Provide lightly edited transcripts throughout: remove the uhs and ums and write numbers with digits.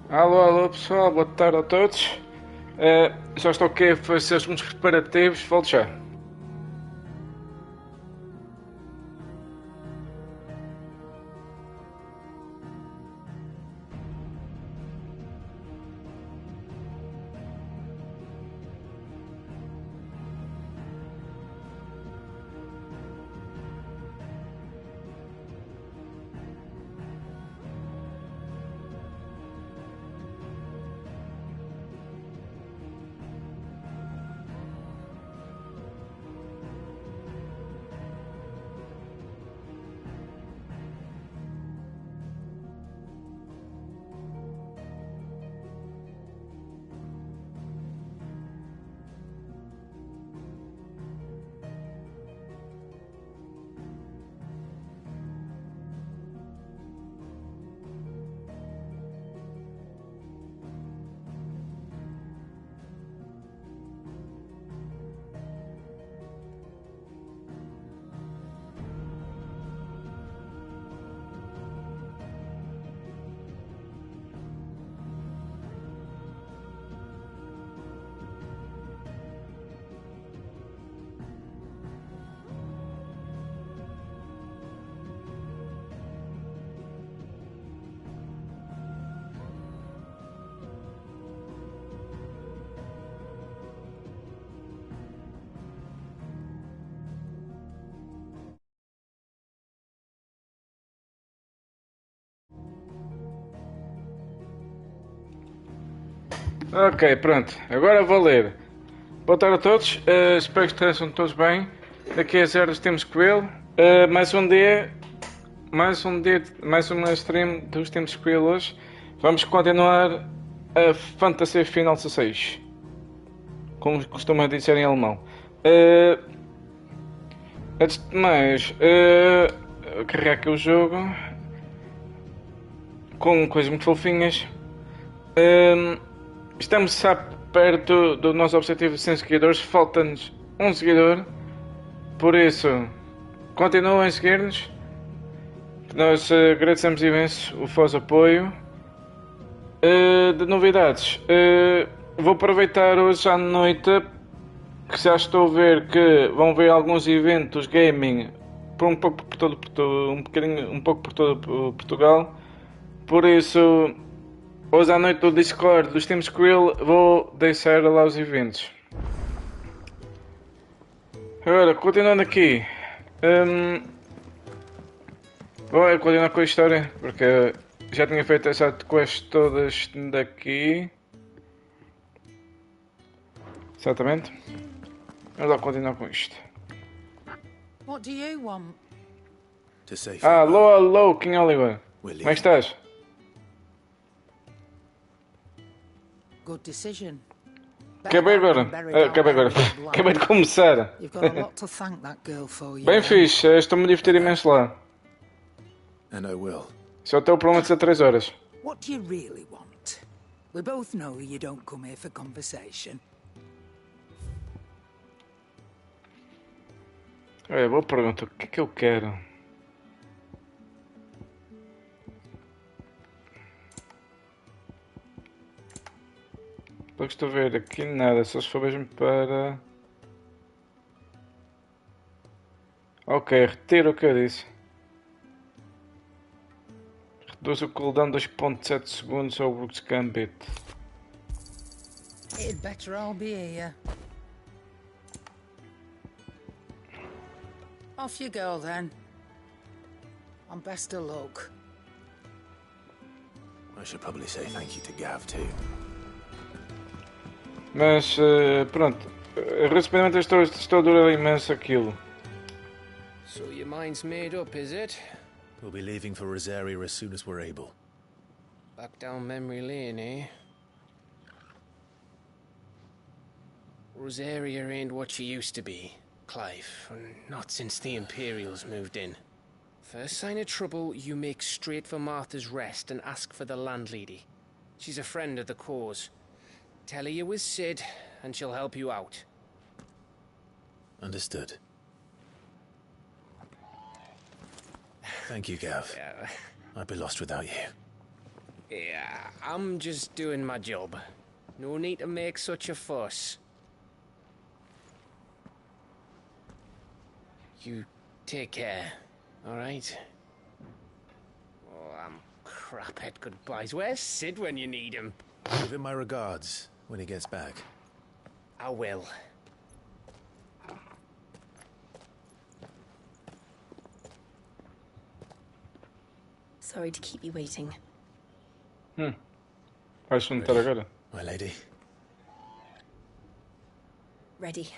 Alô, alô pessoal, boa tarde a todos. Já estou aqui a fazer uns preparativos, volto já. Ok, pronto, agora vou ler. Boa tarde a todos, espero que estejam todos bem. Daqui a zero Team Squil. Mais um dia, mais uma stream dos Team Squil hoje. Vamos continuar a Fantasy Final XVI, como costuma dizer em alemão. Antes de mais, carregar aqui o jogo com coisas muito fofinhas. Estamos já perto do nosso objetivo de 100 seguidores. Falta-nos um seguidor. Por isso, continuem a seguir-nos. Nós agradecemos imenso o vosso apoio. De novidades, vou aproveitar hoje à noite que já estou a ver que vão ver alguns eventos gaming por um pouco por todo, um pouco por todo Portugal. Por isso, hoje à noite do Discord dos Team Squil vou deixar lá os eventos. Agora, continuando aqui. Vou continuar com a história, porque já tinha feito essas quests todas daqui. Exatamente. Vamos lá continuar com isto. What do you want? To say Alô, alô, King Oliver. Como é que estás? Good decision. Acabei agora. Acabei de começar. You've got a lot to thank that girl for, you Bem know. fixe, estou-me a divertir imenso lá. And I will. Só tenho problema de ser 3 horas. What do you really want? We both know you don't come here for conversation. Olha, boa pergunta. O que é que eu quero? Pelo que estou a ver aqui nada, só se for mesmo para... Ok, retiro o que eu disse. Reduz o cooldown 2.7 segundos ao Brooks Gambit. It'd better all be here. Off you go then. And best of luck. I should probably say thank you to Gav too. Mas pronto, recentemente estou a durar imenso aquilo. So your mind's made up, is it? We'll be leaving for Rosaria as soon as we're able. Back down memory lane, eh? Rosaria ain't what she used to be, Clive. Not since the Imperials moved in. First sign of trouble, you make straight for Martha's Rest and ask for the landlady. She's a friend of the cause. Tell her you was Sid, and she'll help you out. Understood. Thank you, Gav. Yeah. I'd be lost without you. Yeah, I'm just doing my job. No need to make such a fuss. You take care, alright? Oh, I'm crap at goodbyes. Where's Sid when you need him? Give him my regards when he gets back. I will. Sorry to keep you waiting. Vais juntar agora? My lady. Ready.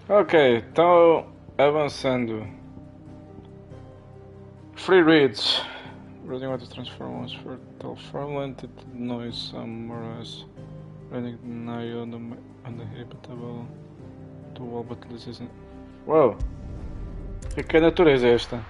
Ok, então avançando. Free reads. Reading what to transform once for telephone noise somewhere else. Reading deny on the habitable to wall but this isn't. Uau! Que natureza é esta?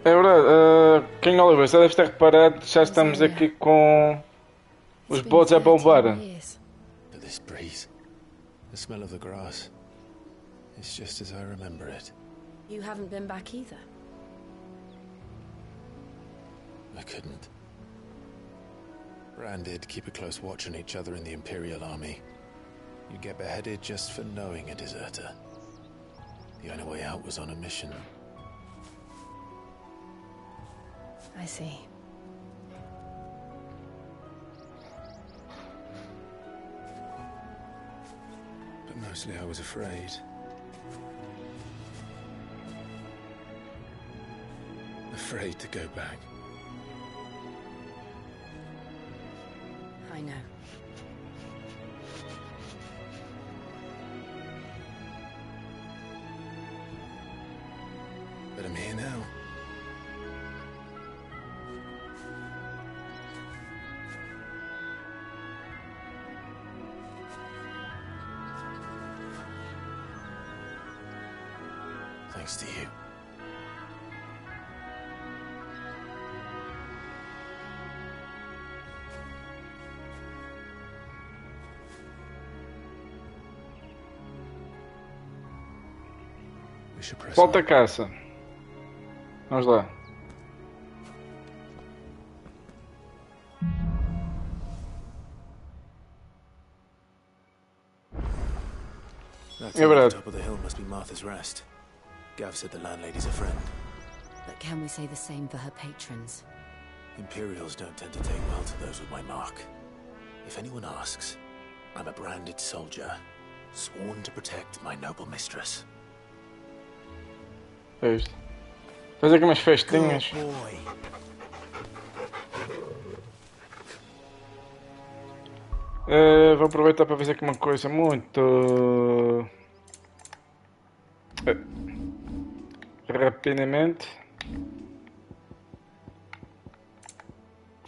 É verdade, King Oliver, já deves ter reparado, já estamos aqui com os bots a bombar. But this breeze, the smell of the grass, it's just as I remember it. You haven't been back either. I couldn't. Bran did keep a close watch on each other in the Imperial Army. You'd get beheaded just for knowing a deserter. The only way out was on a mission. I see. But mostly I was afraid. Afraid to go back. I know. But I'm here now. Thanks to you. We should press Volta a on. caça. Vamos lá. That Yeah, tower but, at the top of the hill must be Martha's Rest. Gav said the landlady's a friend. But can we say the same for her patrons? Imperials don't tend to take well to those with my mark. If anyone asks, I'm a branded soldier, sworn to protect my noble mistress. É isto. Faz aqui umas festinhas. Vou aproveitar para fazer aqui uma coisa muito rapidamente.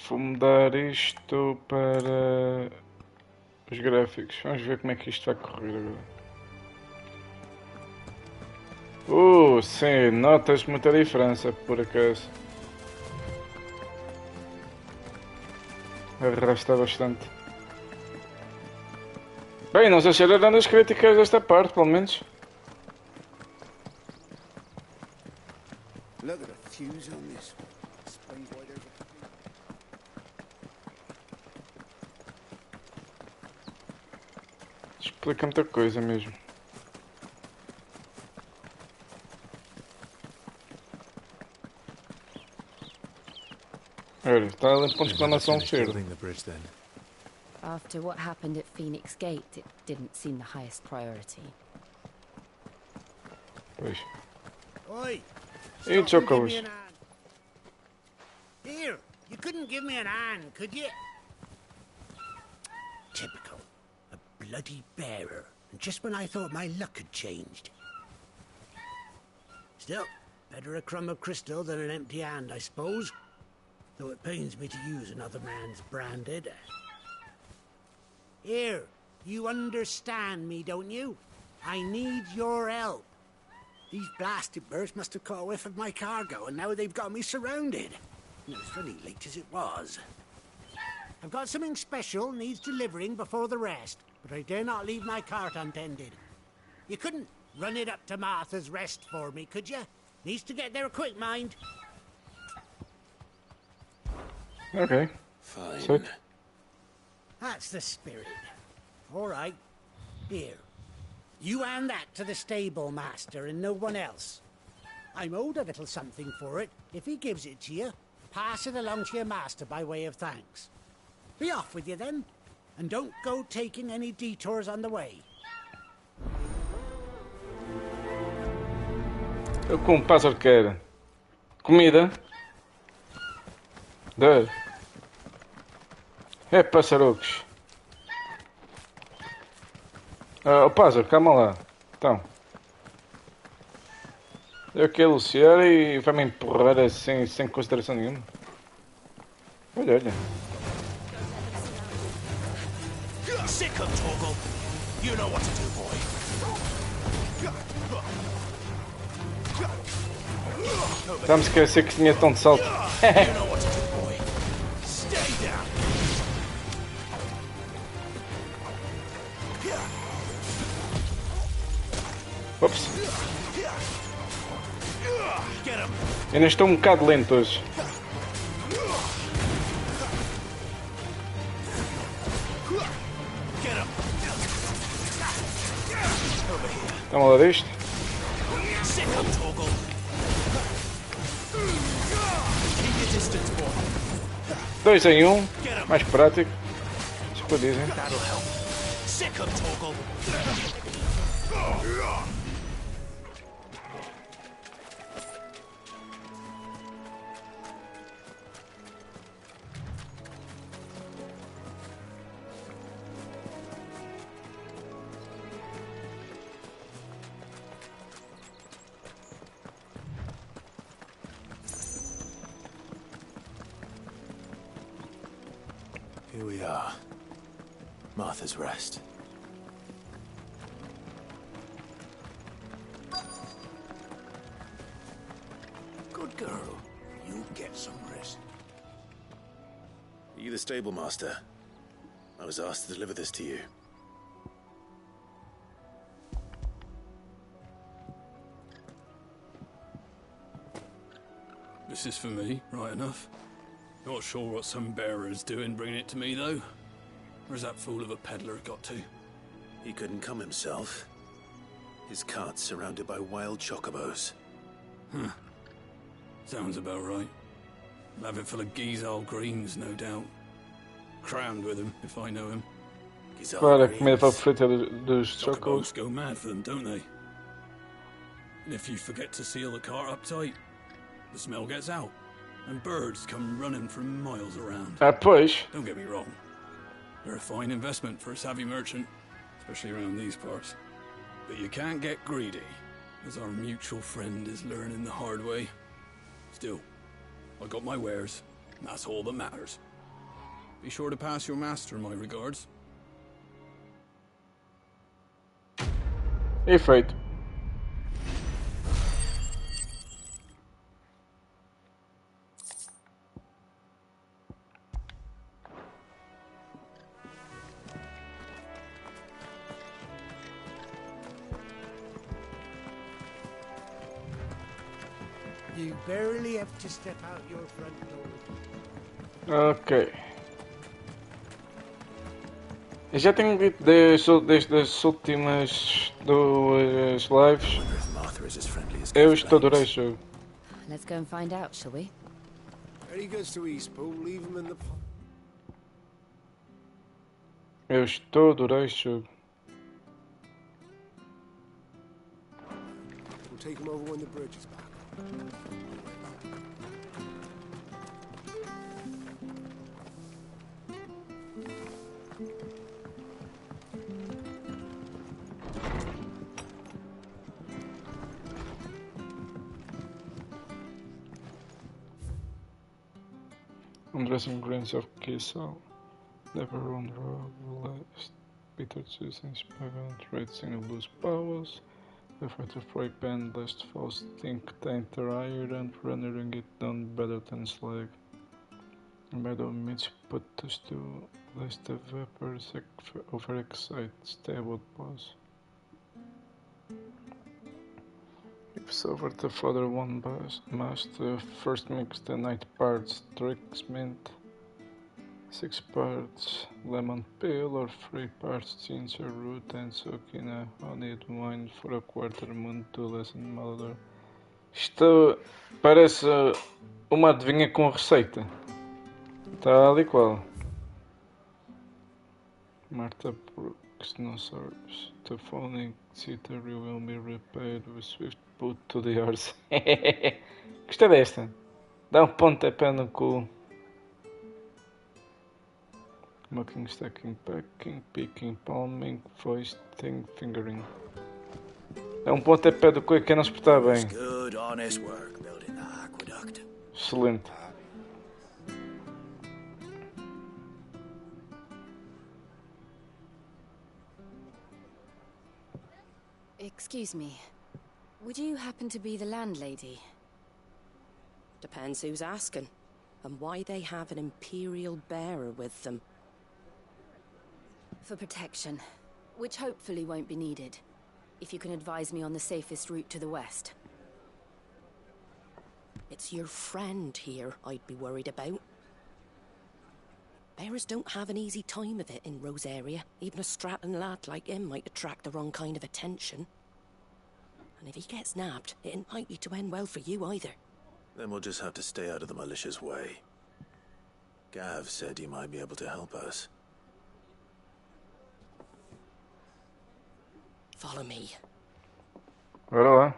Vou mudar isto para os gráficos. Vamos ver como é que isto vai correr agora. Sim, notas muita diferença por acaso. Arrasta bastante. Bem, não sei se era dando as críticas desta parte, pelo menos. Look at the fuse on this. Explains why there's Explica muita coisa mesmo. Olha, está ali ponto de exclamação verde. Building the bridge then. After what happened at Phoenix Gate, it didn't seem the highest priority. Pois. Oi! E Stop and give Chocos? me an hand. Here, you couldn't give me an hand, could you? Typical. A bloody bearer. And just when I thought my luck had changed. Still, better a crumb of crystal than an empty hand, I suppose. Though it pains me to use another man's branded. Here, you understand me, don't you? I need your help. These blasted birds must have caught a whiff of my cargo, and now they've got me surrounded. It was very late as it was. I've got something special needs delivering before the rest, but I dare not leave my cart untended. You couldn't run it up to Martha's Rest for me, could you? Needs to get there quick, mind. Okay. Fine. So, That's the spirit. All right. Here. You hand that to the stable master and no one else. I'm owed a little something for it. If he gives it to you, pass it along to your master by way of thanks. Be off with you then, and don't go taking any detours on the way. o que um pássaro quer? Comida? Dar. É passarucos. O pássaro, calma lá. Então. Eu quero luciar e vai-me empurrar assim, sem consideração nenhuma. Olha, olha. Sick of Torgal. You know what to do, boy. Estamos a esquecer que tinha tão de salto. You know what to do, boy. Stay down. Ops. Get him. Ainda estou um bocado lento hoje. Get him. Toma lá disto. Sick of Torgal. Keep your distance, boy. 2 em 1. Mais prático. Isso que dizem. That'll help. Sick of Torgal. Here we are. Martha's Rest. Good girl. You get some rest. Are you the stable master? I was asked to deliver this to you. This is for me, right enough. Not sure what some bearer's doing bringing it to me, though. Where's that fool of a peddler got to? He couldn't come himself. His cart's surrounded by wild chocobos. Sounds about right. Have it full of Gizal greens, no doubt. Crammed with him, if I know him. Claro, a comida favorita dos chocos. Chocobos go mad for them, don't they? And if you forget to seal the cart up tight, the smell gets out, and birds come running from miles around. Pois. Don't get me wrong. They're a fine investment for a savvy merchant, especially around these parts. But you can't get greedy, as our mutual friend is learning the hard way. Still, I got my wares, and that's all that matters. Be sure to pass your master my regards. Efeito. You barely have to step out your front door. Ok. Eu já tenho dito desde as últimas 2 lives. Eu estou a adorar o jogo. Let's go and find out, shall we? Eddie goes to Eastpool, leave him in the... Eu estou a adorar o jogo. We'll take him over when the bridge is back. undressing grains of Kisel. Never unraveled bitter choosing spagan traits in loose powers. The fighter break band last false think taint iron and rendering it done better than slag. Meadow meets put us to lest the vapors overexcite stable pause. If over the further one must first mix the 9 parts tricks mint, 6 parts lemon peel or 3 parts ginger root and soak in a honeyed wine for a quarter moon to lessen malodor. Isto parece uma adivinha com receita. Tal e qual. Martha Brooks no serves. The falling citary will be repaired with swift put to the horse. Gostei desta. Dá pontapé no cu. Mucking, stacking, packing, picking, palming, foisting, fingering. É pontapé do cu que não se portar bem. Good, honest work building the aqueduct. Excelente. Excuse me. Would you happen to be the landlady? Depends who's asking, and why they have an Imperial bearer with them. For protection, which hopefully won't be needed. If you can advise me on the safest route to the west. It's your friend here I'd be worried about. Bearers don't have an easy time of it in Rose area. Even a strapping lad like him might attract the wrong kind of attention. And if he gets nabbed, it ain't likely to end well for you either. Then we'll just have to stay out of the malicious way. Gav said you might be able to help us. Follow me. Bora lá.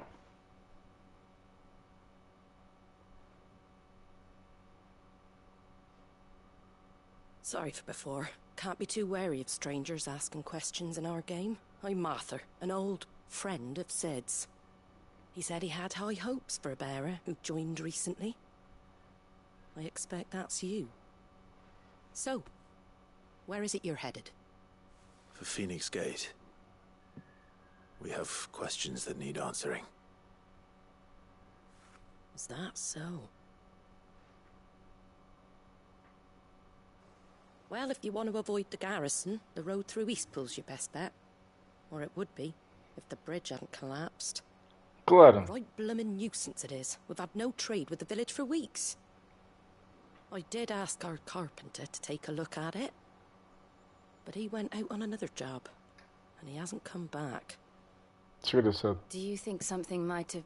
Sorry for before. Can't be too wary of strangers asking questions in our game. I'm Martha, an old friend of Sid's. He said he had high hopes for a bearer who joined recently. I expect that's you. So, where is it you're headed? For Phoenix Gate. We have questions that need answering. Is that so? Well, if you want to avoid the garrison, the road through Eastpool's your best bet. Or it would be, if the bridge hadn't collapsed. Claro. Right bloomin' nuisance it is. We've had no trade with the village for weeks. I did ask our carpenter to take a look at it. But he went out on another job. And he hasn't come back. Should have said. Do you think something might have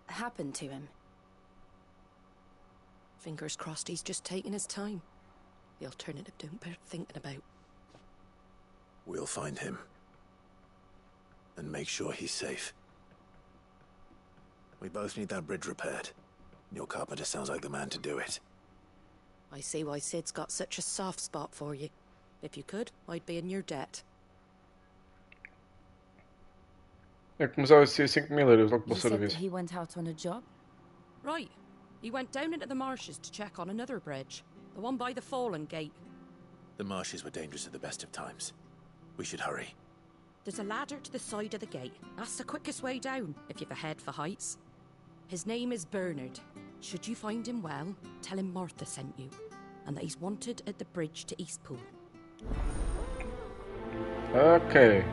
happened to him? Fingers crossed he's just taking his time. The alternative don't bear thinking about. We'll find him. And make sure he's safe. We both need that bridge repaired. Your carpenter sounds like the man to do it. I see why Sid's got such a soft spot for you. If you could, I'd be in your debt. É que começava a ser 5.000 euros logo para o You said that serviço. he went out on a job? Right. He went down into the marshes to check on another bridge. The one by the Fallen Gate. The marshes were dangerous at the best of times. We should hurry. There's a ladder to the side of the gate. That's the quickest way down, if you've a head for heights. His name is Bernard. Should you find him well, tell him Martha sent you. And that he's wanted at the bridge to Eastpool. Ok.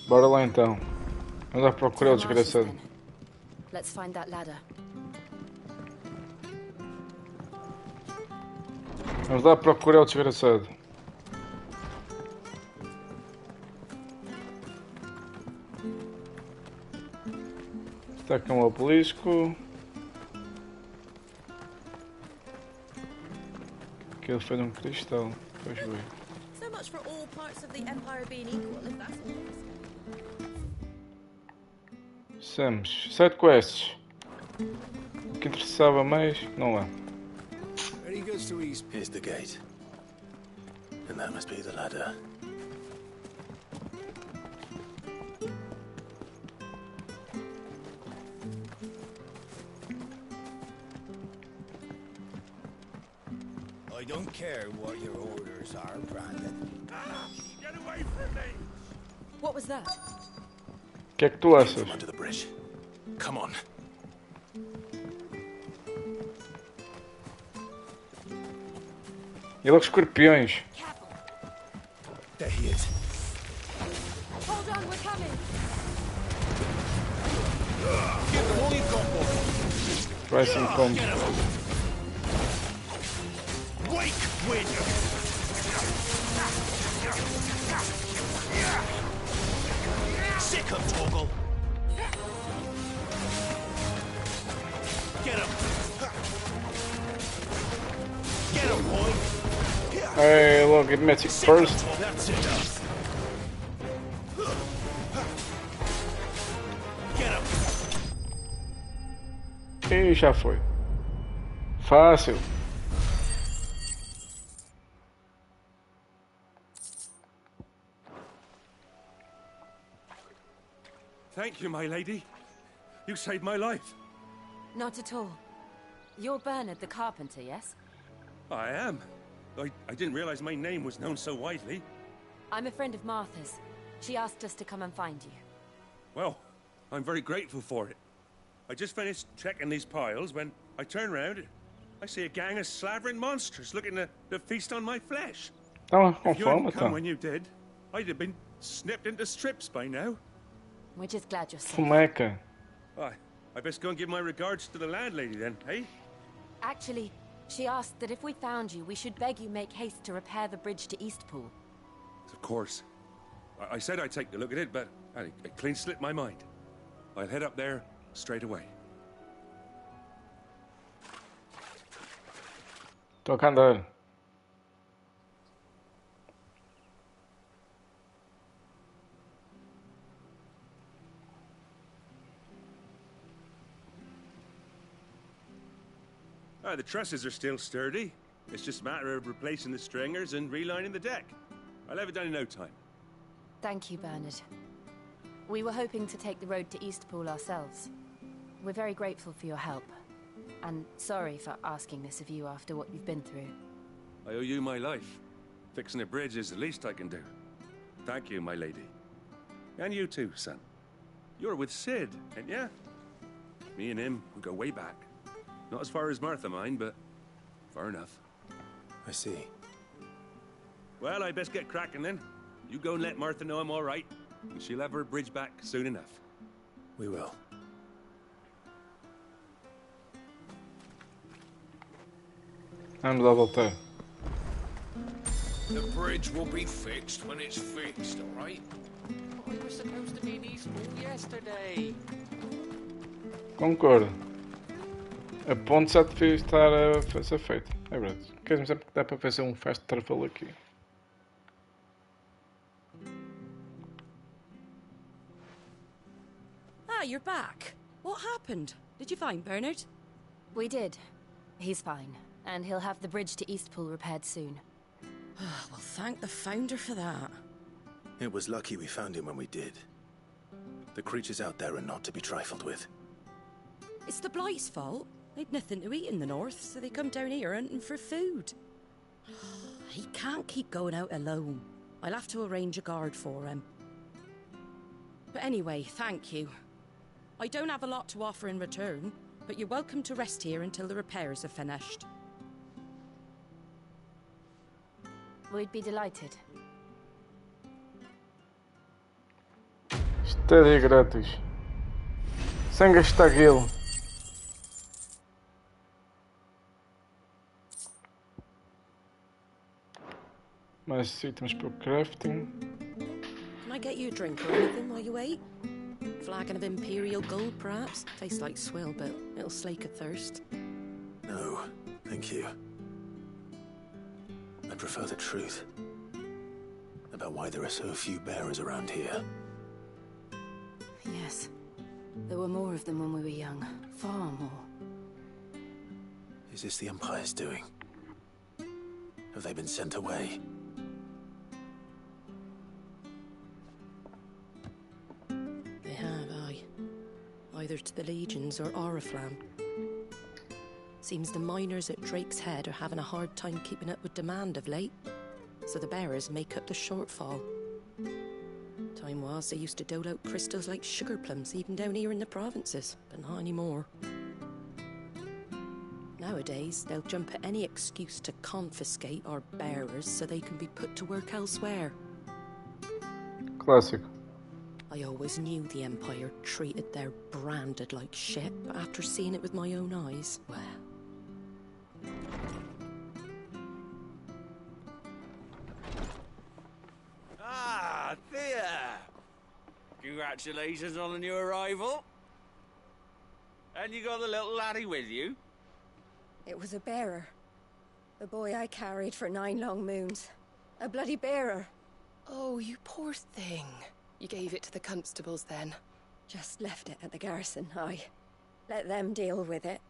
Bora lá então. Vamos lá procurar o desgraçado. Let's find that ladder. Vamos lá procurar o desgraçado. Está aqui um obelisco. Aquilo foi de um cristal. Pois bem. So much for all parts of the Empire being equal, if that's all. Samos. Side quests. O que interessava mais, não há. Ready goes to East. Here's the gate. And that must be the ladder. don't care what your orders are, Brandon. Get away from me! What was that? O que é que tu achas? From under the bridge. Come on. E logo escorpiões. There he is. Hold on, we're coming. Give them all you've got, boy. Vai assim como. Wake, wind. Sick of Toggle. Get him. Get him, boy. Hey, look, it met it first. That's enough. Get him. E já foi. Fácil. Thank you, my lady. You saved my life. Not at all. You're Bernard the carpenter, yes? I am. I didn't realize my name was known so widely. I'm a friend of Martha's. She asked us to come and find you. Well, I'm very grateful for it. I just finished checking these piles when I turn round. I see a gang of slavering monsters looking to feast on my flesh. Estava com If you hadn't fome, come então. when you did, I'd have been snipped into strips by now. We're just glad you're safe. Fumeca. I best go and give my regards to the landlady then, eh? Actually, she asked that if we found you, we should beg you make haste to repair the bridge to Eastpool. Of course. I said I'd take a look at it, but it clean slipped my mind. I'll head up there straight away. Toca a andar. The trusses are still sturdy. It's just a matter of replacing the stringers and relining the deck. I'll have it done in no time. Thank you, Bernard. We were hoping to take the road to Eastpool ourselves. We're very grateful for your help. And sorry for asking this of you after what you've been through. I owe you my life. Fixing a bridge is the least I can do. Thank you, my lady. And you too, son. You're with Sid, ain't ya? Me and him, we go way back. Not as far as Martha, mind, but far enough. I see. Well, I best get cracking then. You go and let Martha know I'm all right, and she'll have her bridge back soon enough. We will. Vamos lá voltar. The bridge will be fixed when it's fixed, all right? We were supposed to be in Eastpool yesterday. Concordo. A ponte já devia estar a ser feita. É verdade. Queres-me dizer que dá para fazer um fast travel aqui? Ah, you're back. What happened? Did you find Bernard? We did. He's fine. And he'll have the bridge to Eastpool repaired soon. Well, thank the Founder for that. It was lucky we found him when we did. The creatures out there are not to be trifled with. It's the Blight's fault. They'd nothing to eat in the north, so they come down here hunting for food. He can't keep going out alone. I'll have to arrange a guard for him. But anyway, thank you. I don't have a lot to offer in return, but you're welcome to rest here until the repairs are finished. We'd be delighted. Estadia grátis. Sem gastar guilo. Mais itens para o crafting. Can I get you a drink or anything while you wait? Flagon of Imperial Gold, perhaps? Tastes like swill, but it'll slake a thirst. No, thank you. I prefer the truth about why there are so few bearers around here. Yes. There were more of them when we were young. Far more. Is this the Empire's doing? Have they been sent away? They have, aye. Either to the Legions or Oriflamme. Seems the miners at Drake's Head are having a hard time keeping up with demand of late, so the bearers make up the shortfall. Time was they used to dole out crystals like sugar plums even down here in the provinces, but not anymore. Nowadays, they'll jump at any excuse to confiscate our bearers so they can be put to work elsewhere. Classic. I always knew the Empire treated their branded like shit, but after seeing it with my own eyes, well... Ah, Thea! Congratulations on the new arrival. And you got the little laddie with you? It was a bearer. The boy I carried for 9 long moons. A bloody bearer. Oh, you poor thing. You gave it to the constables then? Just left it at the garrison, I let them deal with it.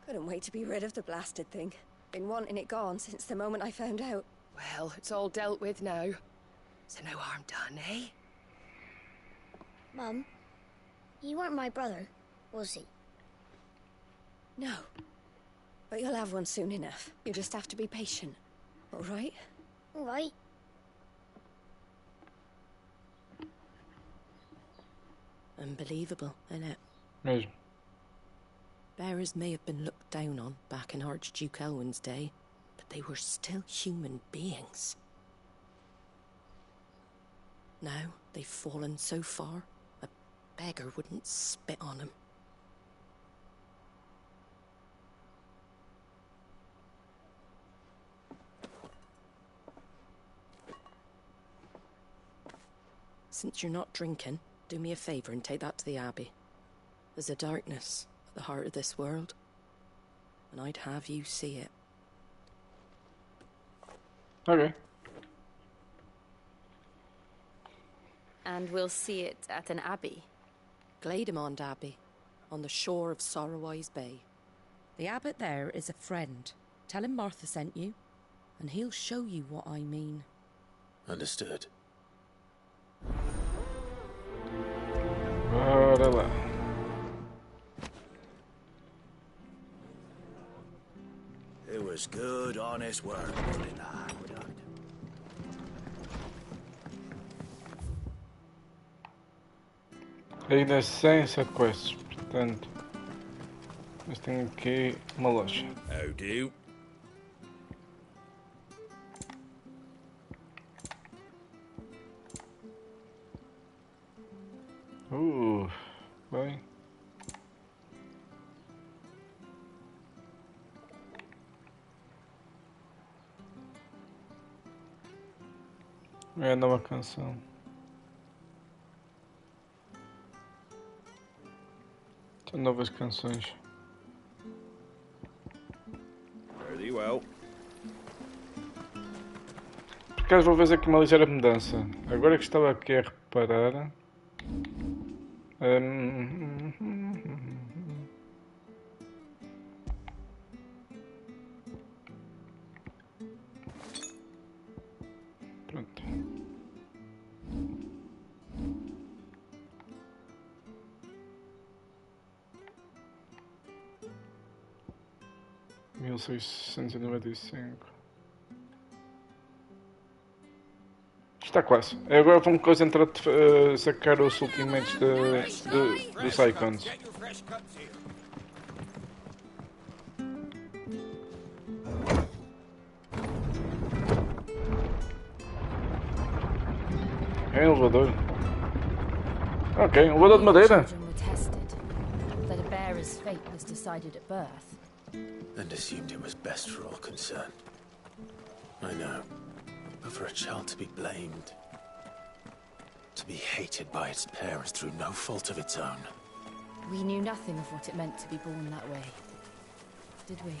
Couldn't wait to be rid of the blasted thing. Been wanting it gone since the moment I found out. Well, it's all dealt with now. So no harm done, eh? Mum, he weren't my brother, was he? No. But you'll have one soon enough. You just have to be patient. All right? All right. Unbelievable, innit? Mesmo. Bearers may have been looked down on back in Archduke Elwin's day, but they were still human beings. Now they've fallen so far, a beggar wouldn't spit on them. Since you're not drinking, do me a favour and take that to the Abbey. There's a darkness at the heart of this world, and I'd have you see it. Okay. And we'll see it at an abbey? Glademond Abbey, on the shore of Sorrowwise Bay. The abbot there is a friend. Tell him Martha sent you, and he'll show you what I mean. Understood. Bora lá. It was good, honest work building the aqueduct. Ainda sem set quests, portanto. Mas tenho aqui uma loja. How do? Bem. É a nova canção. São novas canções. Very well. Por acaso vou fazer aqui uma ligeira mudança. Agora que estava aqui a reparar. Pronto. $1695. Está quase. Agora vamos concentrar a sacar os ultimates dos icons. É um elevador. Ok, um elevador de madeira. That a bearer's fate was decided at birth. And assumed it was best for all concerned. I know. But for a child to be blamed, to be hated by its parents through no fault of its own. We knew nothing of what it meant to be born that way, did we?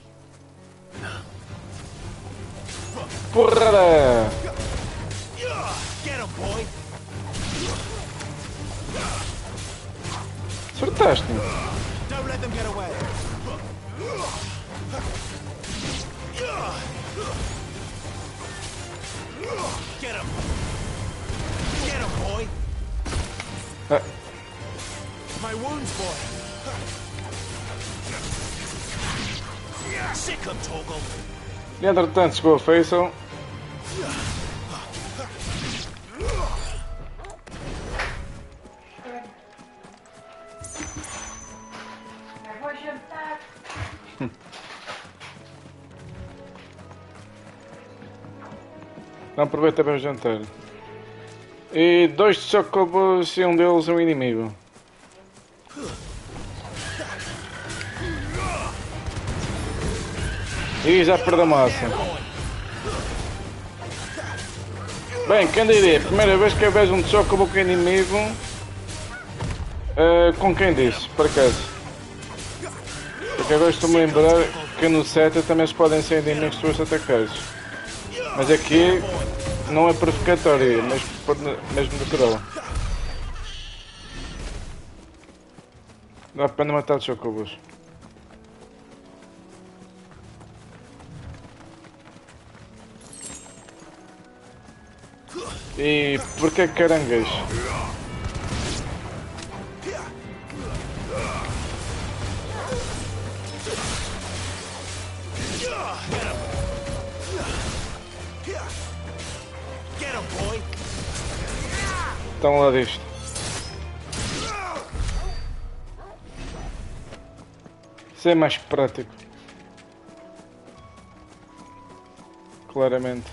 Porrada! Get him, boy! Acertaste-me. Don't let them get away! Get him! Get him, boy! My wounds, boy! E entretanto chegou a Faisal. Não aproveita para jantar. E 2 chocobos e um deles um inimigo. E já perdeu massa. Bem, quem diria? Primeira vez que eu vejo um chocobo com inimigo. Com quem disse, por acaso? Porque agora estou-me a lembrar que no seta também se podem ser inimigos se tu os atacares. Mas aqui não é provocatório, mas mesmo natural. Dá pena matar os chocobos. E porquê caranguejo? Estão lá disto. Isso é mais prático. Claramente.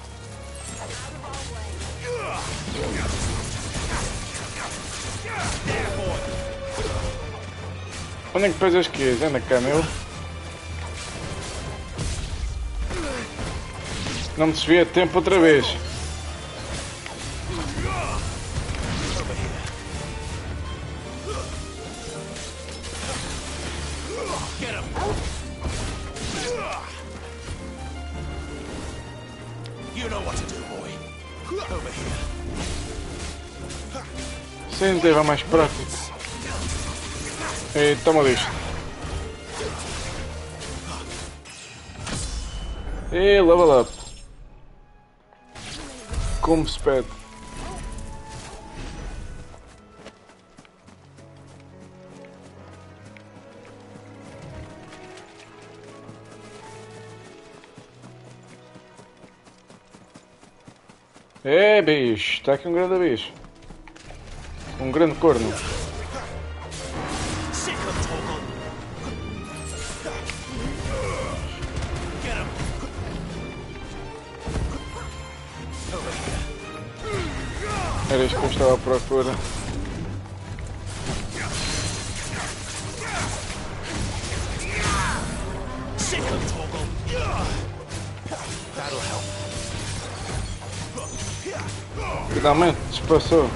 Onde é que faz as keys? Anda cá, meu. Não me desvia a tempo outra vez. Sim, teve mais prático. E toma disto. E level up. Como se pede. É bicho, está aqui um grande bicho. Um grande corno. Era isto que eu estava à procura. Finalmente despassou.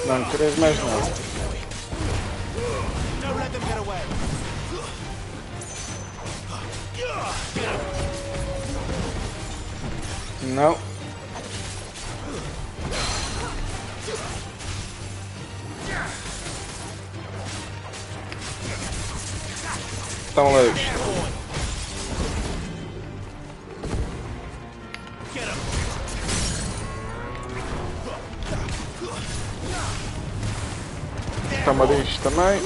Não queres mais nada. Não. Estão lá. Toma disto também.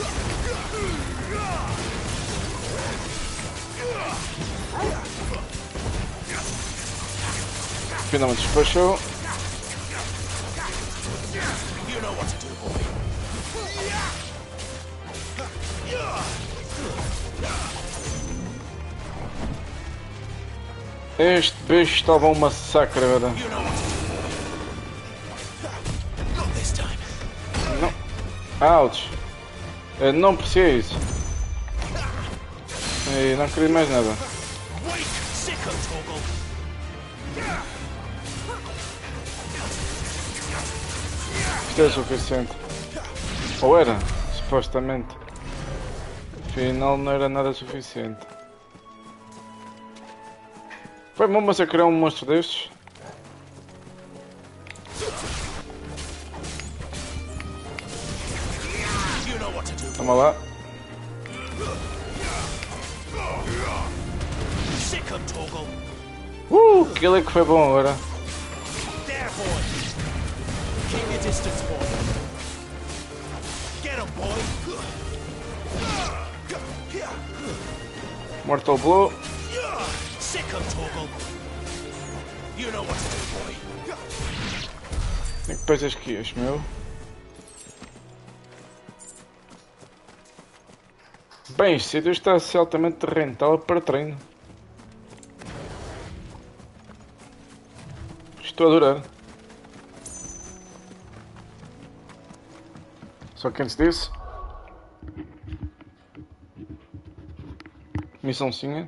Finalmente despachou. Este bicho estava um massacre agora. Não. Ouch. Não preciso. E não queria mais nada. Isto é suficiente. Ou era, supostamente. Afinal não era nada suficiente. Foi bom massacrar um monstro destes? Toma lá. Aquilo é que foi bom agora. There, boy. Keep your distance, boy. Get him, boy. Mortal Blow. Sick him, Torgal. You know what to do, boy. Tem que coisas que este meu. Bem, este sítio está a ser altamente rentável para treino. Estou a adorar. Só que antes disso, missãozinha.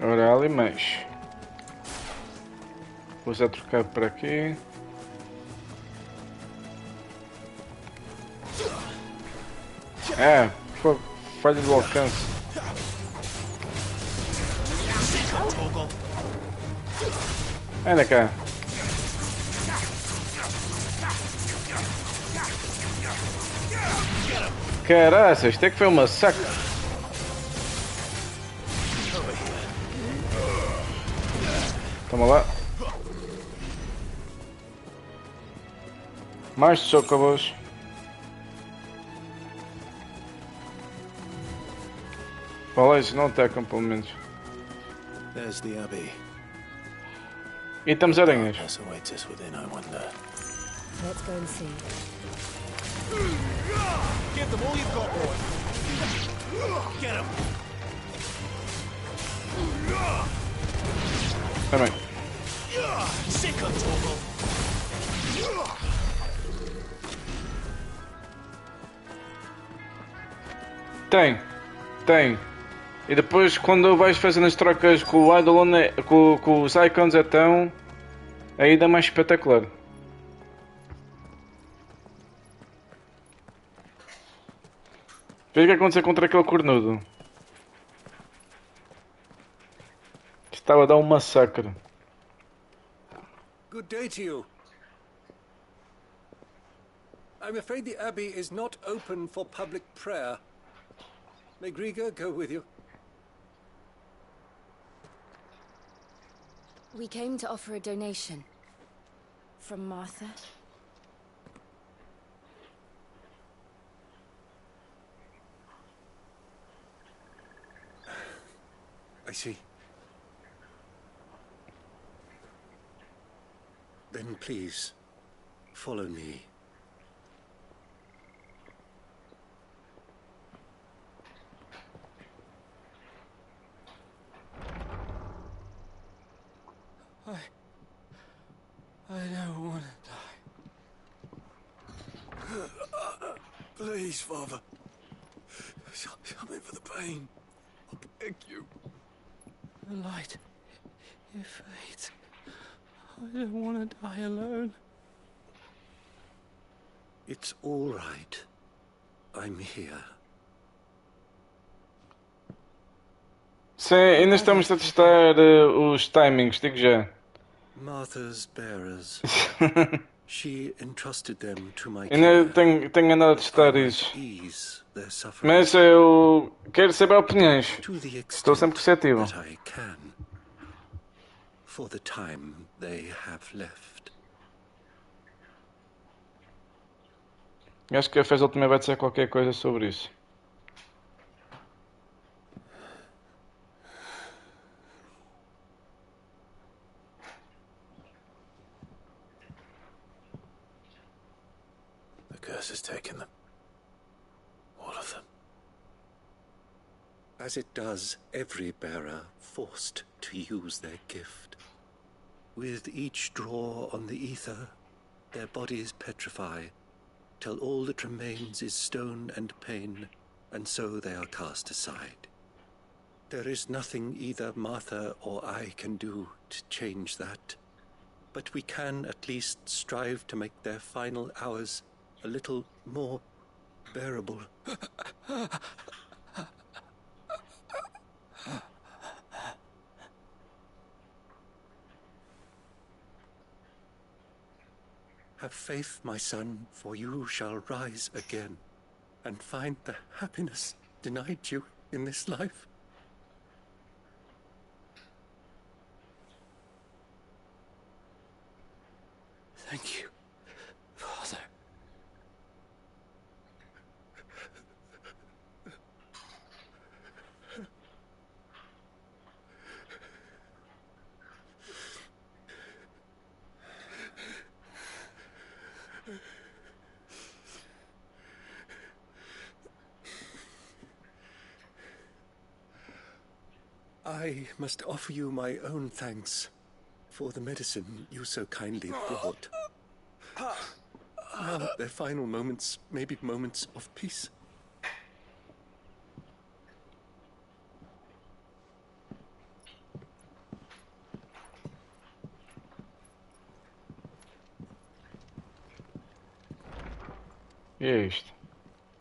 Ora, ali mais. Vou já trocar para aqui. Falha do alcance. Anda cá. Caraca, isto é que foi um massacre. Toma lá. Mais chocobos. Olha, isso não atacam pelo menos. There's the Abbey. E temos aranhas. Let's go and see. Give them all you've got, boy. Get him. Também. Sick him, Torgal. Tem. E depois quando vais fazendo as trocas com o Eidolon, com os icons, então ainda mais espetacular. Veja o que aconteceu contra aquele cornudo. Estava a dar um massacre. Good day to you. I'm afraid the Abbey is not open for public prayer. May Griga go with you? We came to offer a donation. From Martha. I see. Then please, follow me. I don't want to die. Please, Father. Something for the pain. I beg you. The light. It fades. I don't want to die alone. It's all right. I'm here. Sim, ainda estamos a testar os timings, digo já. Martha's bearers. She entrusted them to my Ainda care. tenho andado a testar isso. Ease their suffering. Mas eu quero saber opiniões. To the Estou sempre receptivo. that I can. For the time they have left. Acho que a Fez também vai dizer qualquer coisa sobre isso. The curse has taken them. All of them. As it does every bearer forced to use their gift. With each draw on the ether, their bodies petrify, till all that remains is stone and pain, and so they are cast aside. There is nothing either Martha or I can do to change that, but we can at least strive to make their final hours a little more bearable. Have faith, my son, for you shall rise again and find the happiness denied you in this life. Thank you, Father. I must offer you my own thanks for the medicine you so kindly brought. Now their final moments may be moments of peace.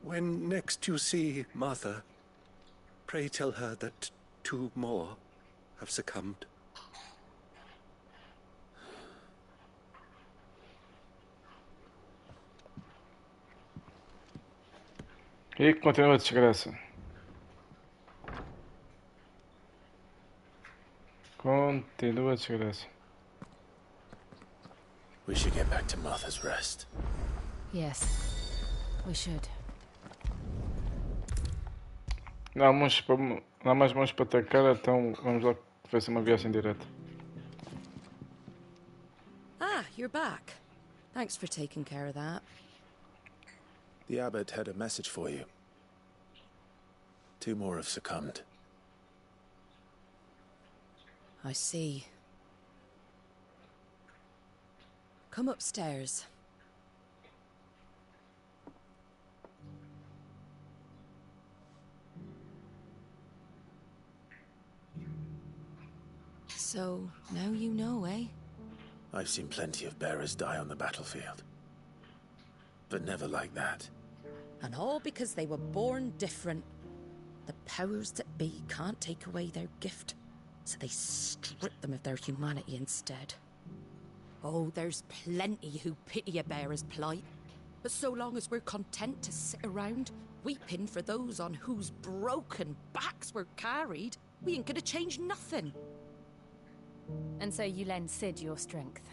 When next you see Martha, pray tell her that 2 more have succumbed. E continua a desgraça. Continua a desgraça. We should get back to Martha's Rest. Yes, we should. Não há mais mãos para atacar, então vamos lá ver se é uma viagem direta. Ah, you're back. Thanks for taking care of that. The abbot had a message for you. 2 more have succumbed. I see. Come upstairs. So, now you know, eh? I've seen plenty of bearers die on the battlefield. But never like that. And all because they were born different. The powers that be can't take away their gift, so they strip them of their humanity instead. Oh, there's plenty who pity a bearer's plight. But so long as we're content to sit around, weeping for those on whose broken backs we're carried, we ain't gonna change nothing. And so you lend Sid your strength?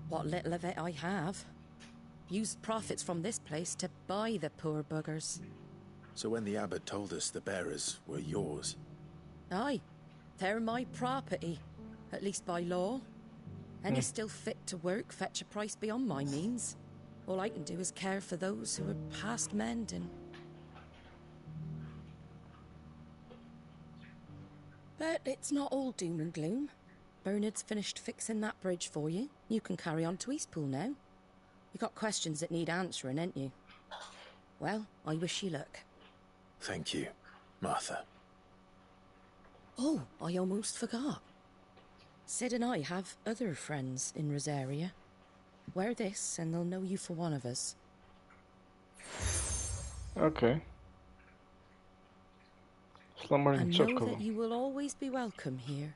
What little of it I have. Used profits from this place to buy the poor buggers. So when the abbot told us the bearers were yours... Aye, they're my property, at least by law. Any still fit to work fetch a price beyond my means. All I can do is care for those who are past mending. But it's not all doom and gloom. Bernard's finished fixing that bridge for you. You can carry on to Eastpool now. You got questions that need answering, ain't you? Well, I wish you luck. Thank you, Martha. Oh, I almost forgot. Sid and I have other friends in Rosaria. Wear this and they'll know you for one of us. Okay. And know that you will always be welcome here.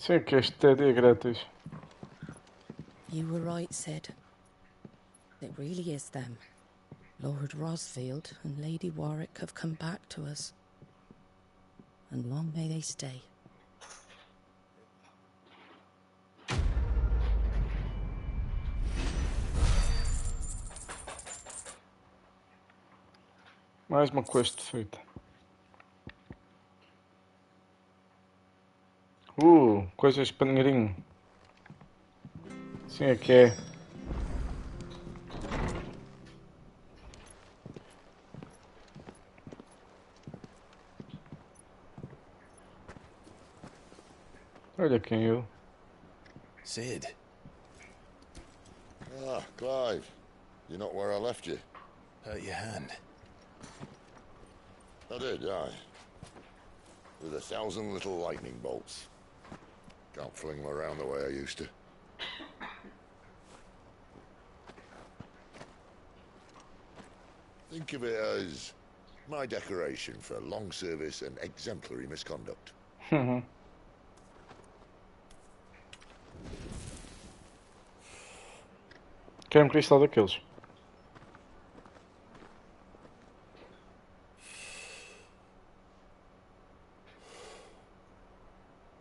Sim, que este é grátis. You were right, Sid. It really is them. Lord Rosfield and Lady Warwick have come back to us. And long may they stay. Mais uma quest feita. Coisas para dinheirinho. Sim, é que é. Olha quem eu. Sid. Ah, Clive. You're not where I left you. Hurt your hand. I did, aye. With 1,000 little lightning bolts. Can't fling them around the way I used to. Think of it as my decoration for long service and exemplary misconduct. Quero um cristal daqueles.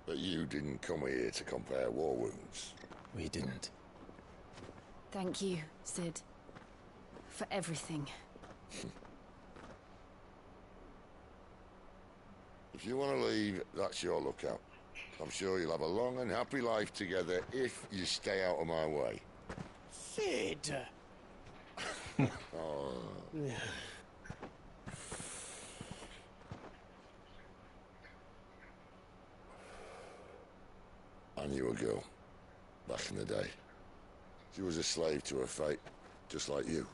But you didn't come here to compare war wounds. We didn't. Thank you, Sid. For everything. If you want to leave, that's your lookout. I'm sure you'll have a long and happy life together if you stay out of my way. Sid! Oh. I knew a girl, back in the day. She was a slave to her fate, just like you.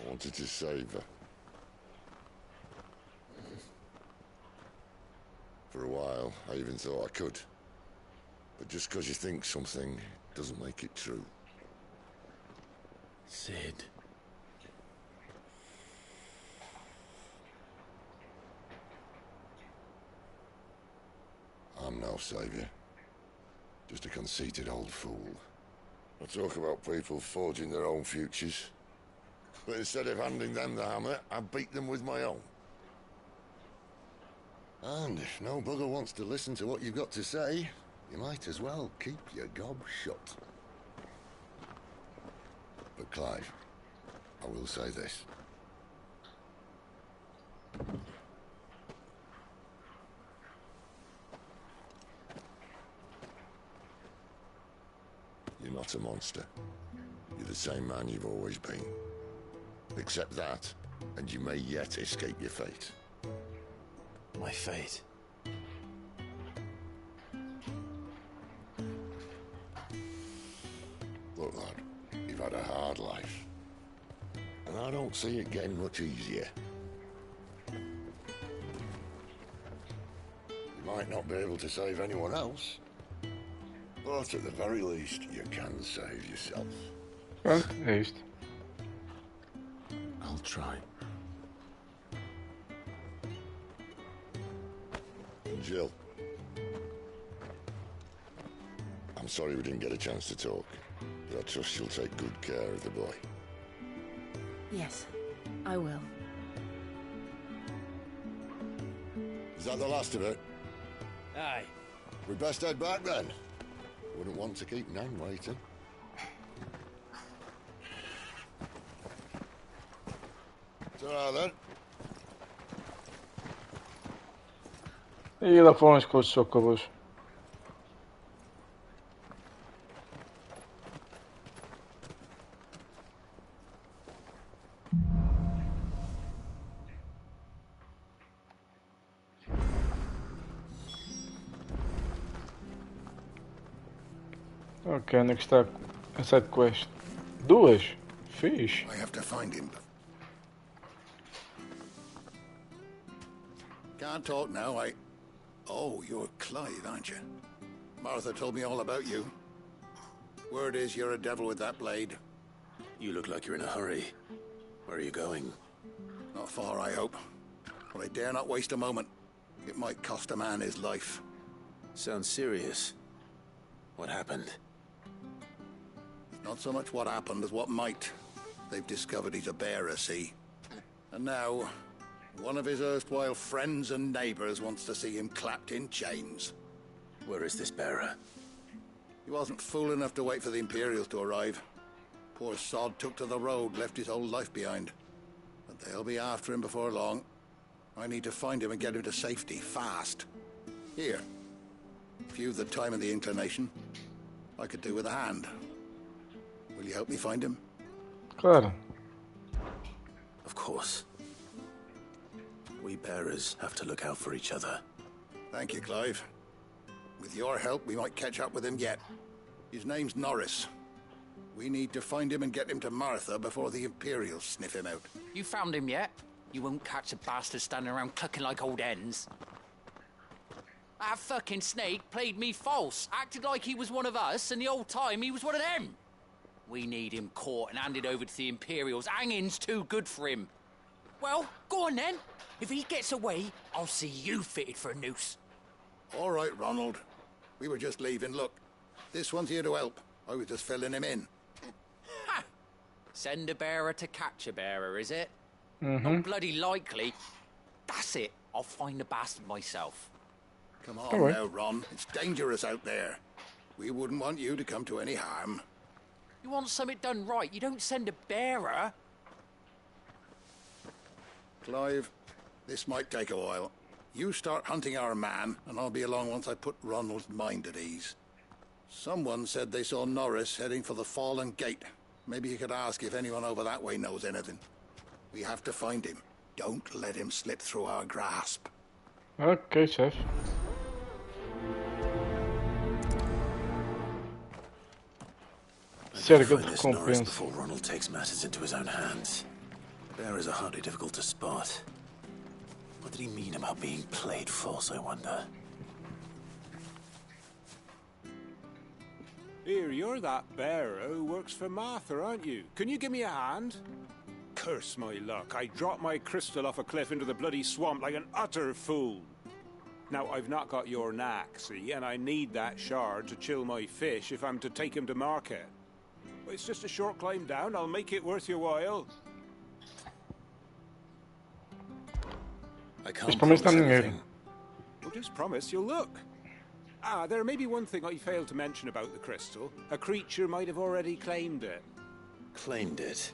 I wanted to save her. For a while, I even thought I could. But just because you think something doesn't make it true. Sid. I'm no savior. Just a conceited old fool. I talk about people forging their own futures. But instead of handing them the hammer, I beat them with my own. And if no bugger wants to listen to what you've got to say, you might as well keep your gob shut. But Clive, I will say this. You're not a monster. You're the same man you've always been. Accept that, and you may yet escape your fate. My fate? Look, lad, you've had a hard life. And I don't see it getting much easier. You might not be able to save anyone else, but at the very least, you can save yourself. Pronto, é isto. I'll try. And Jill, I'm sorry we didn't get a chance to talk, but I trust you'll take good care of the boy. Yes, I will. Is that the last of it? Aye. We best head back then. Wouldn't want to keep Nan waiting. Ta-ra then. E lá foram os coisas socorros. Ok, onde é que está a side quest? Duas? Fixe. I have to find him. Can't talk now, Oh, you're Clive, aren't you? Martha told me all about you. Word is you're a devil with that blade. You look like you're in a hurry. Where are you going? Not far, I hope. But I dare not waste a moment. It might cost a man his life. Sounds serious. What happened? Not so much what happened as what might. They've discovered he's a bearer, see? And now, one of his erstwhile friends and neighbors wants to see him clapped in chains. Where is this bearer? He wasn't fool enough to wait for the Imperials to arrive. Poor sod took to the road, left his whole life behind. But they'll be after him before long. I need to find him and get him to safety, fast. Here. If you've the time and the inclination, I could do with a hand. Will you help me find him? Claro. Of course. We bearers have to look out for each other. Thank you, Clive. With your help, we might catch up with him yet. His name's Norris. We need to find him and get him to Martha before the Imperials sniff him out. You found him yet? You won't catch a bastard standing around clucking like old hens. That fucking snake played me false, acted like he was one of us, and the whole time he was one of them. We need him caught and handed over to the Imperials. Hanging's too good for him. Well, go on then. If he gets away, I'll see you fitted for a noose. All right, Ronald. We were just leaving. Look, this one's here to help. I was just filling him in. Ha! Send a bearer to catch a bearer, is it? Mm-hmm. Not bloody likely. That's it. I'll find the bastard myself. Come on now, Ron. It's dangerous out there. We wouldn't want you to come to any harm. You want something done right, you don't send a bearer. Clive, this might take a while. You start hunting our man, and I'll be along once I put Ronald's mind at ease. Someone said they saw Norris heading for the Fallen Gate. Maybe you could ask if anyone over that way knows anything. We have to find him. Don't let him slip through our grasp. Ok, chefe. Cerca de recompensa. Before Ronald takes matters into his own hands. Bearers are hardly difficult to spot. What did he mean about being played false, I wonder? Here, you're that bearer who works for Martha, aren't you? Can you give me a hand? Curse my luck, I dropped my crystal off a cliff into the bloody swamp like an utter fool. Now, I've not got your knack, see, and I need that shard to chill my fish if I'm to take him to market. But it's just a short climb down, I'll make it worth your while. I can't promise anything. Well, just promise you'll look. Ah, there may be one thing I failed to mention about the crystal. A creature might have already claimed it. Claimed it?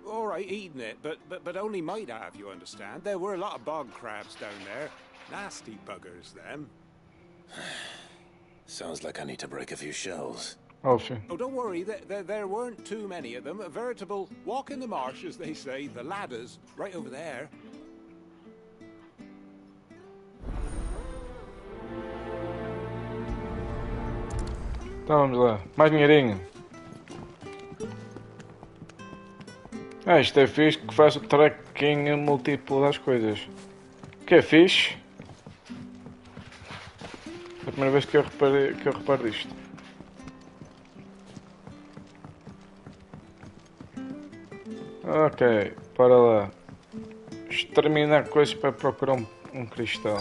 All right, eaten it, but only might have, you understand. There were a lot of bog crabs down there. Nasty buggers, them. Sounds like I need to break a few shells. Oh, sure. Oh, don't worry, there weren't too many of them. A veritable walk in the marsh, as they say. The ladders, right over there. Então vamos lá. Mais dinheirinho. Ah, isto é fixe que faz o tracking múltiplo das coisas. Que é fixe. É a primeira vez que eu reparo disto. Ok, para lá. Exterminar coisas para procurar um cristal.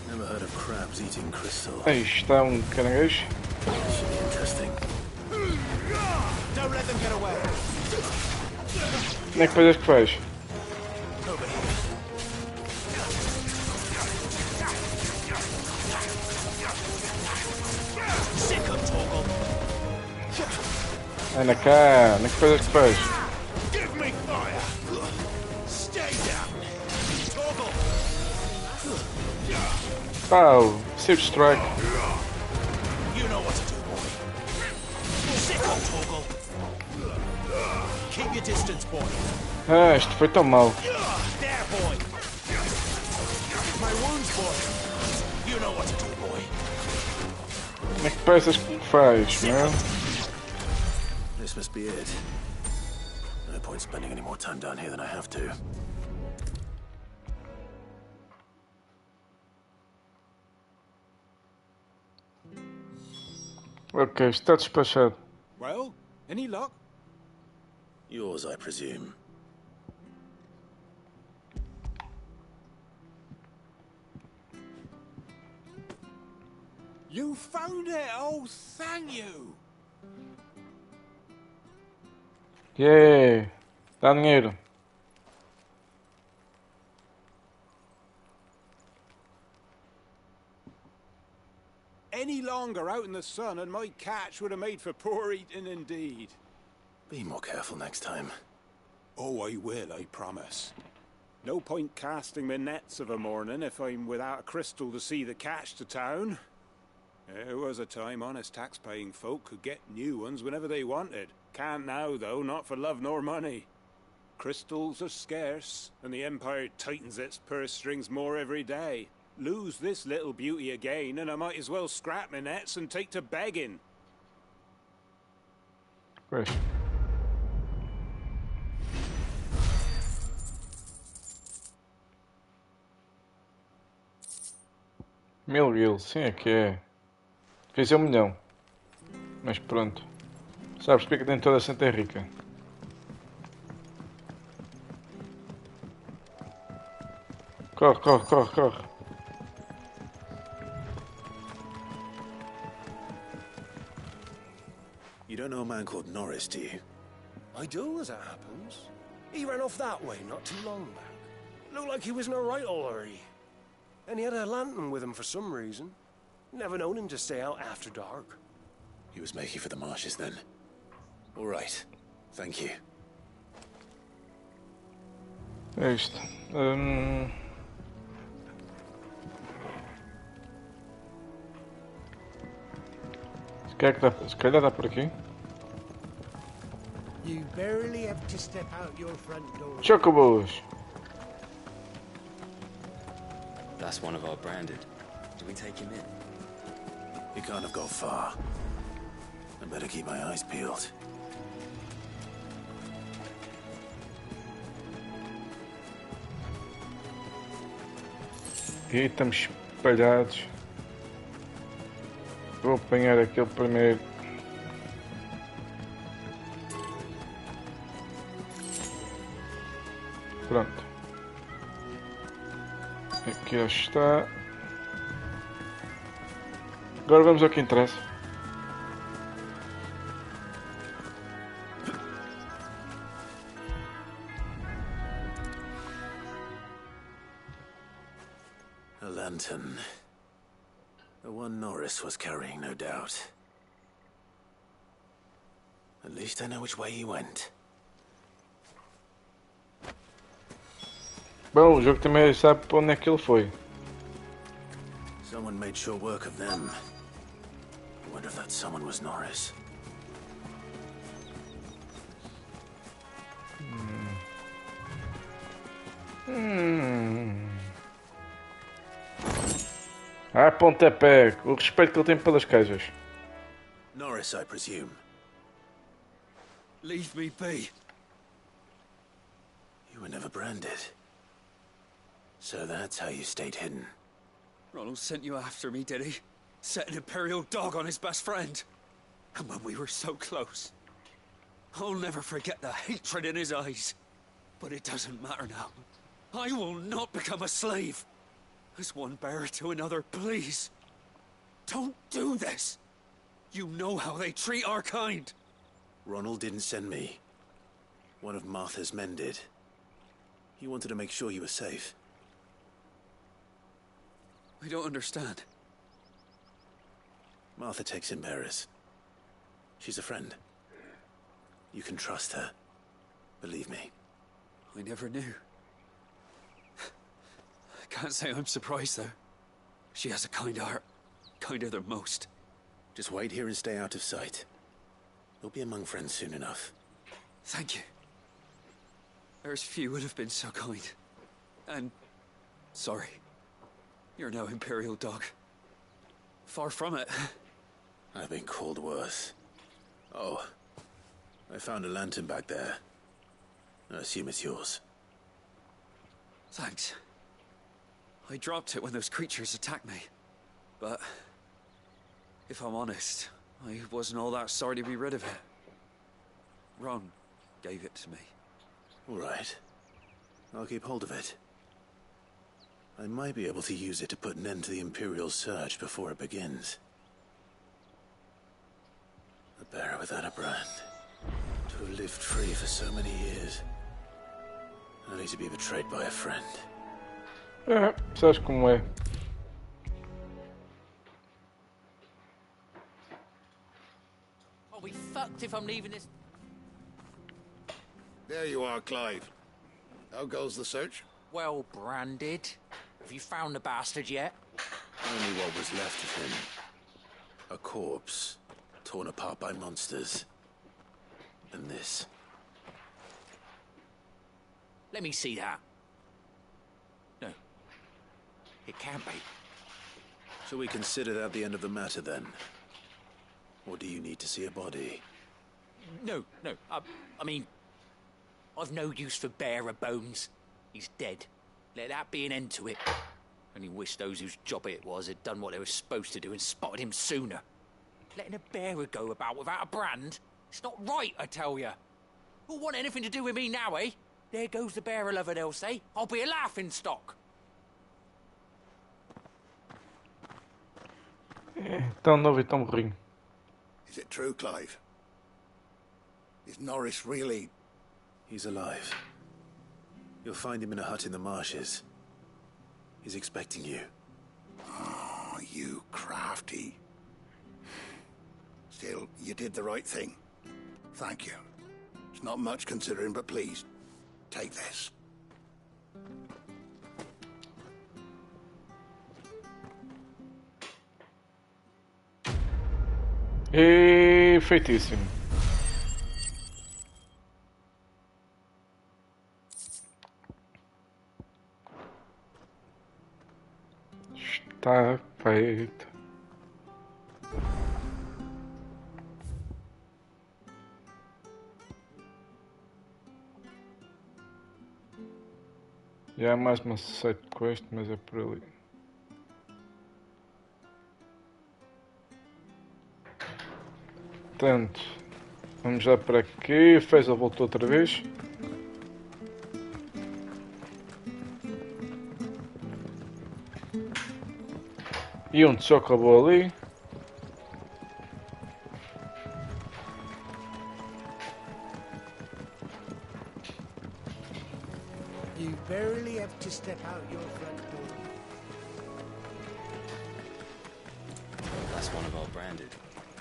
Never heard of crabs eating crystal. Aí está um caranguejo. Should be interesting. Don't let them get away. Como é que faz que faz? Anda cá, como é que faz que faz? Give me fire. Stay down. Toggle. Pau, safe strike. You know what to do, boy. Sit up, Toggle. Keep your distance, boy. Ah, isto foi tão mal. There, boy. My wounds, boy. You know what to do, boy. Como é que pensas que faz, meu? This must be it. No point spending any more time down here than I have to. Ok, está despachado. Well, any luck? Yours, I presume. You found it! Oh, thank you! Yeah, dá dinheiro. Any longer out in the sun and my catch would have made for poor eating indeed. Be more careful next time. Oh, I will, I promise. No point casting my nets of a morning if I'm without a crystal to see the catch to town. There was a time honest tax-paying folk could get new ones whenever they wanted. Can't now, though, not for love nor money. Crystals are scarce, and the Empire tightens its purse strings more every day. Lose this little beauty again, and I might as well scrap my nets and take to begging. Pois. Mil guilds, sim, é que é. Devia ser 1 milhão. Mas pronto. Sabes porque é que tem toda a Santa Rica? Corre, corre, corre, corre. You don't know a man called Norris, do you? I do, as it happens. He ran off that way not too long back. Looked like he was in a right old hurry. And he had a lantern with him for some reason. Never known him to stay out after dark. He was making for the marshes then. All right. Thank you. É isto. Se calhar dá por aqui. You barely have to step out your front door. Chocobos! That's one of our branded. Do we take him in? He can't have got far. I better keep my eyes peeled. E estamos espalhados. Vou apanhar aquele primeiro. Pronto. Aqui já está. Agora vamos ao que interessa. A lantern. The one Norris was carrying, no doubt. At least I know which way he went. Bom, o jogo também sabe para onde é que ele foi. Someone made sure work of them. I wonder if that someone was Norris. Ah, pontapé. O respeito que ele tem pelas cajas. Norris, I presume. Leave me be. You were never branded. So that's how you stayed hidden. Ronald sent you after me, did he? Set an Imperial dog on his best friend. And when we were so close. I'll never forget the hatred in his eyes. But it doesn't matter now. I will not become a slave. As one bearer to another, please. Don't do this. You know how they treat our kind. Ronald didn't send me. One of Martha's men did. He wanted to make sure you were safe. I don't understand. Martha takes in bearers. She's a friend. You can trust her. Believe me. I never knew. I can't say I'm surprised, though. She has a kind heart. Kinder than most. Just wait here and stay out of sight. We'll be among friends soon enough. Thank you. There's few would have been so kind. And... sorry. You're no Imperial dog. Far from it. I've been called worse. Oh. I found a lantern back there. I assume it's yours. Thanks. I dropped it when those creatures attacked me. But... if I'm honest, I wasn't all that sorry to be rid of it. Ron gave it to me. All right. I'll keep hold of it. I might be able to use it to put an end to the Imperial surge before it begins. A bearer without a brand. To have lived free for so many years. Only to be betrayed by a friend. É, sabes como é. I'll be fucked if I'm leaving this. There you are, Clive. How goes the search? Well branded. Have you found the bastard yet? Only what was left of him. A corpse, torn apart by monsters. And this. Let me see that. No. It can't be. Shall we consider that the end of the matter, then? Or do you need to see a body? No. I mean... I've no use for bearer bones. He's dead. Let that be an end to it. Only wish those whose job it was had done what they were supposed to do and spotted him sooner. Letting a bearer go about without a brand? It's not right, I tell you. Who'll want anything to do with me now, eh? There goes the bearer lover, they'll say. I'll be a laughing stock. É tão novo e tão burrinho. Is it true, Clive? Is Norris really... He's alive. You'll find him in a hut in the marshes. He's expecting you. Oh, you crafty. Still, you did the right thing. Thank you. It's not much considering, but please, take this. E feitíssimo. Está feito. E há mais uma site quest, mas é por ali. Portanto, vamos já para aqui. Faisal voltou outra vez. E um só acabou ali. You barely have to step out your front door. That's one of our branded.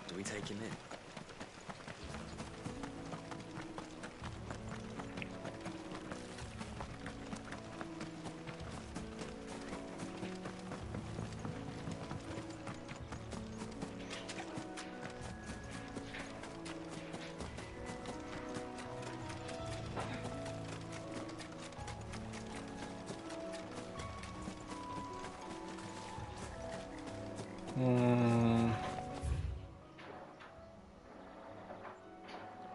Do we take him in?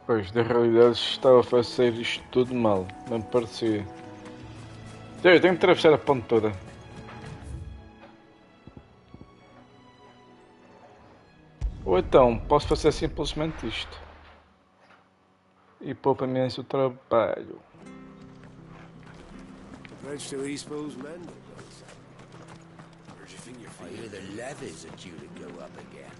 Pois, na realidade estava a fazer isto tudo mal, não me parecia. Eu tenho que atravessar a ponte toda. Ou então, posso fazer simplesmente isto. E poupa-me esse trabalho. Bridge to Eastpool's mended, Where'd you think you're I hear the levies are due to go up again.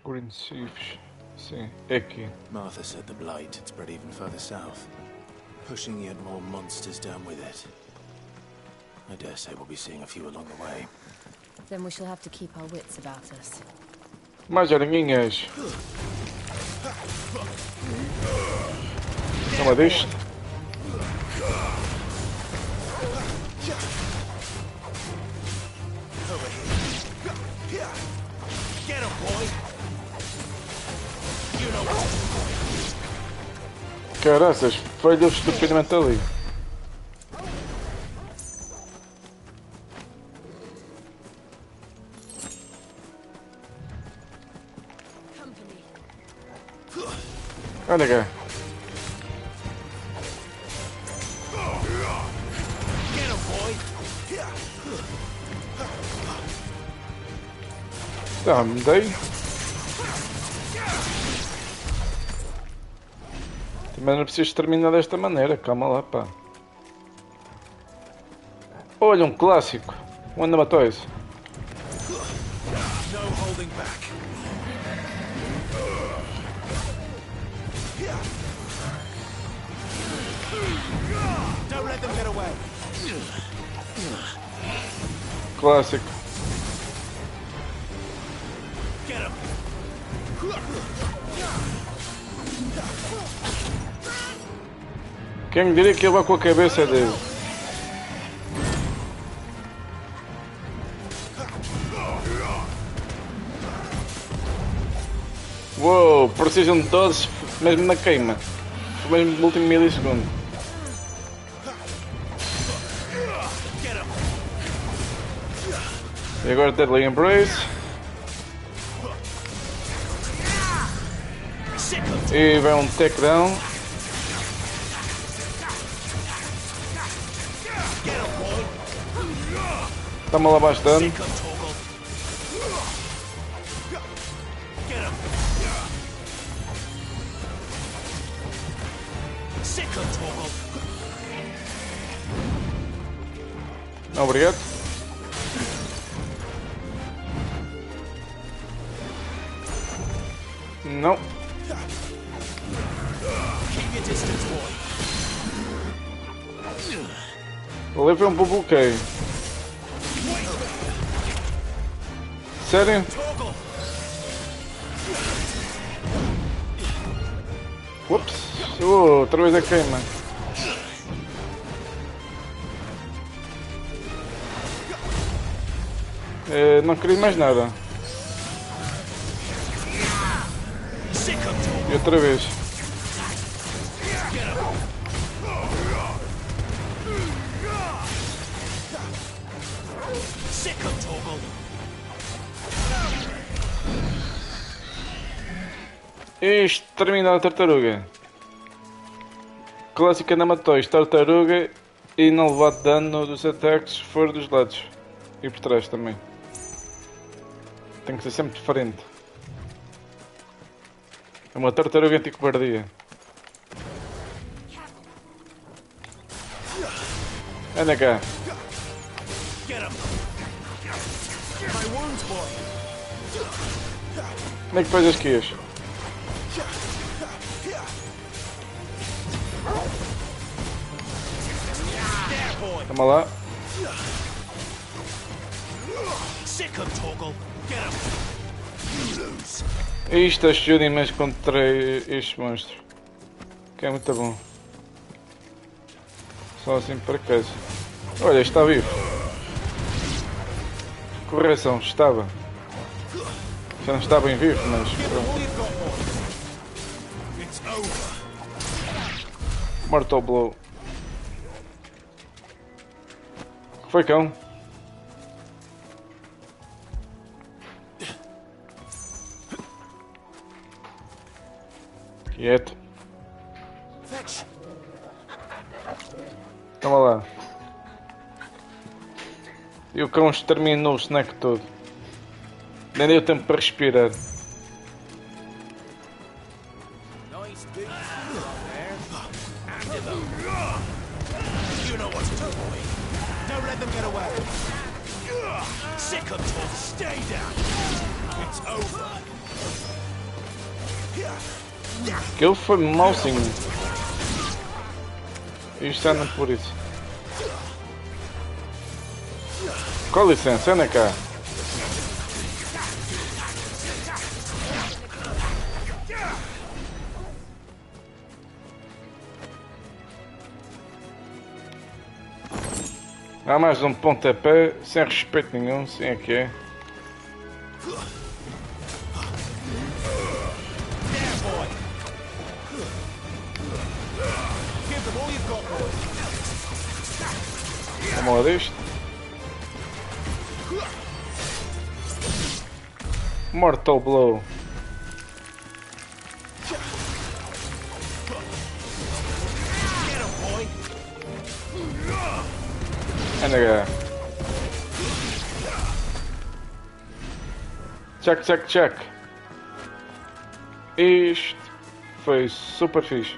Green Thieves. Sim, é aqui. Martha said the blight had spread even further south, pushing yet more monsters down with it. I dare say we'll be seeing a few along the way. Then we shall have to keep our wits about us. Mais aranhinhas. Toma disto. Get him, boy! You know Caraças, falhou estupidamente ali. Olha cá. Get him, boy! Tá, me dei. Também não preciso terminar desta maneira, calma lá, pá. Olha, um clássico. One of my toys. No holding back. Don't let them get away. Clássico. Get him. Quem me diria que ele vai com a cabeça dele? Uou, precisam de todos, mesmo na queima. Mesmo no último milissegundo. E agora Deadly Embrace. E vai um takedown. Está-me lá bastante. Obrigado. Não. Levei um bloqueio. Sério? Ups. Outra vez a queima. Não queria mais nada. E outra vez. Exterminar a tartaruga. Clássica na matóis, tartaruga e não levar dano dos ataques se for dos lados. E por trás também. Tem que ser sempre diferente. É uma tartaruga anticobardia. Anda cá. Como é que faz as quias? Toma lá. Isto ajuda imenso contra estes monstros. Que é muito bom. Só assim para casa. Olha, está vivo. Correção, estava. Já não está bem vivo, mas Mortal Blow. Que foi, cão? Quieto. Toma lá. E o cão exterminou o snack todo. Nem deu tempo para respirar. Aquilo foi mau sim. Isto anda por isso. Com licença, anda cá. Há mais um pontapé, sem respeito nenhum, sim é que é. Vamos lá deste. Mortal Blow. Anda cá. Check, check, check. Isto foi super fixe.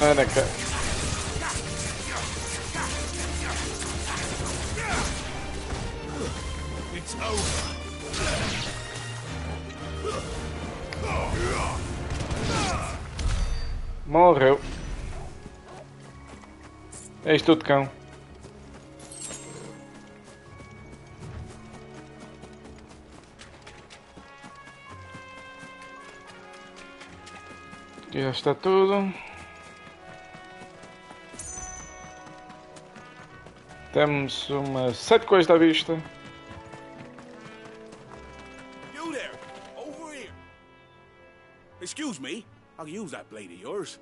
Anda cá. Morreu. É isto tudo, cão. Já está tudo. Temos uma 7 coisas à vista. You there! Over here! Excuse me, I'll use that blade of yours.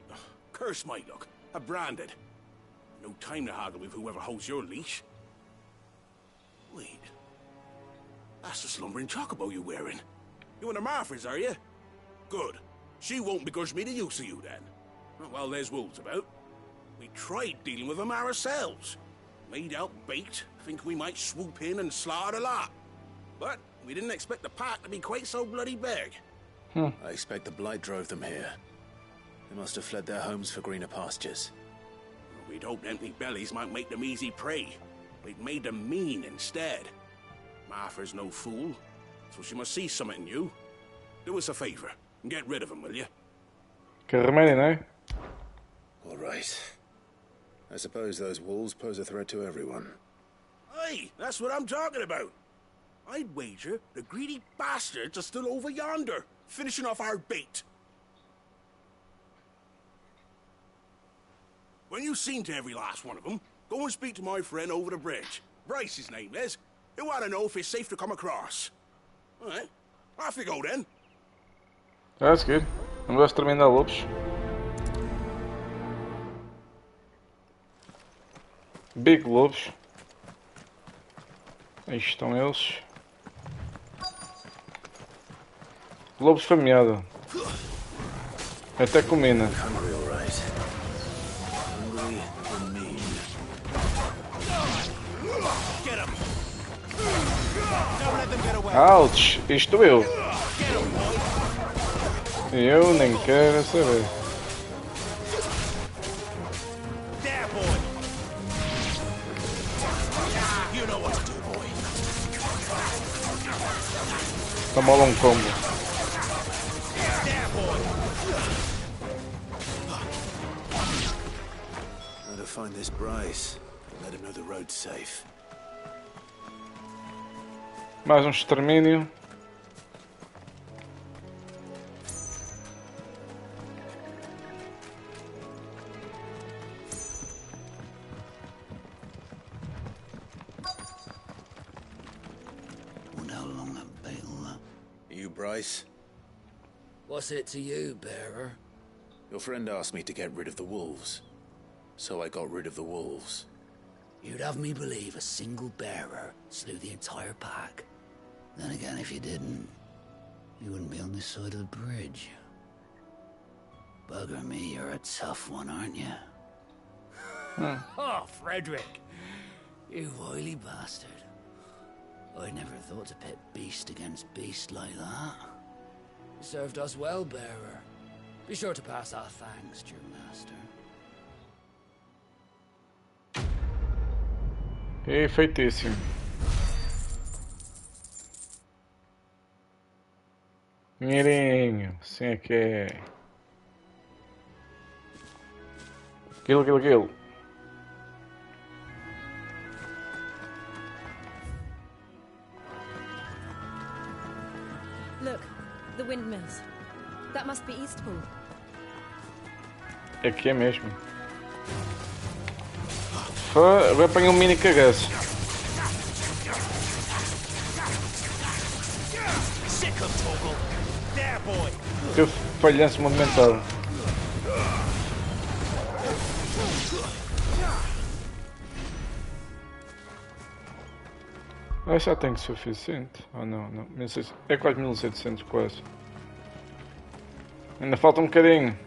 Ugh, curse my luck. I'm branded. No time to haggle with whoever holds your leash. Wait. That's the slumbering chocobo you're wearing. You and the Marfors, are you? Good. She won't begrudge me the use of you then. Well, there's wolves about. We tried dealing with them ourselves. Made out baked, think we might swoop in and slaughter the lot. But we didn't expect the pack to be quite so bloody big. I expect the blight drove them here. They must have fled their homes for greener pastures. We'd hoped empty bellies might make them easy prey. We'd made them mean instead. Martha's no fool, so she must see something in you. Do us a favor and get rid of them, will you? Que remédio, não é? All right. I suppose those wolves pose a threat to everyone. Aye, that's what I'm talking about. I'd wager the greedy bastards are still over yonder, finishing off our bait. When you've seen to every last one of them, go and speak to my friend over the bridge. Bryce, his name is. He'll want to know if it's safe to come across. All right, off you go then. That's good. Vamos exterminar lobos. Big lobos. Aí estão eles. Lobos fameado. Até combina. Ouch! Isto eu. Eu nem quero saber. Toma lá combo. How to find this Bryce? Let him know the road's safe. Mais extermínio. You, Bryce? What's it to you, bearer? Your friend asked me to get rid of the wolves. So I got rid of the wolves. You'd have me believe a single bearer slew the entire pack. Then again, if you didn't, you wouldn't be on this side of the bridge. Bugger me, you're a tough one, aren't you? Oh, Frederick! You wily bastard. I never thought to pit beast against beast like that. You served us well, bearer. Be sure to pass our thanks to your master. Perfeitíssimo. Minheirinho, sim é que é. Kill. Look, the windmills. That must be Eastpool. Aqui é mesmo. Agora apanhei um mini cagaço. Teu falhanço movimentado. Já tenho suficiente. Ah, não. 1600. É quase 1700 quase. Ainda falta um bocadinho.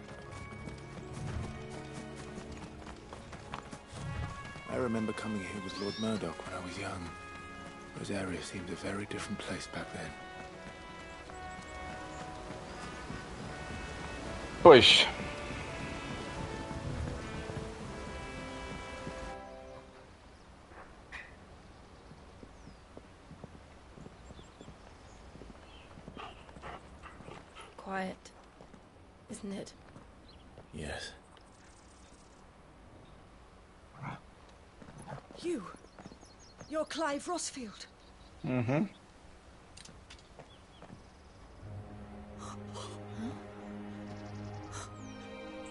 I remember coming here with Lord Murdoch when I was young. Those areas seemed a very different place back then. Pois. Quiet, isn't it? Yes. You're Clive Rossfield. Mm-hmm.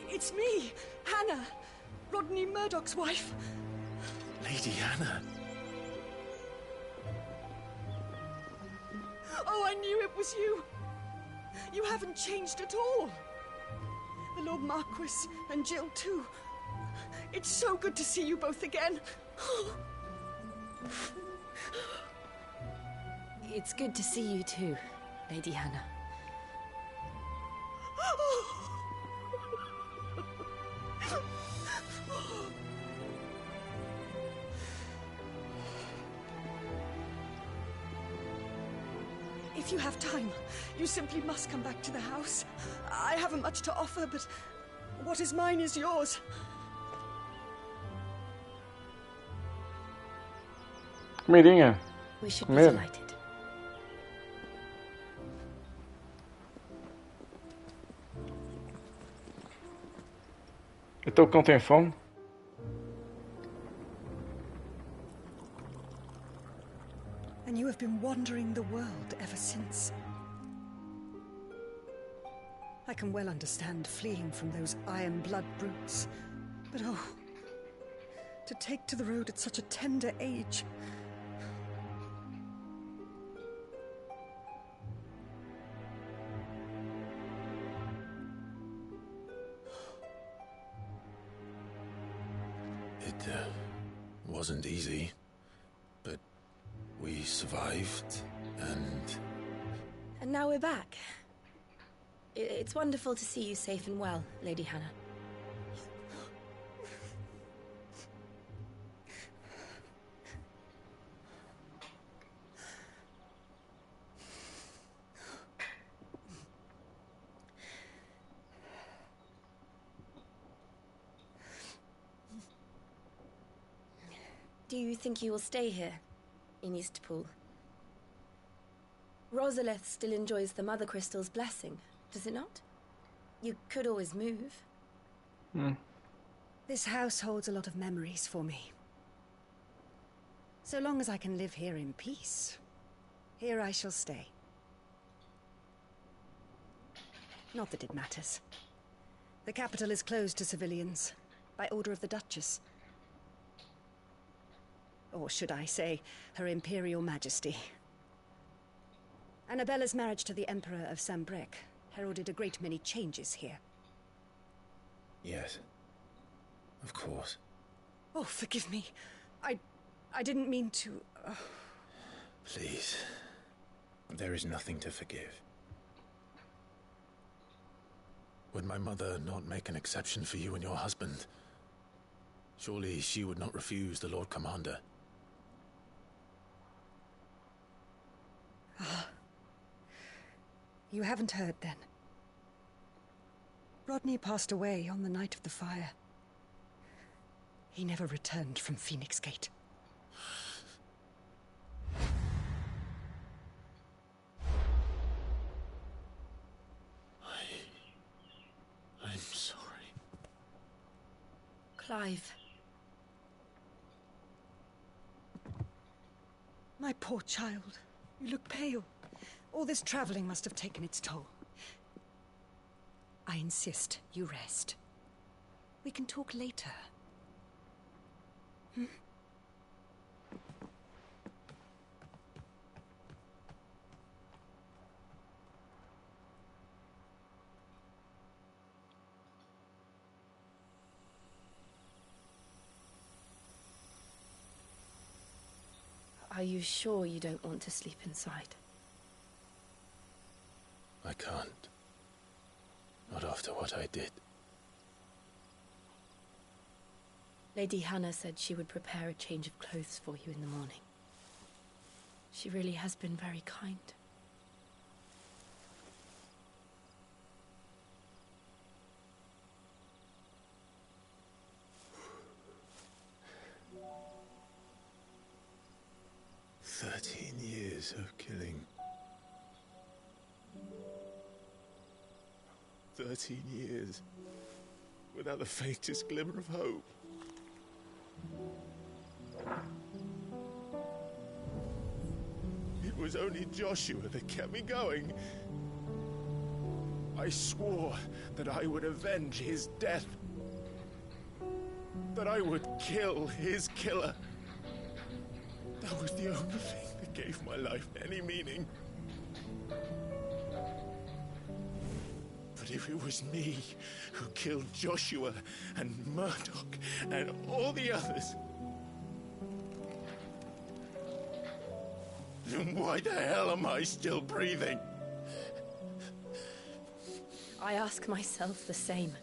It's me, Hannah, Rodney Murdoch's wife. Lady Hannah. Oh, I knew it was you. You haven't changed at all. The Lord Marquis and Jill too. It's so good to see you both again. It's good to see you too, Lady Hannah. If If you have time, you simply must come back to the house. I haven't much to offer, but what is mine is yours. Comidinha. We should be Comer. delighted. Então o cão tem fome? And you have been wandering the world ever since. I can well understand fleeing from those iron blood brutes. But oh, to take to the road at such a tender age. It wasn't easy, but we survived, and... And now we're back. It's wonderful to see you safe and well, Lady Hannah. Do you think you will stay here, in Eastpool? Rosalith still enjoys the Mother Crystal's blessing, does it not? You could always move. This house holds a lot of memories for me. So long as I can live here in peace, here I shall stay. Not that it matters. The capital is closed to civilians, by order of the Duchess. Or should I say, Her Imperial Majesty. Annabella's marriage to the Emperor of Sambrec heralded a great many changes here. Yes. Of course. Oh, forgive me. I didn't mean to... Please. There is nothing to forgive. Would my mother not make an exception for you and your husband? Surely she would not refuse the Lord Commander. You haven't heard, then. Rodney passed away on the night of the fire. He never returned from Phoenix Gate. I'm sorry. Clive. My poor child. You look pale. All this traveling must have taken its toll. I insist you rest. We can talk later. Are you sure you don't want to sleep inside? I can't. Not after what I did. Lady Hannah said she would prepare a change of clothes for you in the morning. She really has been very kind. Years of killing. 13 years without the faintest glimmer of hope. It was only Joshua that kept me going. I swore that I would avenge his death. That I would kill his killer. That was the only thing that gave my life any meaning. But if it was me who killed Joshua and Murdoch and all the others, then why the hell am I still breathing? I ask myself the same.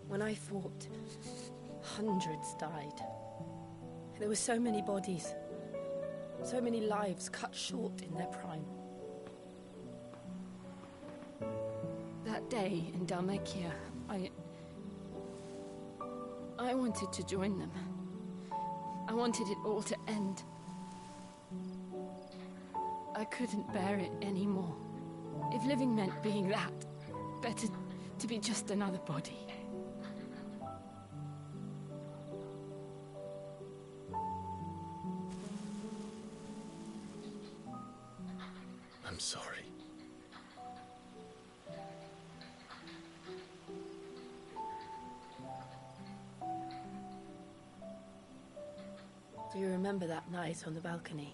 When I fought, hundreds died. There were so many bodies. So many lives cut short in their prime. That day in Dalmekia, I wanted to join them. I wanted it all to end. I couldn't bear it anymore. If living meant being that, better to be just another body. I'm sorry. Do you remember that night on the balcony?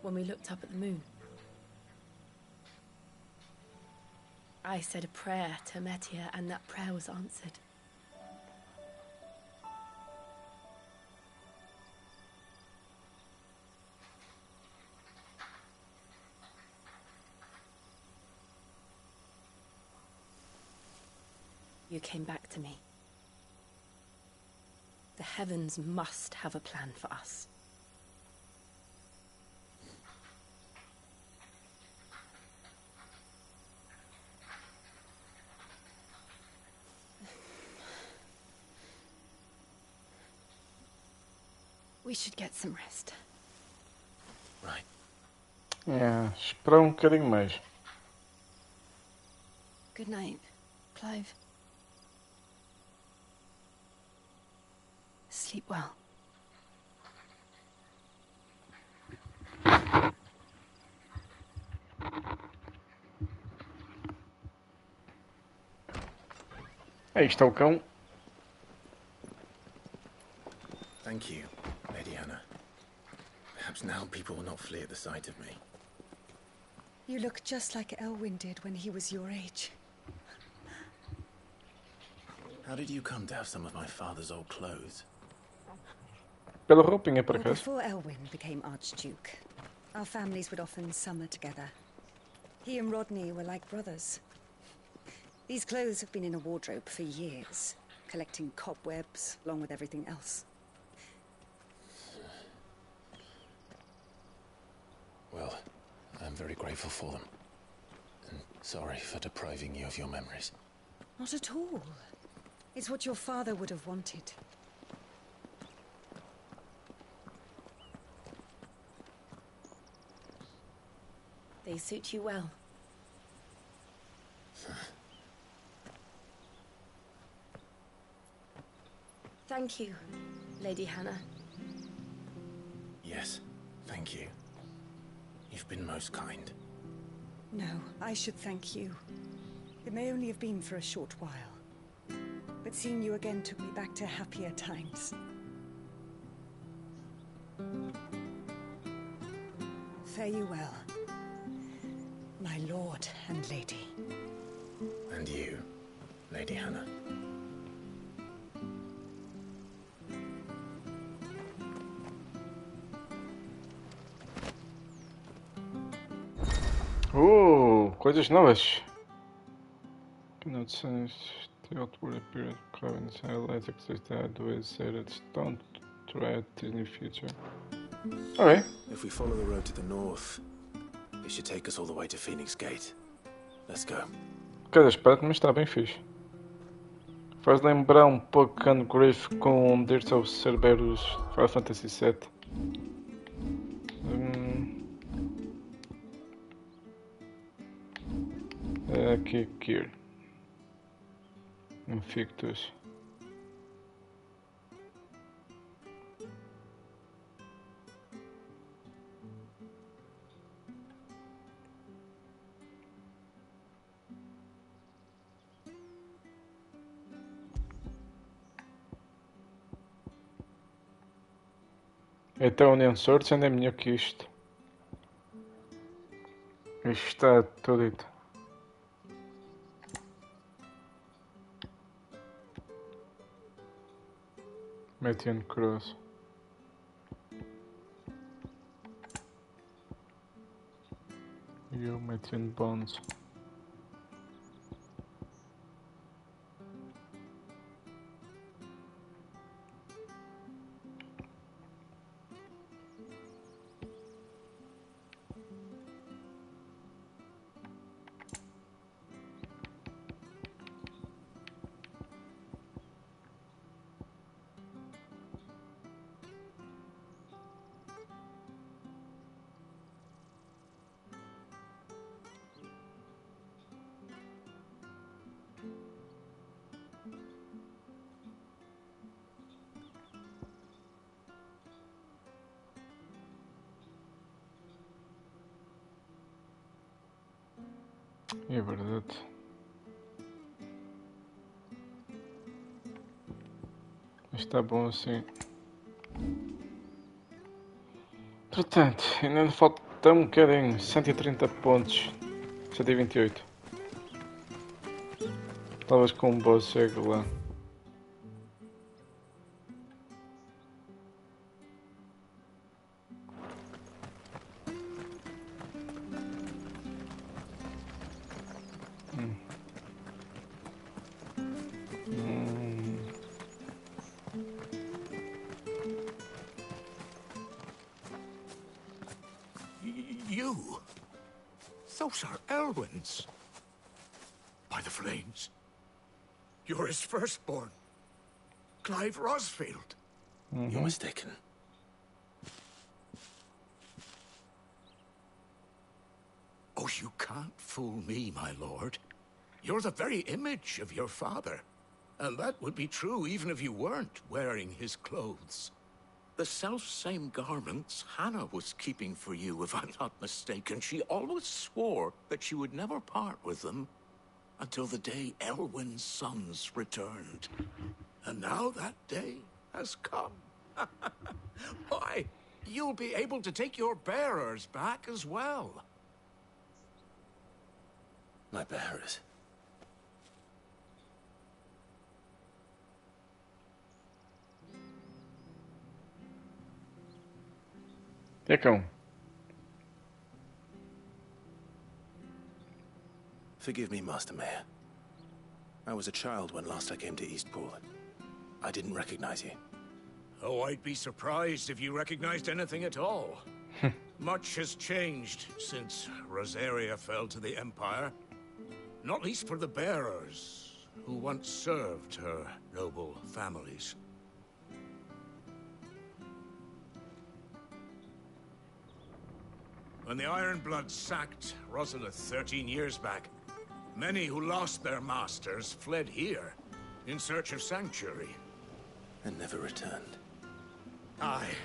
When we looked up at the moon? I said a prayer to Metia, and that prayer was answered. You came back to me. The heavens must have a plan for us. We should get some rest. Right. É, esperar bocadinho mais. Good night, Clive. Sleep well. Aí está o cão. Thank you, Lady Hannah. Perhaps now people will not flee at the sight of me. You look just like Elwyn did when he was your age. How did you come to have some of my father's old clothes? Pela roupinha, por Well, acaso. before Elwyn became Archduke, our families would often summer together. He and Rodney were like brothers. These clothes have been in a wardrobe for years, collecting cobwebs along with everything else. Well, I'm very grateful for them. And sorry for depriving you of your memories. Not at all. It's what your father would have wanted. They suit you well. Thank you, Lady Hannah. Yes, thank you. You've been most kind. No, I should thank you. It may only have been for a short while, but seeing you again took me back to happier times. Fare you well, my lord and lady. And you, Lady Hannah. Coisas novas. Cannot sense the outward appearance of Craven's highlights exist that way say that don't try in the future. Alright. If we follow the road to the north, it should take us all the way to Phoenix Gate. Let's go. Cada aspecto, mas está bem fixe. Faz lembrar um pouco Griff com Dirts of Cerberus Final Fantasy VII. Aqui, Kier. Invictus. Então, Union Swords ainda é melhor que isto. Isto está tudo. Metian Cross. Eu Metian Bonds. É verdade. Mas está bom assim. Portanto, ainda me falta um bocadinho. 130 pontos. 128. Talvez com um boss chegue lá. You? Those are Elwyn's. By the flames. You're his firstborn. Clive Rosfield. You're mistaken. Oh, you can't fool me, my lord. You're the very image of your father. And that would be true even if you weren't wearing his clothes. The self-same garments Hannah was keeping for you, if I'm not mistaken. She always swore that she would never part with them until the day Elwyn's sons returned. And now that day has come. Why, you'll be able to take your bearers back as well. My bearers? Come. Forgive me, Master Mayor. I was a child when last I came to Eastpool. I didn't recognize you. Oh, I'd be surprised if you recognized anything at all. Much has changed since Rosaria fell to the Empire. Not least for the bearers, who once served her noble families. When the Ironbloods sacked Rosalith 13 years back, many who lost their masters fled here in search of sanctuary. And never returned. Aye.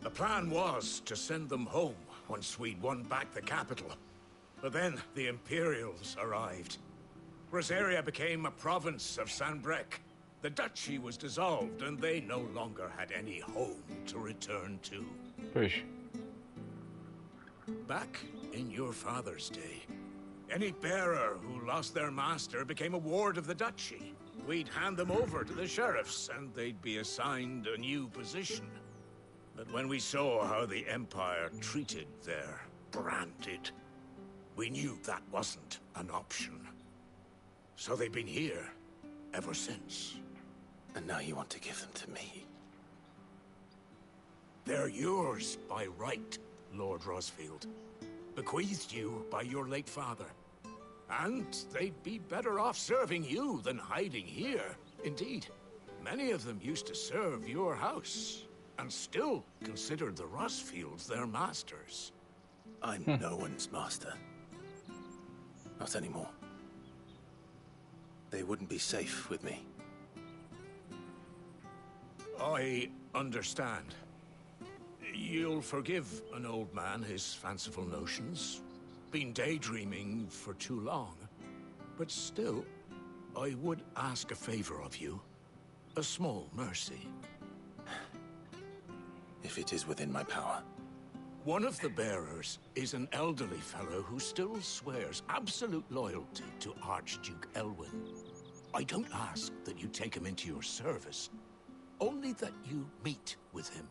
The plan was to send them home once we'd won back the capital. But then the Imperials arrived. Rosaria became a province of Sanbreque. The duchy was dissolved, and they no longer had any home to return to. Push. Back in your father's day, any bearer who lost their master became a ward of the duchy. We'd hand them over to the sheriffs, and they'd be assigned a new position. But when we saw how the Empire treated their branded, we knew that wasn't an option. So they've been here ever since. And now you want to give them to me? They're yours by right, Lord Rosfield. Bequeathed you by your late father. And they'd be better off serving you than hiding here. Indeed, many of them used to serve your house, and still considered the Rosfields their masters. I'm no one's master. Not anymore. They wouldn't be safe with me. I understand. You'll forgive an old man his fanciful notions. Been daydreaming for too long. But still, I would ask a favor of you. A small mercy. If it is within my power. One of the bearers is an elderly fellow who still swears absolute loyalty to Archduke Elwyn. I don't ask that you take him into your service, only that you meet with him.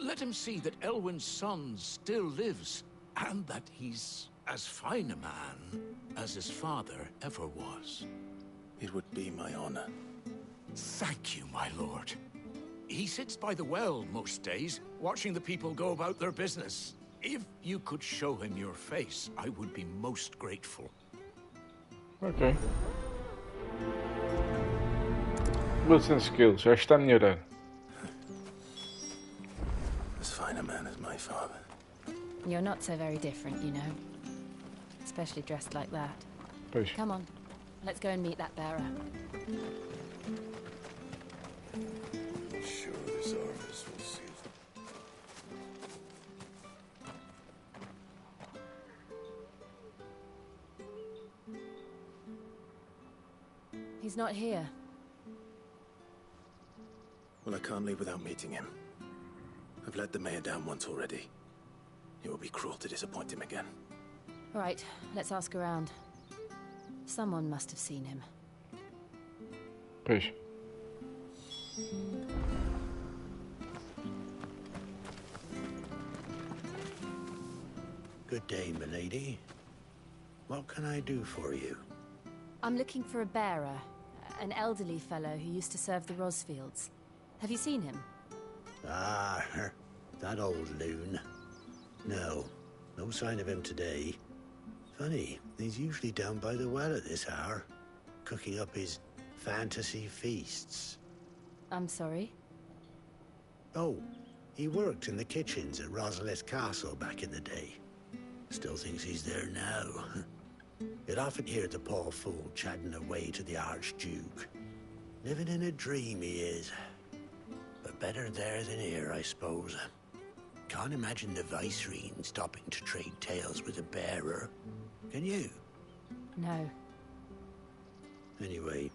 Let him see that Elwyn's son still lives, and that he's as fine a man as his father ever was. It would be my honor. Thank you, my lord. He sits by the well most days, watching the people go about their business. If you could show him your face, I would be most grateful. Ok. Wilson Skills, já está a melhorar. As fine a man as my father. You're not so very different, you know. Especially dressed like that. Push. Come on, let's go and meet that bearer. I'm sure this harvest will see us. He's not here. Well, I can't leave without meeting him. I've let the mayor down once already. It would be cruel to disappoint him again. Right, let's ask around. Someone must have seen him. Pois. Good day, milady. What can I do for you? I'm looking for a bearer, an elderly fellow who used to serve the Rosfields. Have you seen him? Ah, that old loon. No sign of him today. Funny, he's usually down by the well at this hour, cooking up his fantasy feasts. I'm sorry? Oh, he worked in the kitchens at Rosalith Castle back in the day. Still thinks he's there now. You'd often hear the poor fool chatting away to the Archduke. Living in a dream he is. But better there than here, I suppose. Can't imagine the Viceroy stopping to trade tales with a bearer. Can you? No. Anyway,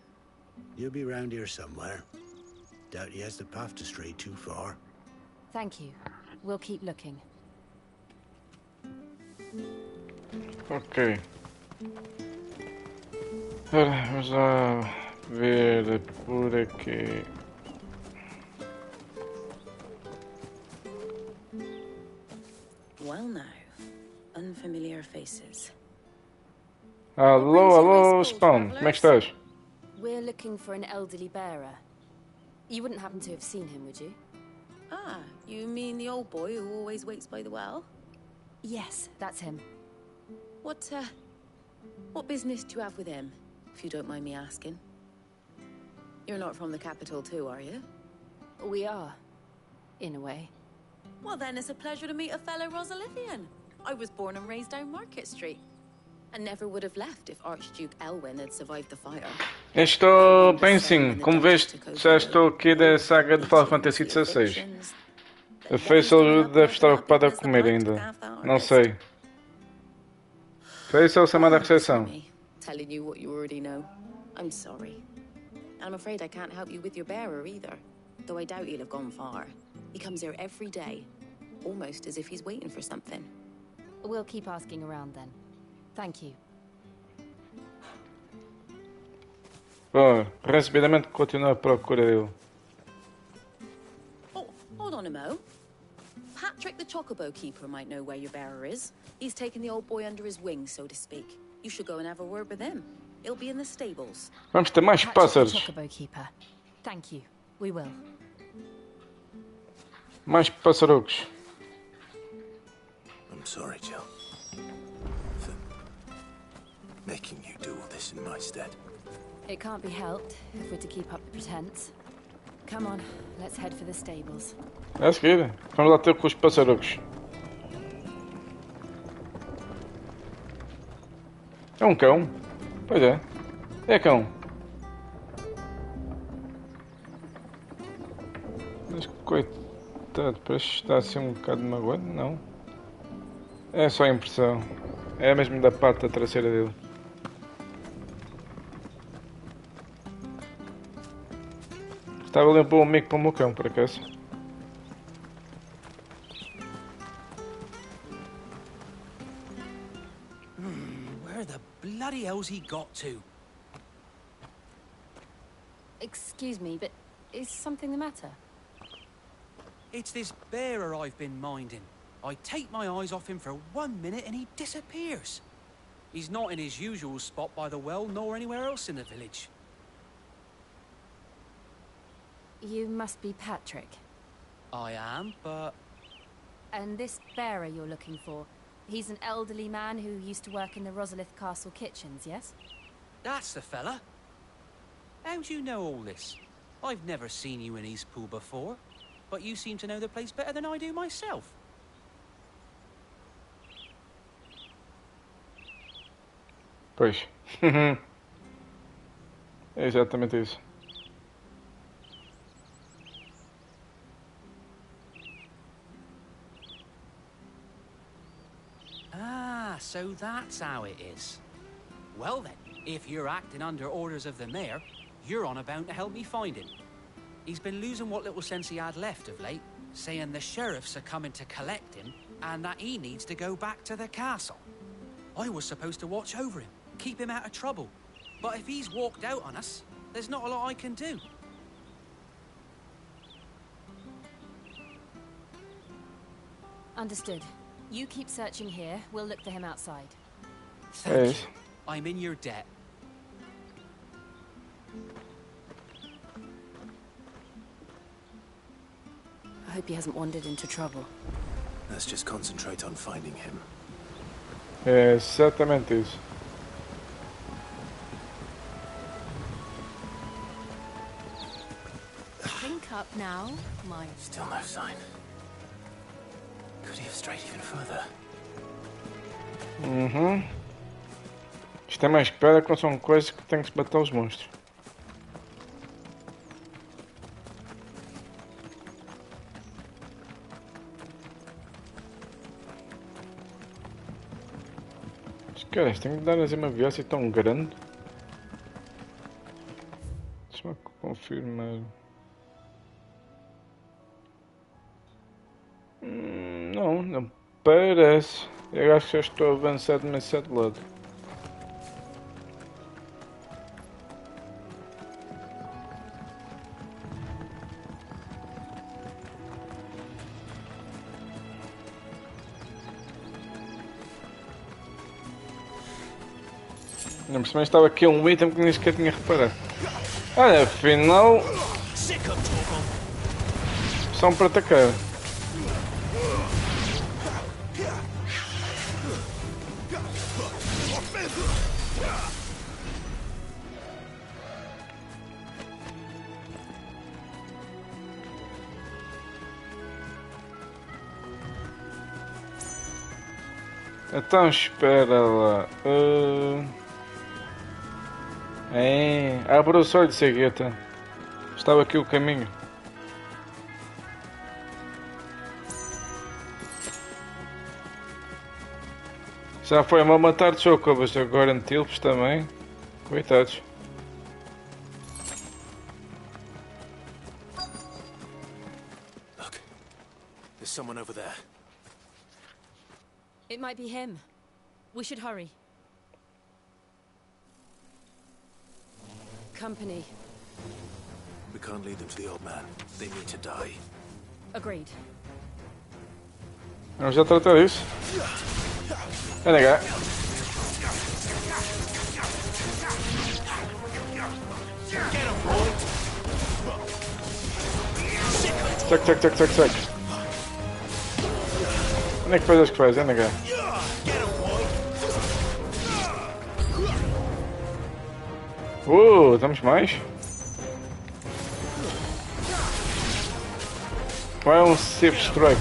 you'll be round here somewhere. Doubt he has the path to stray too far. Thank you. We'll keep looking. Ok. Ora, vamos lá ver por aqui. Well now, unfamiliar faces. Alô, Spawn. Como é que estás? We're looking for an elderly bearer. You wouldn't happen to have seen him, would you? Ah, you mean the old boy who always waits by the well? Yes, that's him. What business do you have with him, if you don't mind me asking? You're not from the capital too, are you? We are, in a way. Well then, it's a pleasure to meet a fellow Rosalithian. I was born and raised down Market Street. And never would have left if Archduke Elwyn had survived the fire. Estou bem sim, como vês, já estou aqui da saga de Final Fantasy XVI. A Faisal deve estar ocupada a comer ainda. Não sei. Faisal, chamada à recepção. Telling you what you already know. I'm sorry. I'm afraid I can't help you with your bearer either. Though I doubt he'll have gone far. He comes here every day. Almost as if he's waiting for something. We'll keep asking around then. Thank you. Bom, rapidamente continuo à procura dele. Oh, hold on a mo. Patrick the Chocobo Keeper might know where your bearer is. He's taken the old boy under his wing, so to speak. You should go and have a word with him. He'll be in the stables. Vamos ter mais pássaros. Chocobo Keeper. Thank you. We will. Mais pássaros. I'm sorry, Jill. For making you do all this in my stead. It can't be helped if we're to keep up the pretense. Come on, let's head for the stables. É a seguir. Vamos lá ter com os pássaros. É um cão? Pois é. É cão. Mas coitado, parece que está assim um bocado magoado. Não. É só impressão. É mesmo da pata traseira dele. Estava ali um bom amigo para o meu cão, por acaso. Where the bloody hell's he got to? Excuse me, but is something the matter? It's this bearer I've been minding. I take my eyes off him for 1 minute and he disappears. He's not in his usual spot by the well, nor anywhere else in the village. You must be Patrick. I am, but... And this bearer you're looking for, he's an elderly man who used to work in the Rosalith Castle kitchens, yes? That's the fella. How do you know all this? I've never seen you in Eastpool before, but you seem to know the place better than I do myself. Pois. É exatamente isso. Ah, so that's how it is. Well then, if you're acting under orders of the mayor, You're on about to help me find him. He's been losing what little sense he had left of late, saying the sheriffs are coming to collect him and that he needs to go back to the castle. I was supposed to watch over him, keep him out of trouble. But if he's walked out on us, there's not a lot I can do. Understood. You keep searching here. We'll look for him outside. Thank you. I'm in your debt. I hope he hasn't wandered into trouble. Let's just concentrate on finding him. É exatamente isso. Think up now, my... Still no sign. Could he have strayed even further? Uhum. Isto é mais pedra que são coisas que tem que se bater aos monstros. Cara, isto tem que dar assim uma viagem tão grande. Deixa-me confirmar. Não, não parece. Eu acho que já estou avançado demasiado lado. Não, mas também estava aqui um item que nem sequer tinha reparado. Olha, afinal... São para atacar. Então espera lá. Abra o sol de cegueta. Estava aqui o caminho. Já foi mal matar de chocobas, agora antílopes também. Coitados. Look, there's someone over there. It might be him. We should hurry. Company. We can't lead them to the old man. They need to die. Agreed. Vamos já tratar disso. Vem cá. Sac. Onde é que faz as que faz? Vem cá. Estamos mais? Qual é um safe strike?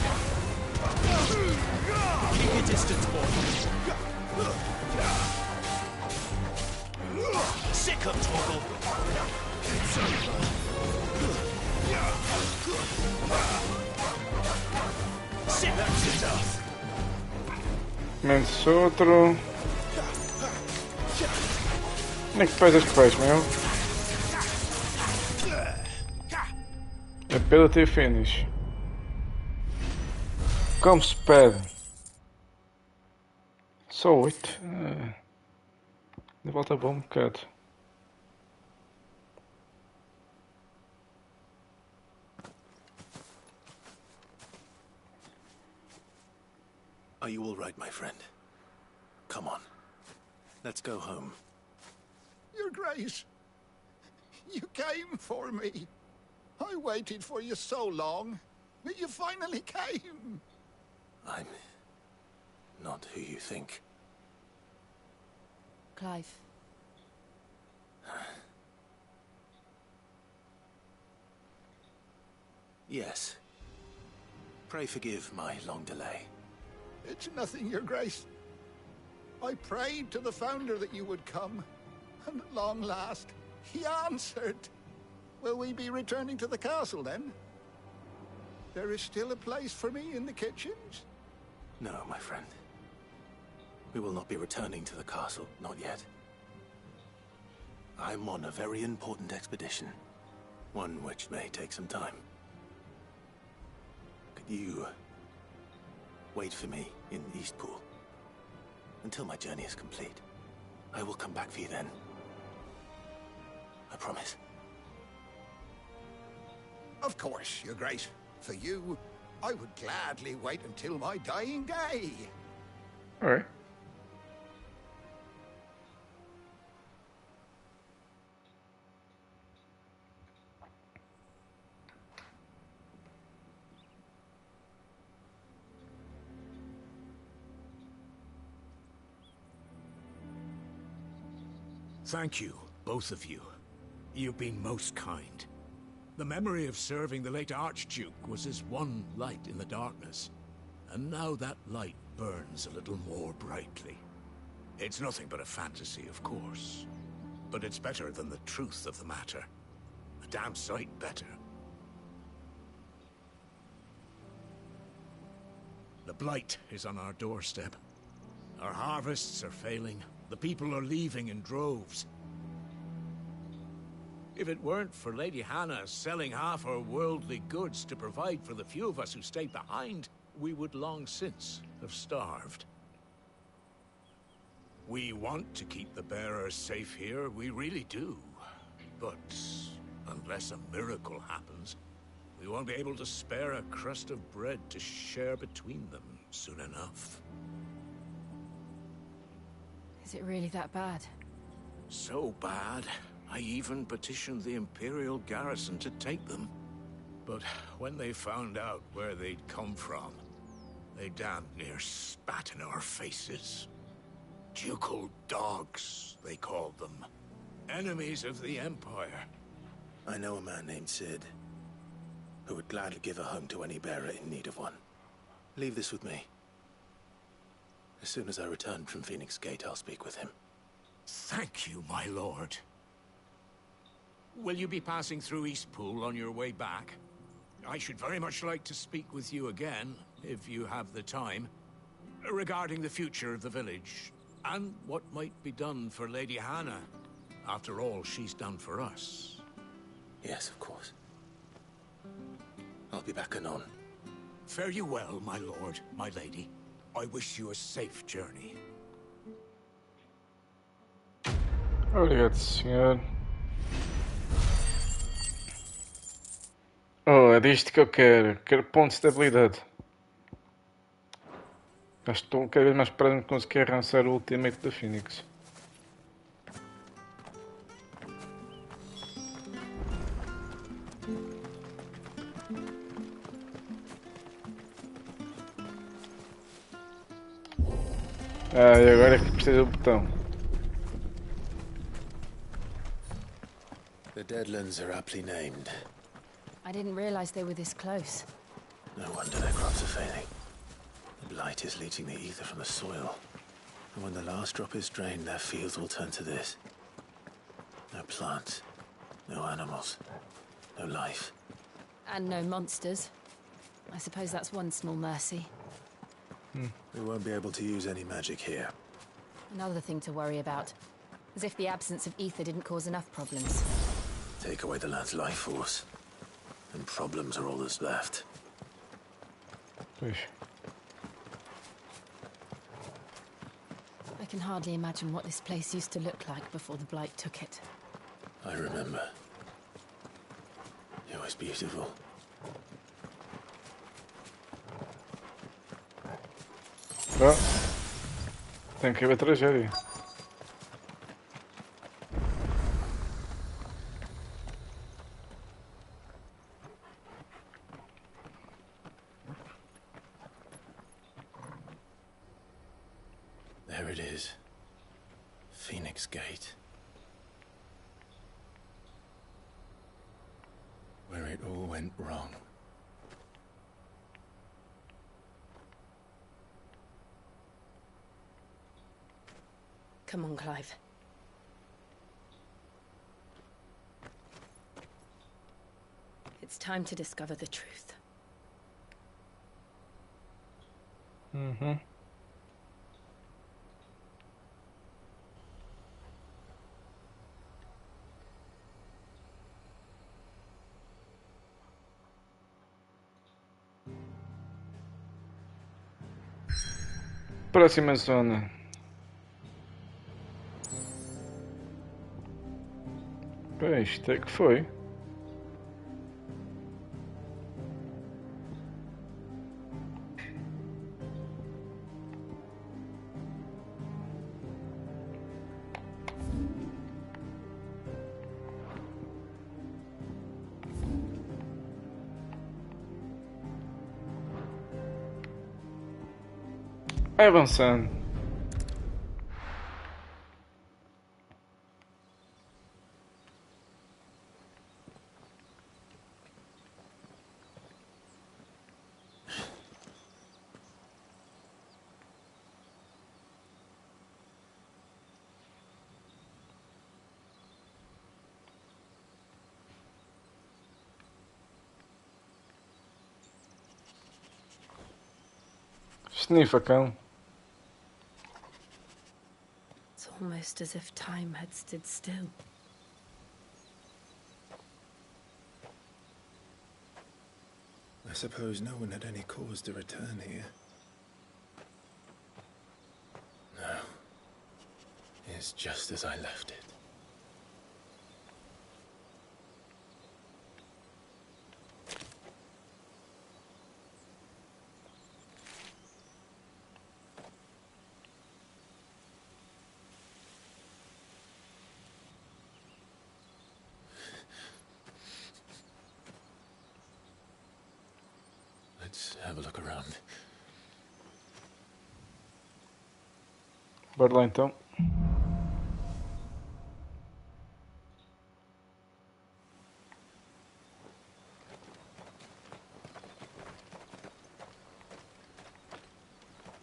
Menos outro. Onde é que faz as que faz, meu? Ability finish. Como se pede? Só 8. De volta bom um bocado. Are you all right, my friend? Come on. Let's go home. Your Grace, you came for me. I waited for you so long, but you finally came. I'm not who you think. Clive. Yes. Pray forgive my long delay. It's nothing, Your Grace. I prayed to the Founder that you would come, and at long last, he answered. Will we be returning to the castle, then? There is still a place for me in the kitchens? No, my friend. We will not be returning to the castle, not yet. I'm on a very important expedition. One which may take some time. Could you wait for me in Eastpool until my journey is complete? I will come back for you then. I promise. Of course, Your Grace. For you, I would gladly wait until my dying day. Alright. Thank you, both of you. You've been most kind. The memory of serving the late Archduke was as one light in the darkness, and now that light burns a little more brightly. It's nothing but a fantasy, of course, but it's better than the truth of the matter. A damn sight better. The blight is on our doorstep. Our harvests are failing. The people are leaving in droves. If it weren't for Lady Hannah selling half her worldly goods to provide for the few of us who stayed behind, we would long since have starved. We want to keep the bearers safe here, we really do. But unless a miracle happens, we won't be able to spare a crust of bread to share between them soon enough. Is it really that bad? So bad, I even petitioned the Imperial garrison to take them. But when they found out where they'd come from, they damn near spat in our faces. Ducal dogs, they called them. Enemies of the Empire. I know a man named Sid, who would gladly give a home to any bearer in need of one. Leave this with me. As soon as I return from Phoenix Gate, I'll speak with him. Thank you, my lord. Will you be passing through Eastpool on your way back? I should very much like to speak with you again, if you have the time, regarding the future of the village, and what might be done for Lady Hannah, after all she's done for us. Yes, of course. I'll be back anon. Fare you well, my lord, my lady. I wish you a safe journey. Obrigado, senhor. Oh, é disto que eu quero. Quero pontos de habilidade. Acho que estou cada vez mais perto de conseguir arrancar o ultimate da Phoenix. Ah, e agora é que precisa do botão. The Deadlands are aptly named. I didn't realize they were this close. No wonder their crops are failing. The blight is leaching the ether from the soil. And when the last drop is drained, their fields will turn to this. No plants, no animals, no life. And no monsters. I suppose that's one small mercy. We won't be able to use any magic here. Another thing to worry about. As if the absence of ether didn't cause enough problems. Take away the lad's life force, and problems are all that's left. Pois. I can hardly imagine what this place used to look like before the blight took it. I remember. It was beautiful. Oh. Tem que haver tragédia. There it is. Phoenix Gate. Where it all went wrong. Come on, Clive. It's time to discover the truth. Mm-hmm. Próxima zona. Pois, isto é que foi. Avançando. Sniffa, cão. It's almost as if time had stood still. I suppose no one had any cause to return here. No. It's just as I left it. Let's have a look around. Bora lá então.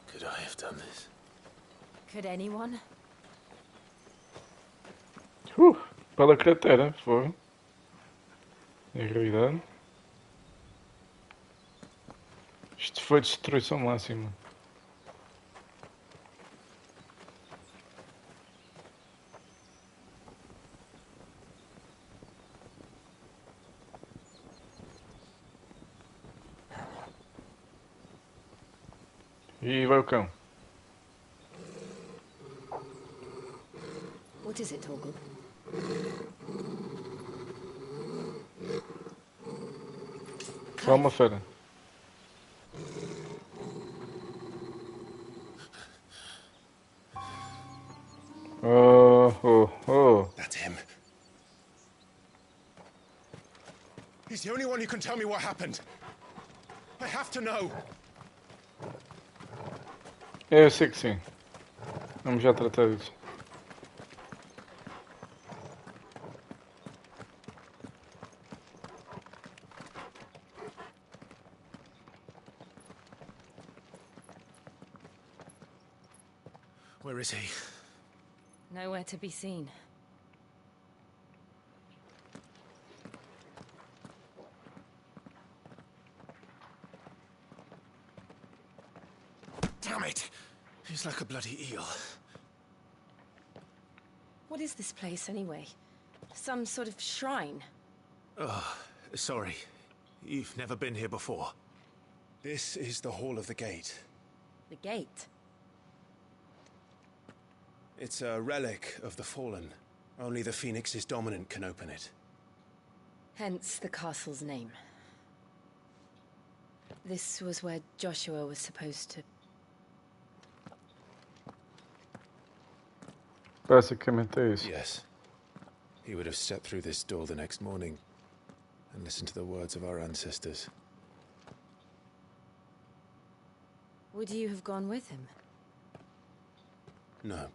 Could I have done this? Could anyone? Pela cratera, foi. Na realidade. Isto foi destruição máxima. E vai o cão. What is it, Torgal? Só uma fera. Oh. That's him. He's the only one who can tell me what happened. I have to know. Eu sei que sim. Vamos já tratar disso. Where is he? Nowhere to be seen. Damn it! He's like a bloody eel. What is this place, anyway? Some sort of shrine? Oh, sorry. You've never been here before. This is the Hall of the Gate. The gate? It's a relic of the Fallen. Only the Phoenix's dominant can open it. Hence the castle's name. This was where Joshua was supposed to... Basicamente é isso. Yes. He would have stepped through this door the next morning and listened to the words of our ancestors. Would you have gone with him? No.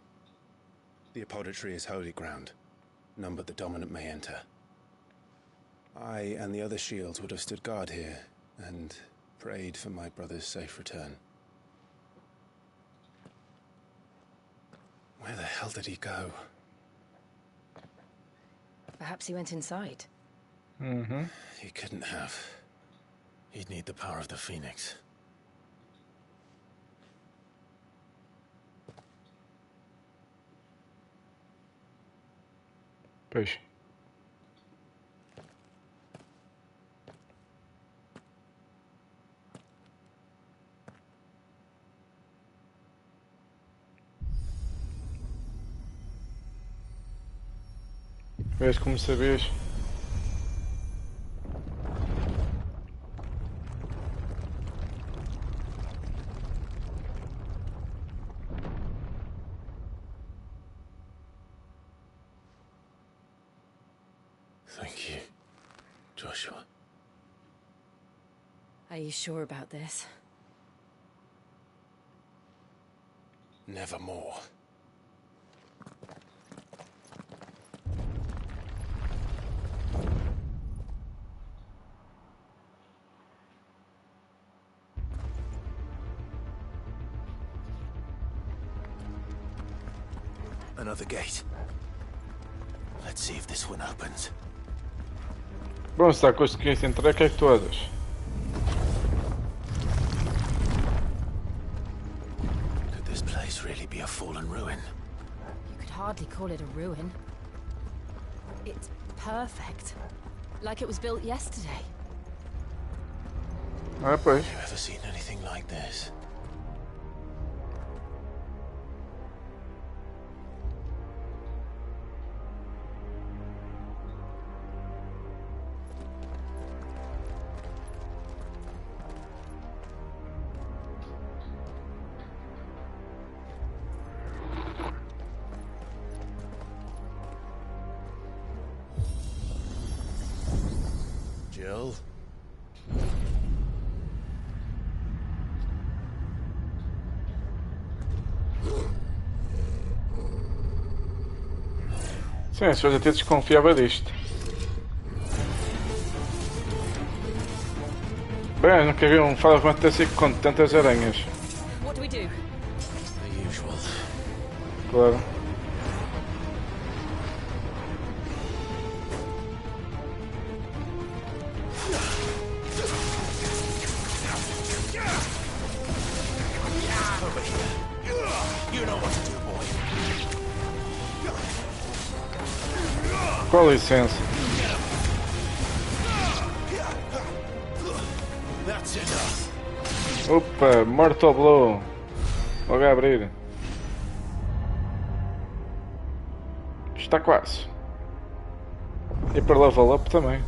The apodatory is holy ground. None but the dominant may enter. I and the other shields would have stood guard here and prayed for my brother's safe return. Where the hell did he go? Perhaps he went inside. Mm-hmm. He couldn't have. He'd need the power of the Phoenix. Pois. Vês como sabias? Thank you, Joshua. Are you sure about this? Nevermore. Another gate. Let's see if this one opens. Bom, se está conseguindo entrar, o que é que tu achas? Could this place really be a fallen ruin? You could hardly call it a ruin. It's perfect. Like it was built yesterday. Ah, pois. Have you ever seen anything like this? Jill? Sim, as pessoas até desconfiava disto. Bem, nunca vi um Final Fantasy com tantas aranhas. What do we do? The usual. Claro. Over here. You know what to do, boy. Com licença. That's enough. Opa, Mortal Blow. Logo a abrir. Está quase. E para level up também.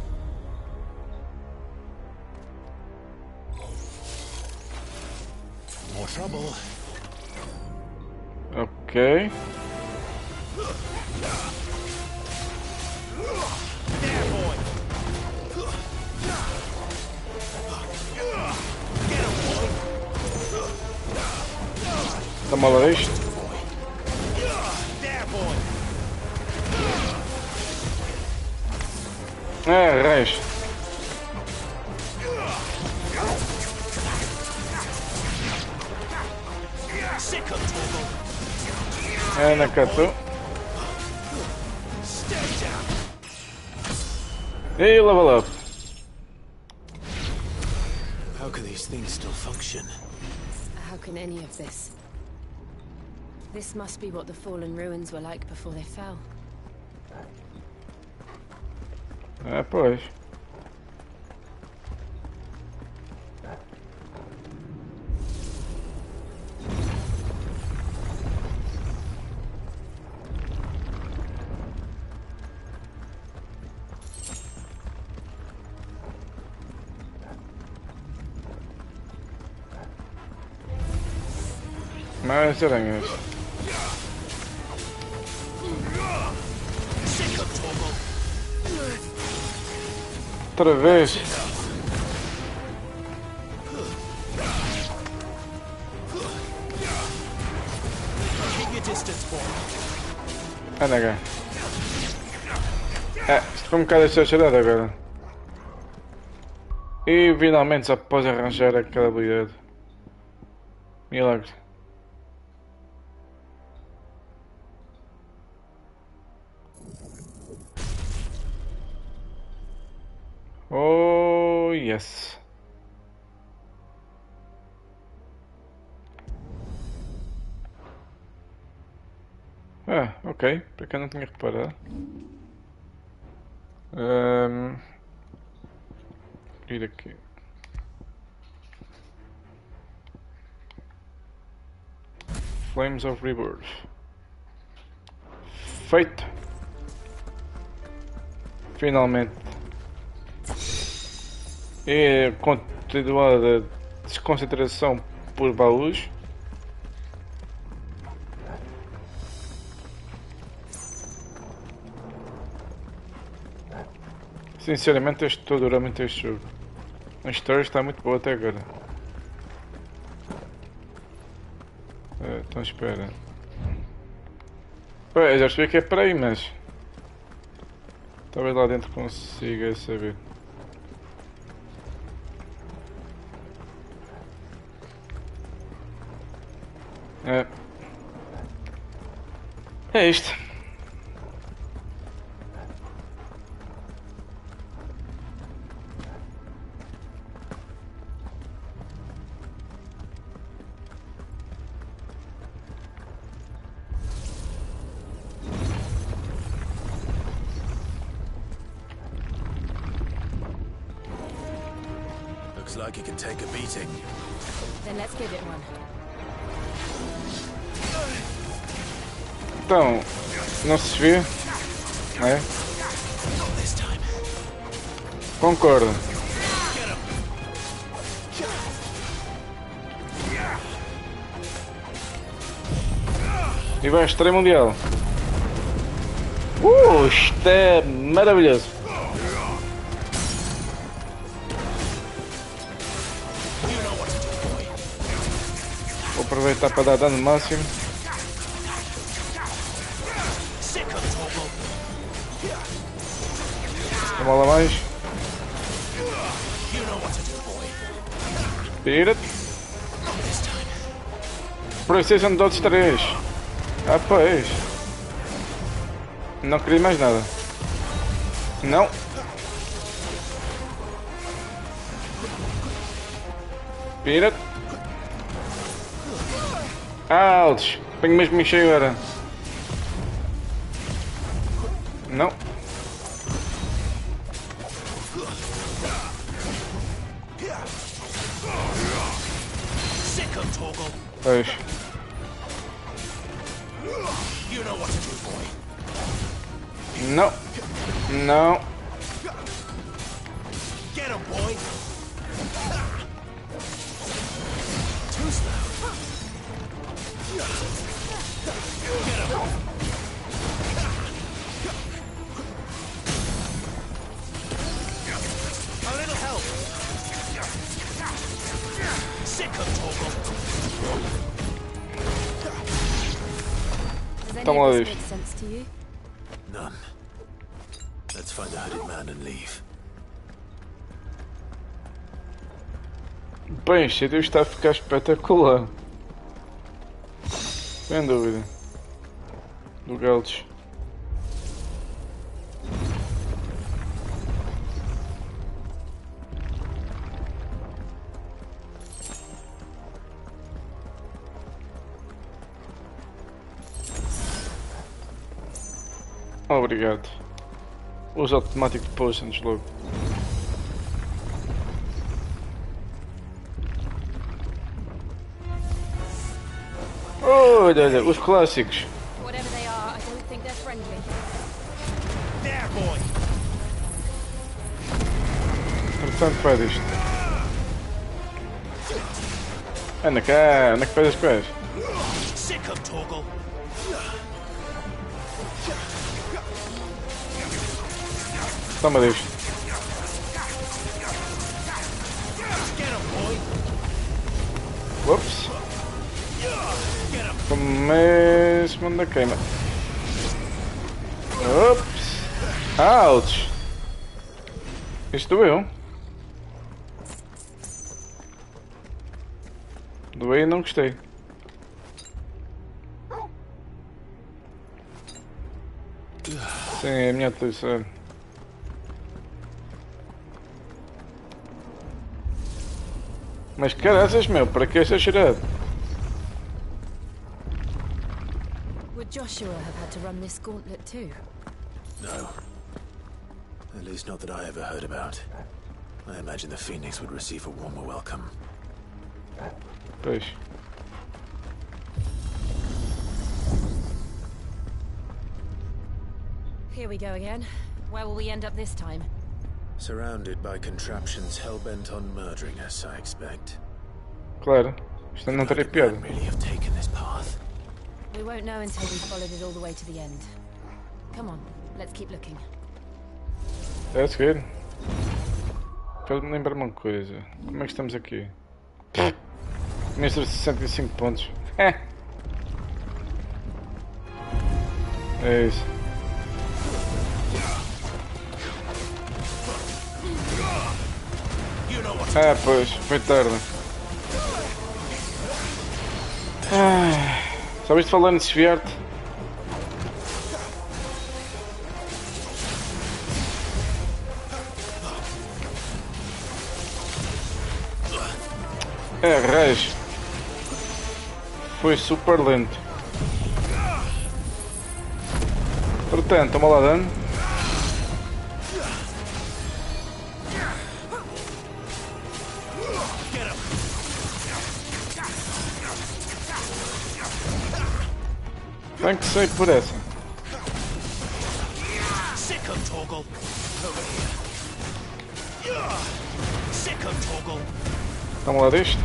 More trouble. Ok. Toma lá isto. É, reis. É, na catu. E level up. How can these things still function? How can any of this? This must be what the fallen ruins were like before they fell. Ah, pois. Mais aranhas. Outra vez. Ah, nega. Isto foi um bocado exagerado agora. E finalmente só após arranjar aquela habilidade. Milagre. Oh, yes. Ah, ok. Para cá não tinha reparado. Ir aqui. Flames of Rebirth. Feito. Finalmente. E continuada desconcentração por baús. Sinceramente, estou a durar muito este jogo. A história está muito boa até agora. Então espera. Eu já percebi que é para aí, mas talvez lá dentro consiga saber. É isto. Looks like you can take a beating. Then let's give it one. Então, não se vê? É? Concordo. E vai estreia mundial. Isto é maravilhoso. Vou aproveitar para dar dano máximo. Uma bola mais. Espera-te. Precision Dodge 3. Ah, pois. Não queria mais nada. Não. Espera-te. Ouch. Tenho mesmo me cheio agora. Não. Pois. Não. Não. Does any of this make sense to you? None. Let's find the hooded man and leave. Bem, este sítio está a ficar espetacular. Sem dúvida. Do Galdes. Obrigado. Uso automático de potions logo. Olha, olha, os clássicos. Portanto, faz isto. Anda cá, anda que faz as coisas. Toma disto. Ups. Começo manda queima. Ups. Ouch. Isto doeu. Doeu e não gostei. Sim, é a minha atenção. Mas caraças, meu, para que esta cheirada? Would Joshua have had to run this gauntlet too? No. At least not that I ever heard about. I imagine the Phoenix would receive a warmer welcome. Pois. Here we go again. Where will we end up this time? Surrounded by contraptions hell-bent on murdering us, I expect. Claro. Isto não teria piada. Really have taken this path. We won't know until we've followed it all the way to the end. Come on, let's keep looking. That's good. Faz-me lembrar uma coisa. Como é que estamos aqui? Menos 65 pontos. É isso. Ah, pois, foi tarde. Só viste falar em desviar-te? Raios. Foi super lento. Portanto, toma lá dano. Bem que sei por essa. Toma lá disto.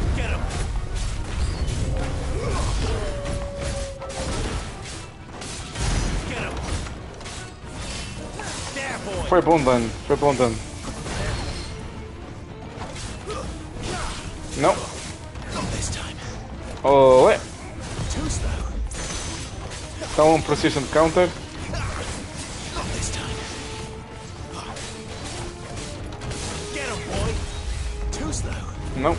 Foi bom dano, foi bom dano. Não. Olé. Está um persistent counter. Não.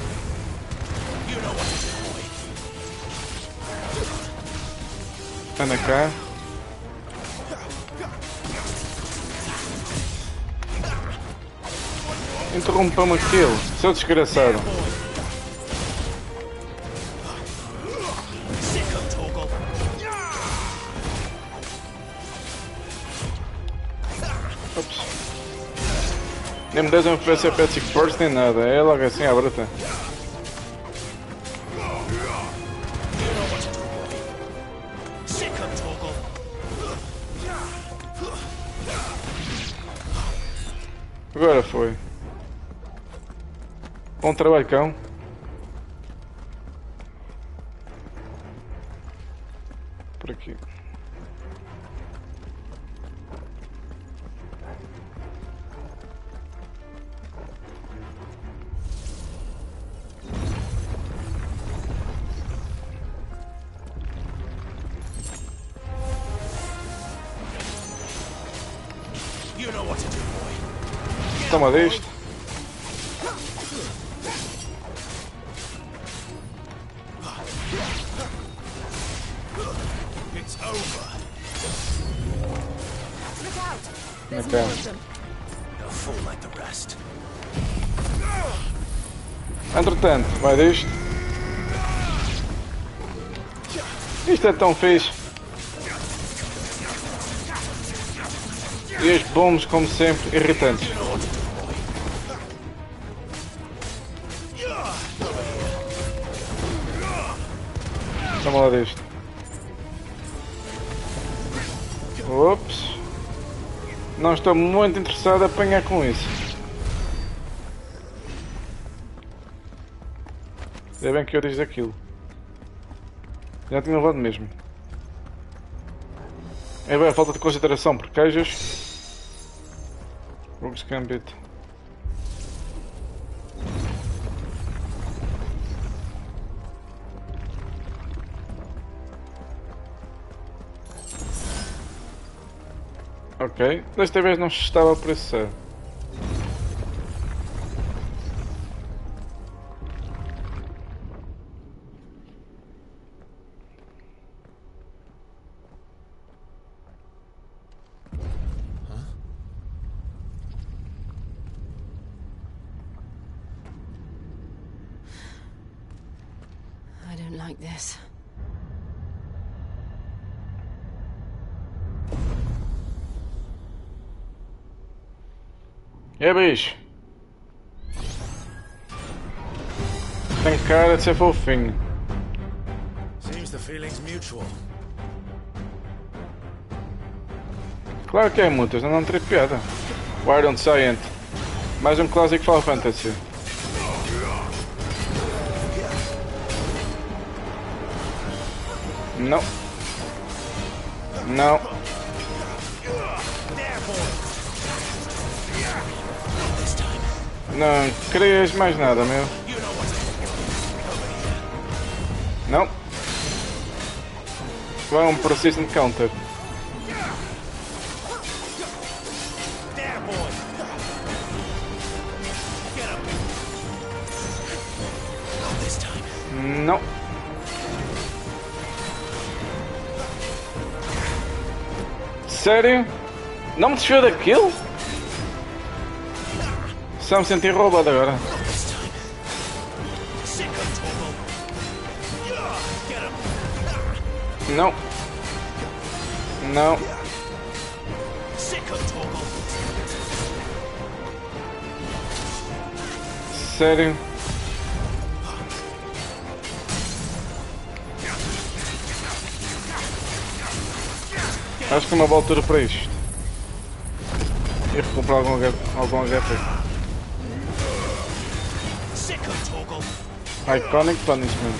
Anda cá. Interrompa-me aquilo, seu desgraçado. Ops. Nem me dás um FPS Epic Burst nem nada, é logo assim à bruta. Agora foi. Bom trabalho, cão. Por aqui. Toma disto. Entretanto, vai disto. Isto é tão fixe. E os bombos, como sempre, irritantes. Toma lá disto. Ops. Não estou muito interessado a apanhar com isso. É bem que eu disse aquilo. Já tinha levado mesmo. É bem a falta de concentração por queijos. Rogue's Gambit. Ok, desta vez não estava a processar. I don't like this. É bicho. Tem cara de ser fofinho. Seems the feeling's mutual. Claro que é muitas, não teria piada. O Iron Giant. Mais um clássico Final Fantasy. Não. Não. Não querias mais nada, meu. Não. Vai um persistent counter. Não. Sério? Não me desviou daquilo? Só me senti roubado agora. Não. Não. Sério? Acho que é uma boa altura para isto. E recomprar algum HP. Iconic Punishment.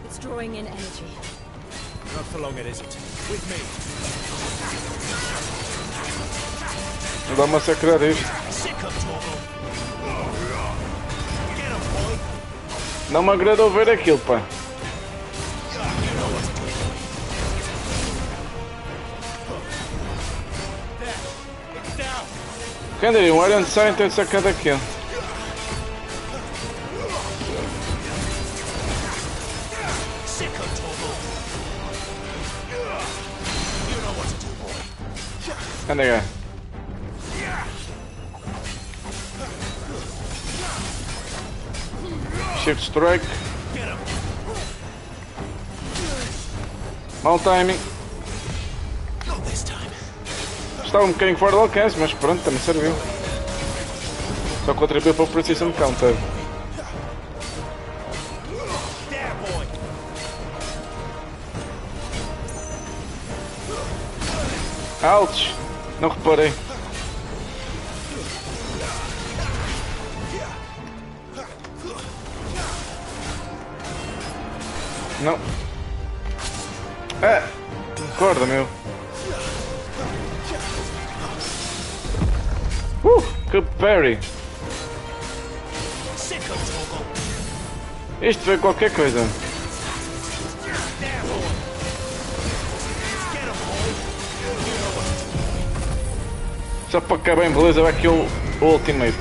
It's drawing in energy. Not for long it isn't. With me. Não dá massacrar isto. Não me agradou ver aquilo, pá. Quem diria, um Iron Giant ter sacado aquilo. Anda cá. Shift strike. Mau timing. Estava um bocadinho fora do alcance, mas pronto, também serviu. Só contribuiu para o precision counter. Ouch! Não reparei. Não. É! Acorda, meu. Que parry! Isto foi qualquer coisa. Só para acabar em beleza vai aqui o ultimate.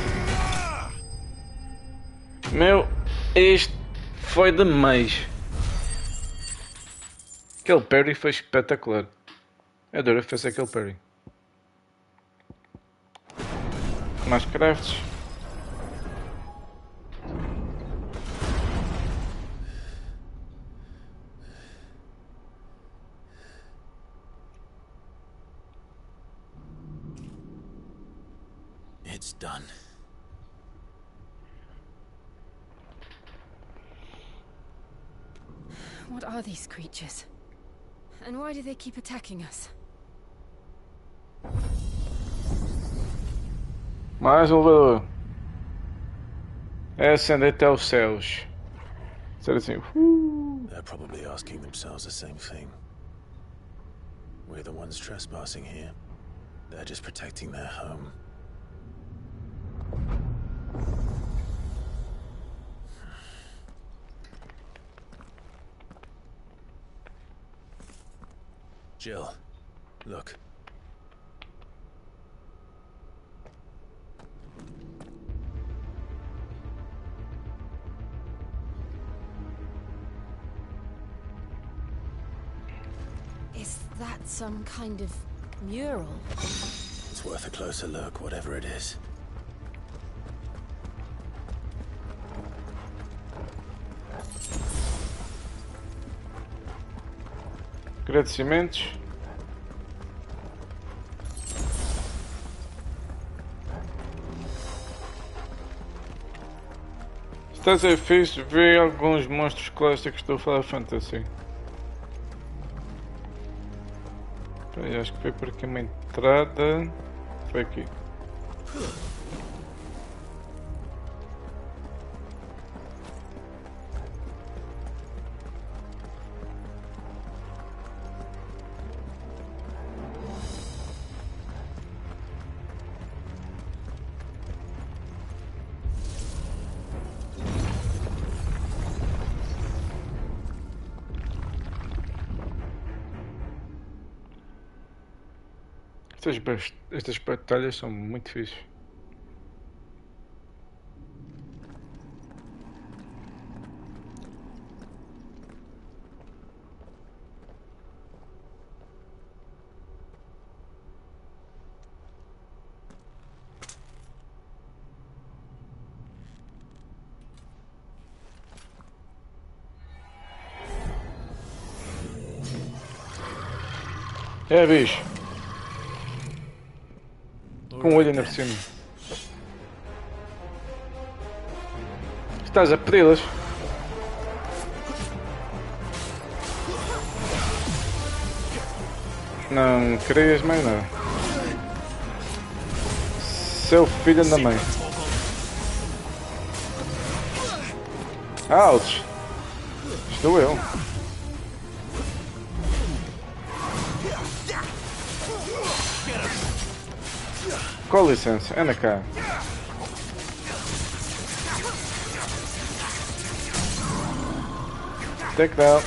Meu, isto foi demais. Aquele parry foi espetacular. Eu adoro fazer aquele parry. Mais crafts. It's done. What are these creatures? And why do they keep attacking us? Mais um elevador. É ascender até os céus. Ser assim. They're probably asking themselves the same thing. We're the ones trespassing here. They're just protecting their home. Jill, look. Is that some kind of mural? It's worth a closer look, whatever it is. Agradecimentos. Está a ser fixe ver alguns monstros clássicos do Final Fantasy. Peraí, acho que foi por aqui uma entrada. Foi aqui. Estas batalhas são muito fixes. É, bicho. Com o olho ainda por cima. Estás a pedi-las? Não querias mais nada. Seu filho da mãe. Ouch! Estou eu. Com licença, anda cá. Take that.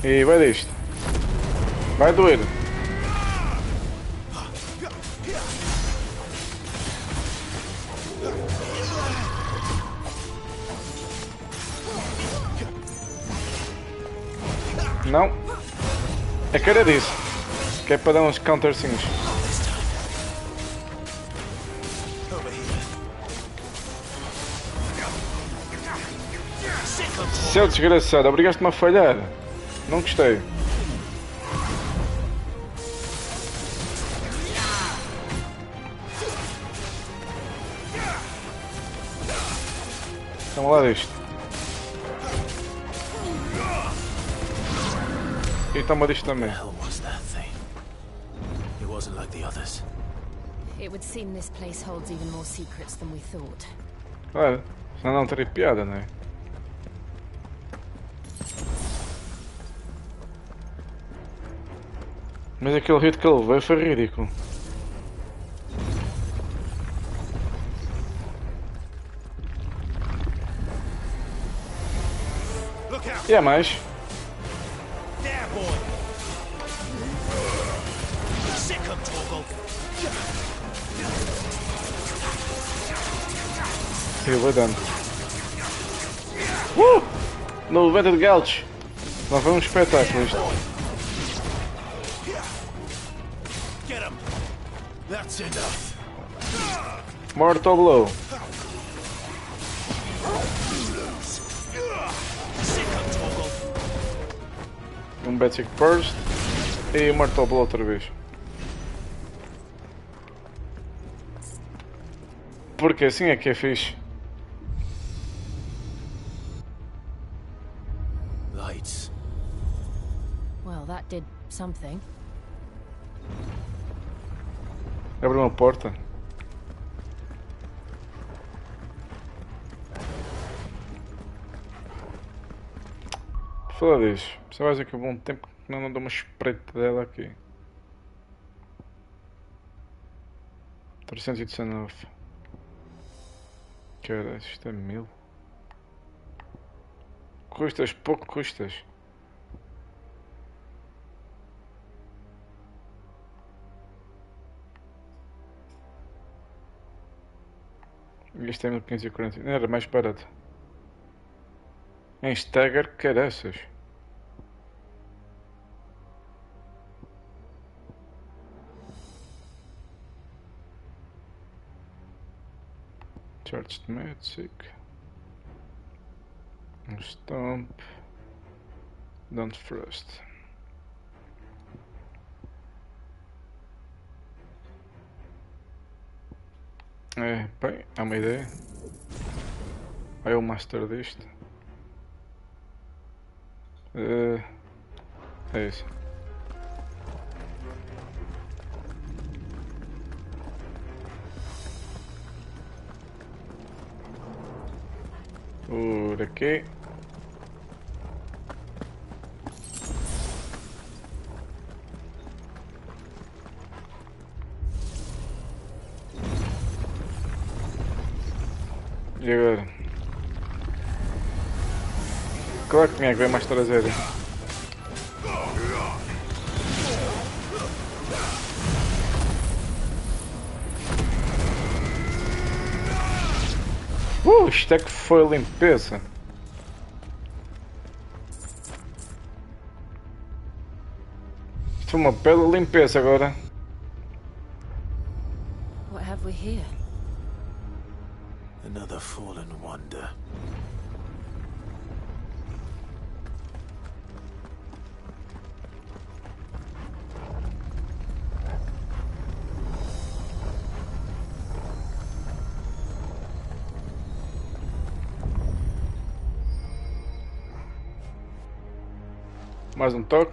E vai disto. Vai doer. Não. É cara disso. Que é para dar uns counterzinhos. Seu desgraçado, obrigaste-me a falhar. Não gostei. Vamos lá disto. E toma disto também. It would seem this place holds even more secrets than we thought. Claro, senão não teria piada, não é? Mas aquele hit que ele levou foi ridículo. E é mais. Eu vou dando. No vento de Galtes. Não foi um espetáculo isto. Mortal Blow. Um Basic Burst. E Mortal Blow outra vez. Porque assim é que é fixe. Lights. Well, that did something. Abre uma porta. Fala disso. Você vai dizer que é bom tempo que não dou uma espreita dela aqui. 319. Cara, isto é 1000. Custas, pouco custas. Isto é 1540. Não era mais barato. Em Stagger, caraças. Charged Magic. Um Stomp. Don't Frost. É, bem, há uma ideia. É o master disto. É isso. Por aqui. E agora? Claro que tinha que ver mais traseira. Isto é que foi limpeza. Isto foi uma bela limpeza agora. What have we here? Another fallen wonder. Mais um toque.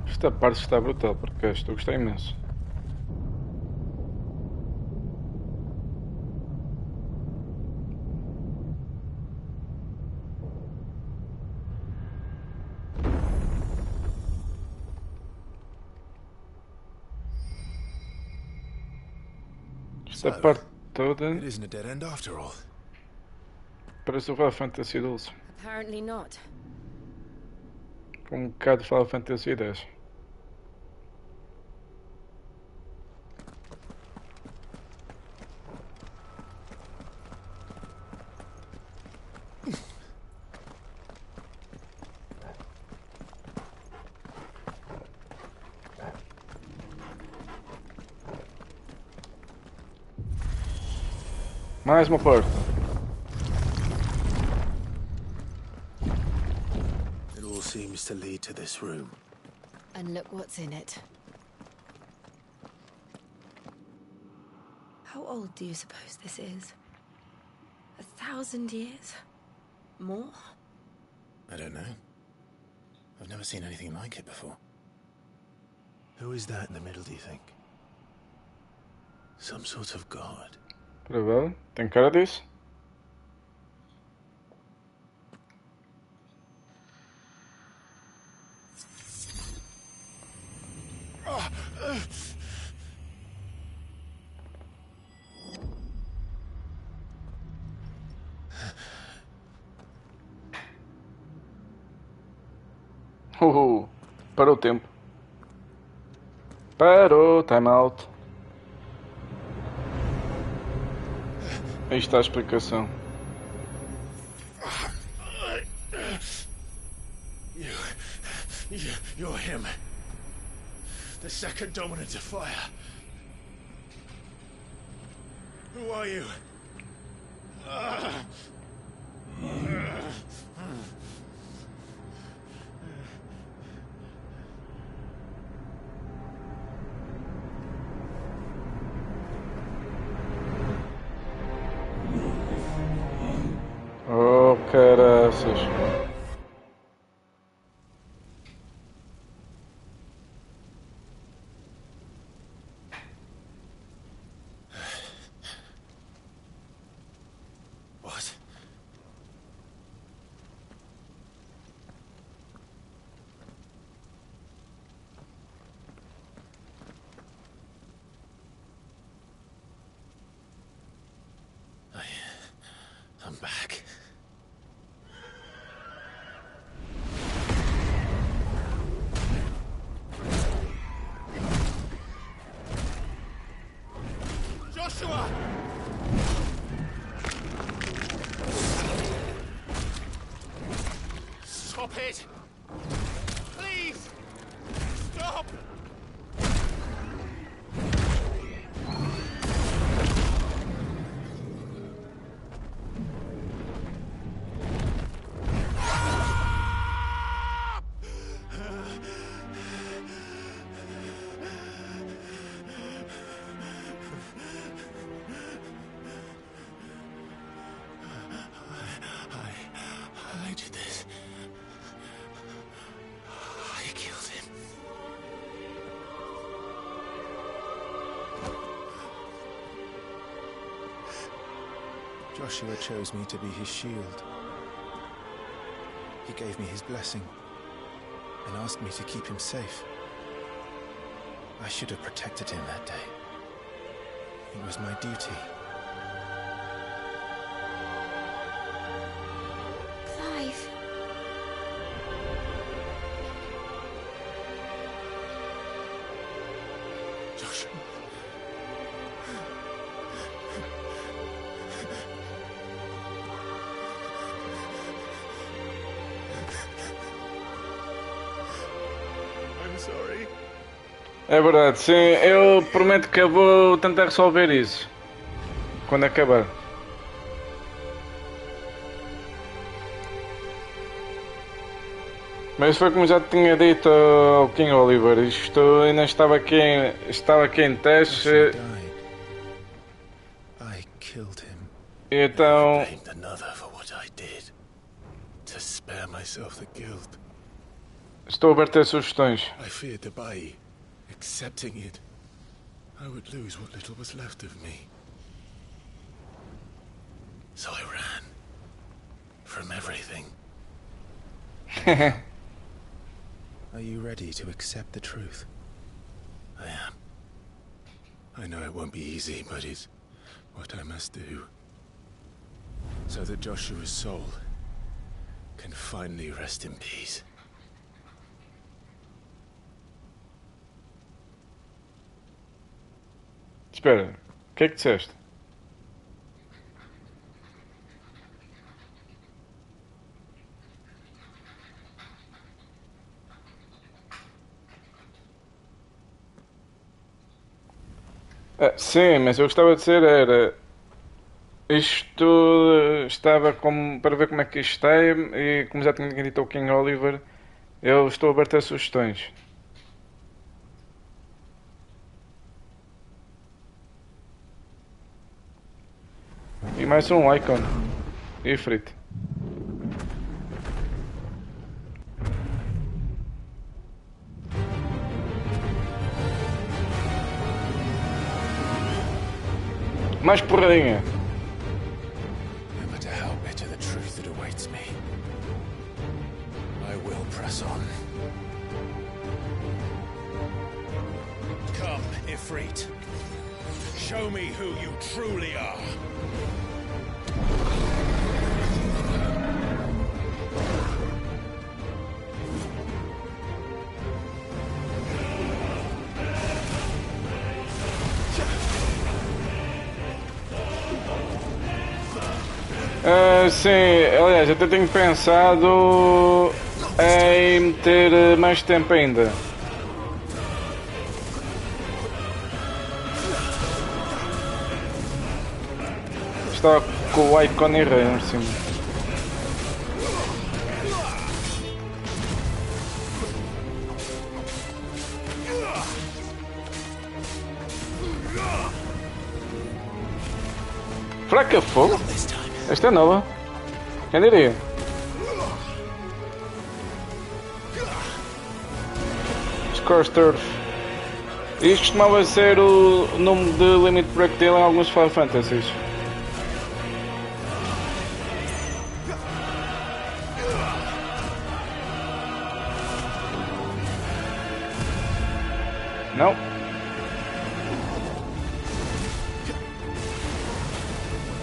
Esta parte está brutal, porque estou a gostar imenso. Esta parte toda It isn't a dead end after all. parece o Final Fantasy XII. Apparently not. Com um bocado de Final Fantasy X. Mais uma porta. It all seems to lead to this room. And look what's in it. How old do you suppose this is? 1,000 years? More? I don't know. I've never seen anything like it before. Who is that in the middle, do you think? Some sort of god. Provável. Tem cara disso. Parou o tempo. Parou, time out. Aí está a explicação. You're him. The second dominant of fire. Who are you? Oh, caraças. What? I'm back. Joshua! Stop it! Please! Stop! Joshua chose me to be his shield. He gave me his blessing and asked me to keep him safe. I should have protected him that day. It was my duty. Clive. Joshua. I'm sorry. É verdade, sim. Eu prometo que eu vou tentar resolver isso quando acabar. Mas foi como já tinha dito ao King Oliver, isto ainda estava aqui em teste. I killed him. Então. Blamed another for what I did. To spare myself the guilt. Estou aberto a sugestões. I feared that by accepting it, I would lose what little was left of me. So I ran. From everything. Are you ready to accept the truth? I am. I know it won't be easy, but it's what I must do. So that Joshua's soul can finally rest in peace. Espera, o que é que disseste? Sim, mas eu gostava de dizer era. Isto estava como, para ver como é que isto está e como já tinha dito ao King Oliver, eu estou aberto a sugestões. E mais um icon. Ifrit. Mais porradinha. No matter how bitter the truth that awaits me, I will press on. Come, Ifrit. Show me who you truly are. Sim, aliás, até tenho pensado em meter mais tempo ainda. Está com o icon e rei em cima. Fraca fogo? Esta é nova. Quem diria? Score Turf. Isto costumava ser o nome de limit break dele em alguns Final Fantasies. Não.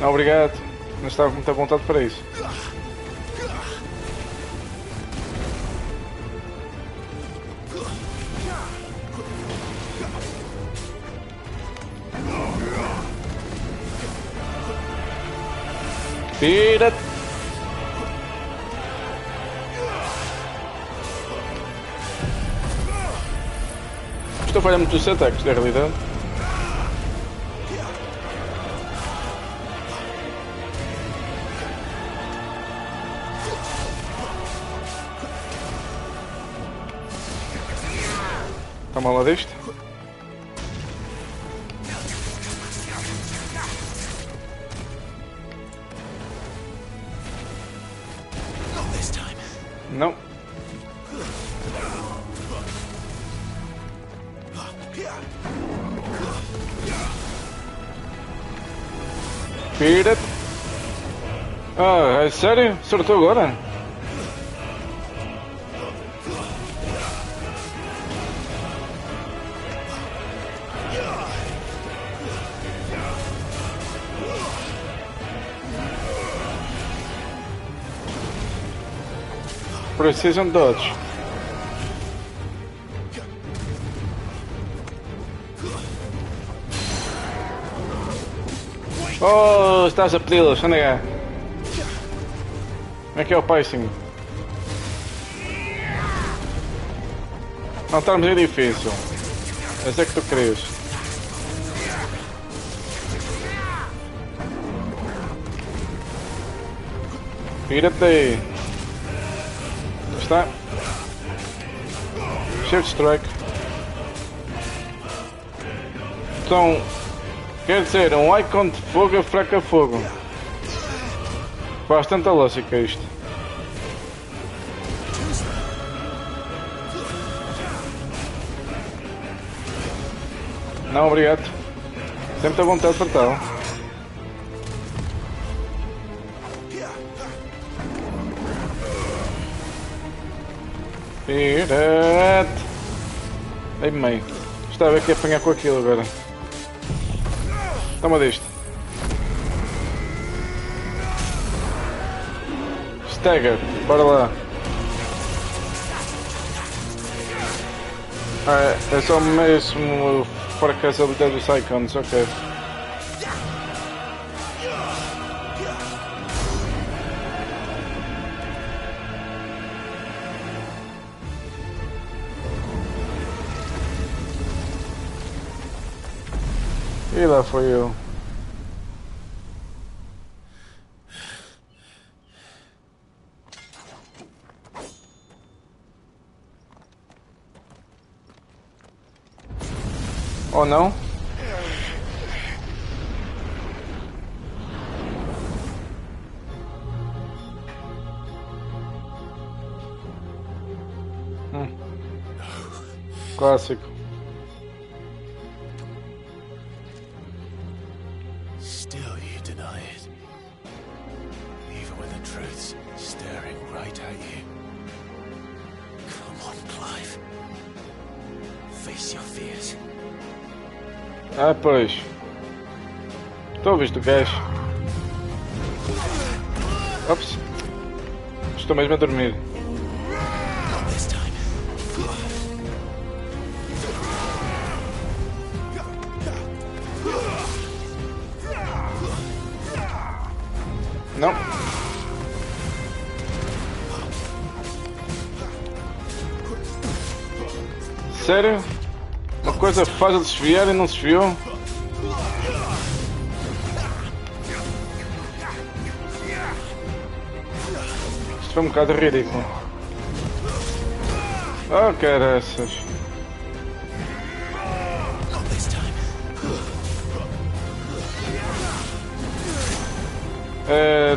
Não, obrigado. Não estava com muita vontade para isso. Vira! Estou a falhar muito os ataques, na realidade. Toma lá disto. Não. Beat it. Ah, é sério? Sortou agora? Precision dodge. Oh, estás a pedi-los, anda cá. Como é que é o pacing? Não estamos em difícil. Esse é que tu querias. Vira-te aí. Está. Shift strike. Então, quer dizer, um icon de fogo é fraco a fogo. Faz tanta lógica isto. Não, obrigado. Sempre à vontade para tal. Direto. Ei, meio. Estava aqui a apanhar com aquilo agora. Toma disto. Stagger, bora lá. Ah, é só mesmo fracasso a habilidade dos icons, ok. E lá foi eu. Ou não? Clássico. Still you deny it. Even when the truth's staring right at you. Come on, Clive. Face your fears. Ah, pois. Estou a visto o gajo. Ops. Estou mesmo a dormir. Não. Sério? Uma coisa fácil de desviar e não se desviou? Isto foi um bocado ridículo. Oh, caraças.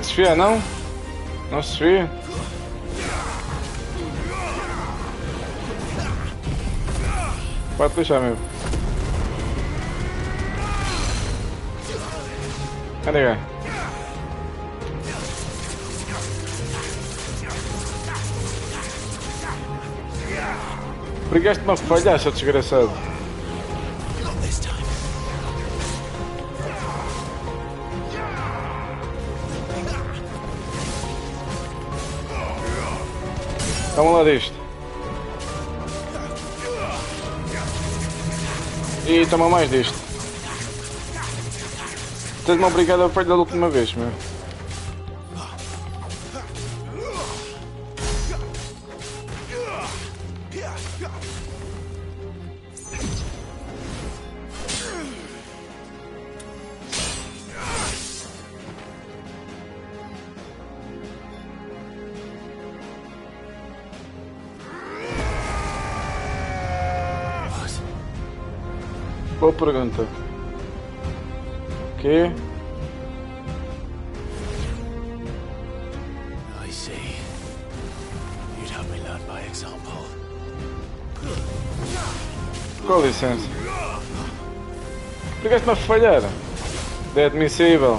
Desvia não? Não se desvia? Pode deixar mesmo. Cadê cá? Brigaste-me a falhar, seu desgraçado. Vamos lá disto. E toma mais disto. Tens-me obrigado a falhar da última vez, meu. Boa pergunta. Que? I see. You'd have me learn by example. Com licença. Brigaste-me a falhar. É admissível.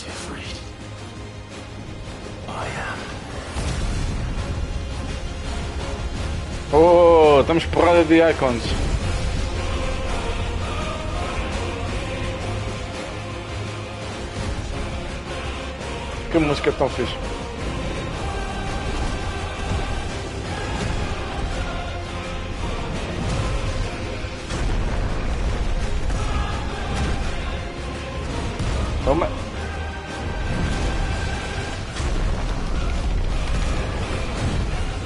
not afraid. I am. Oh, estamos porrada de icons. Que música tão fixe. Toma.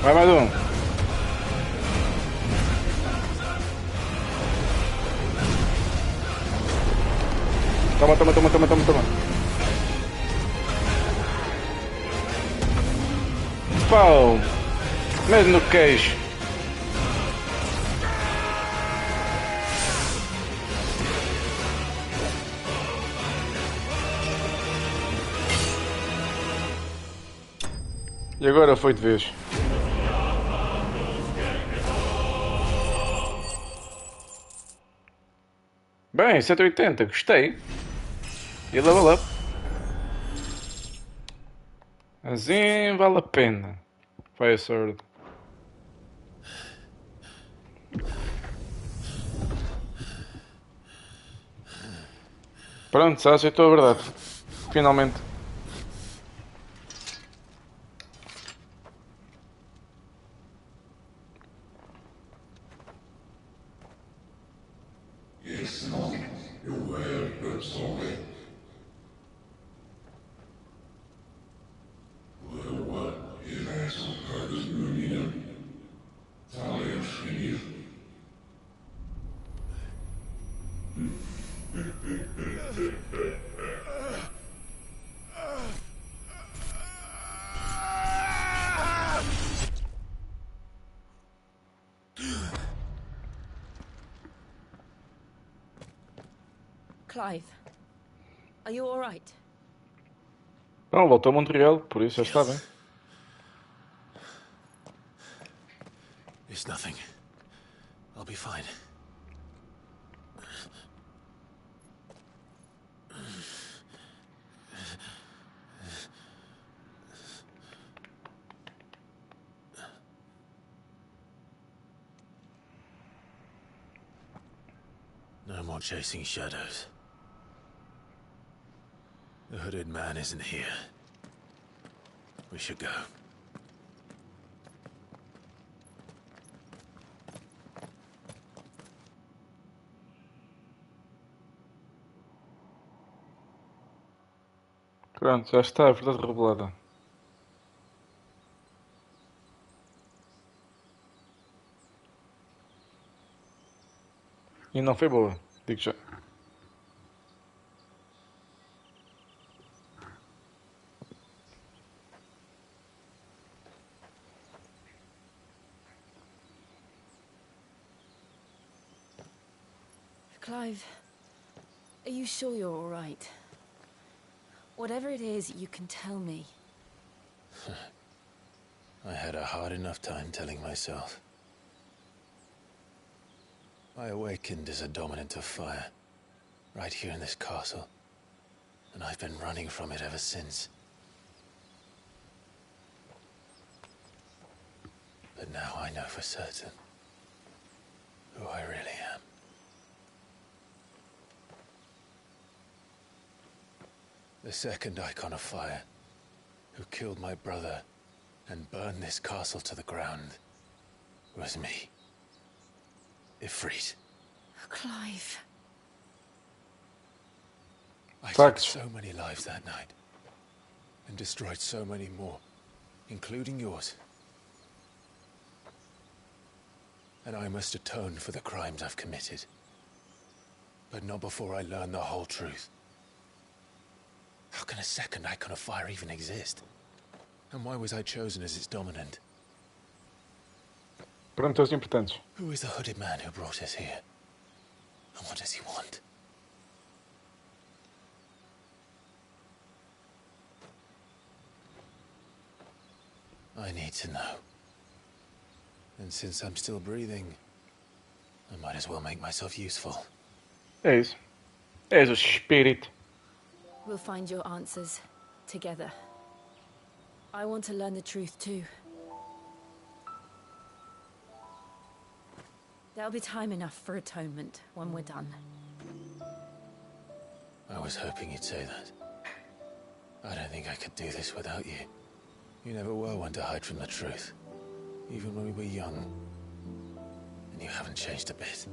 Vai mais um. Toma, toma, toma, toma, toma, toma. Pau. Mesmo no queixo. E agora foi de vez. Bem, 180, gostei. E level up. Assim vale a pena. Fire Sword. Pronto, já aceitou a verdade. Finalmente. Clive, are you all right? Não, voltou a Montreal, por isso já está bem. It's nothing. I'll be fine. No more chasing shadows. The hooded man isn't here. We should go. Pronto, já está a verdade revelada. E não foi boa, digo já. Clive, are you sure you're all right? Whatever it is, you can tell me. I had a hard enough time telling myself. I awakened as a dominant of fire, right here in this castle, and I've been running from it ever since. But now I know for certain who I really am. The second icon of fire, who killed my brother and burned this castle to the ground, was me. Ifrit. Clive. I took so many lives that night, and destroyed so many more, including yours. And I must atone for the crimes I've committed. But not before I learn the whole truth. How can a second icon of fire even exist? And why was I chosen as its dominant? Perguntas importantes. Who is the hooded man who brought us here? And what does he want? I need to know. And since I'm still breathing, I might as well make myself useful. É isso. És o espírito. We'll find your answers together. I want to learn the truth too. There'll be time enough for atonement when we're done. I was hoping you'd say that. I don't think I could do this without you. You never were one to hide from the truth. Even when we were young. And you haven't changed a bit.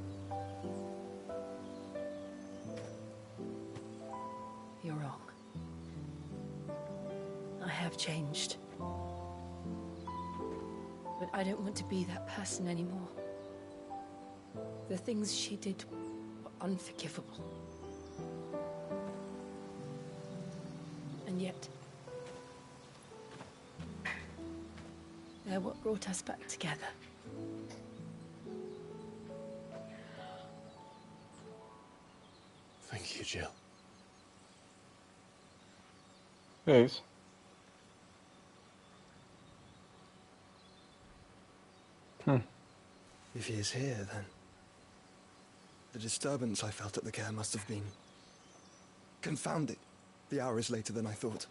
You're wrong. I have changed. But I don't want to be that person anymore. The things she did were unforgivable. And yet, they're what brought us back together. Thank you, Jill. Yes. If he is here, then the disturbance I felt at the care must have been confounded. The hour is later than I thought.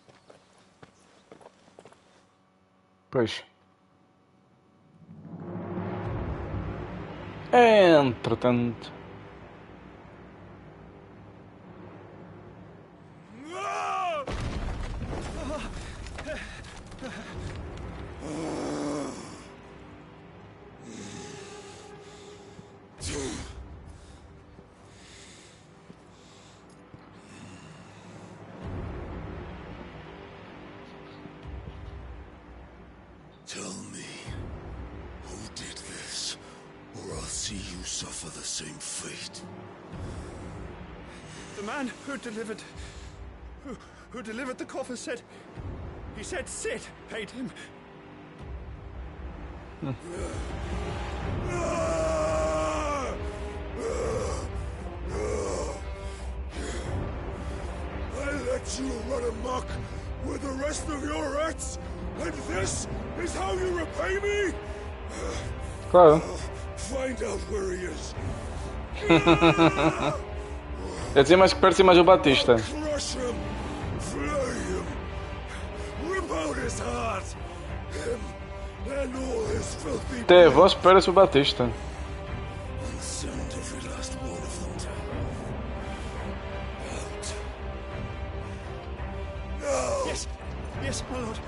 Pois. Entretanto. Tell me, who did this, or I'll see you suffer the same fate. The man who delivered the coffer said, he said Sid paid him. I let you run amok with the rest of your rats, and this is how you repay me? Claro. Find out where he is. Eu dizia mais que parece mais o Batista. Crush him, flay him, rip out his heart, him and all his filthy. Até a voz parece o Batista. And send every last one of them out. Yes, yes, my lord.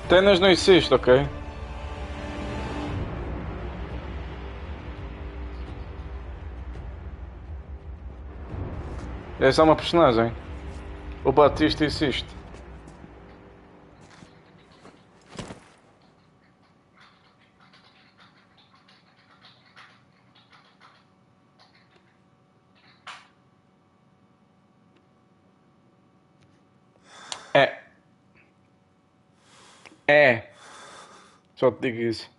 Tenas não existe, ok? É só uma personagem. O Batista existe. É. Só te digo isso.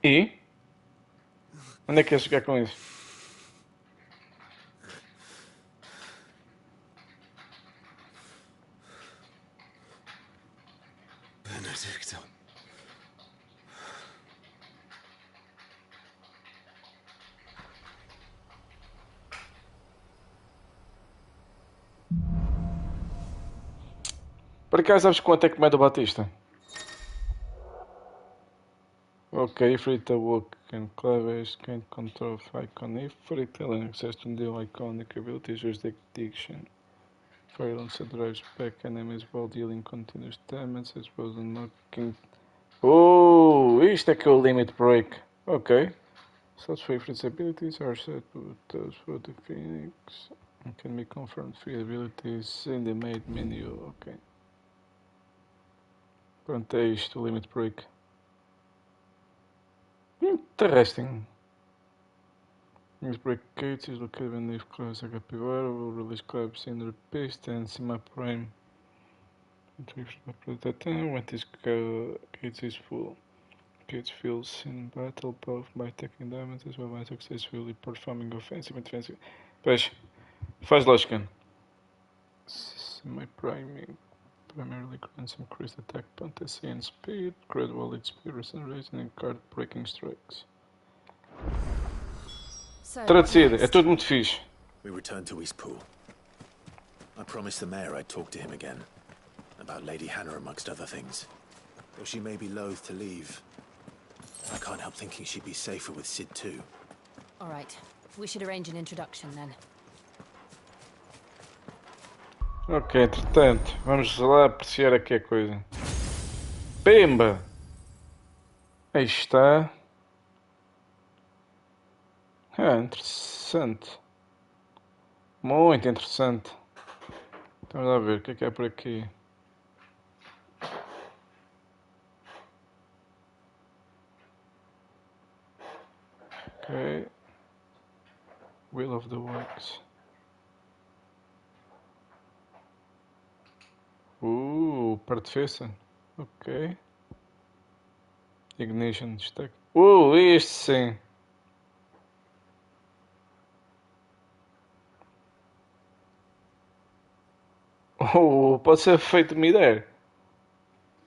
E? Onde é que queres chegar com isso? Benedicto. Por acaso sabes quanto é que mede o Batista? Ok, free to work and cleverage can control icon. If free talent access to new iconic abilities, jurisdiction. Fire launcher drives back enemies while dealing continuous damage, as well as unlocking. Oh, isto é que é o limit break. Ok. Such favorite abilities are set to those for the Phoenix and can be confirmed free abilities in the main menu. Ok. Pronto, é isto, o limit break. Interesting. Limit break gates is located when they've closed a capybara, will release clubs in the pist and semi-prime. At that time, when this gates is full. Gates fills in battle both by taking damage as well as successfully performing offensive and defensive. Pois, faz lógica. Semi-priming. primarily grants increased attack potency and speed, gradual HP regeneration and card breaking strikes. Traduzido, é tudo muito fixe. We returned to Eastpool. I promised the mayor I'd talk to him again. About Lady Hannah amongst other things. Though she may be loath to leave, I can't help thinking she'd be safer with Sid too. All right. We should arrange an introduction then. Ok, entretanto, vamos lá apreciar aqui a coisa. Pimba! Aí está. Interessante. Muito interessante. Vamos lá ver o que é por aqui. Ok. Wheel of the Works. Parte defesa. Ok. Ignition destaque. Isto sim. Pode ser feito midair.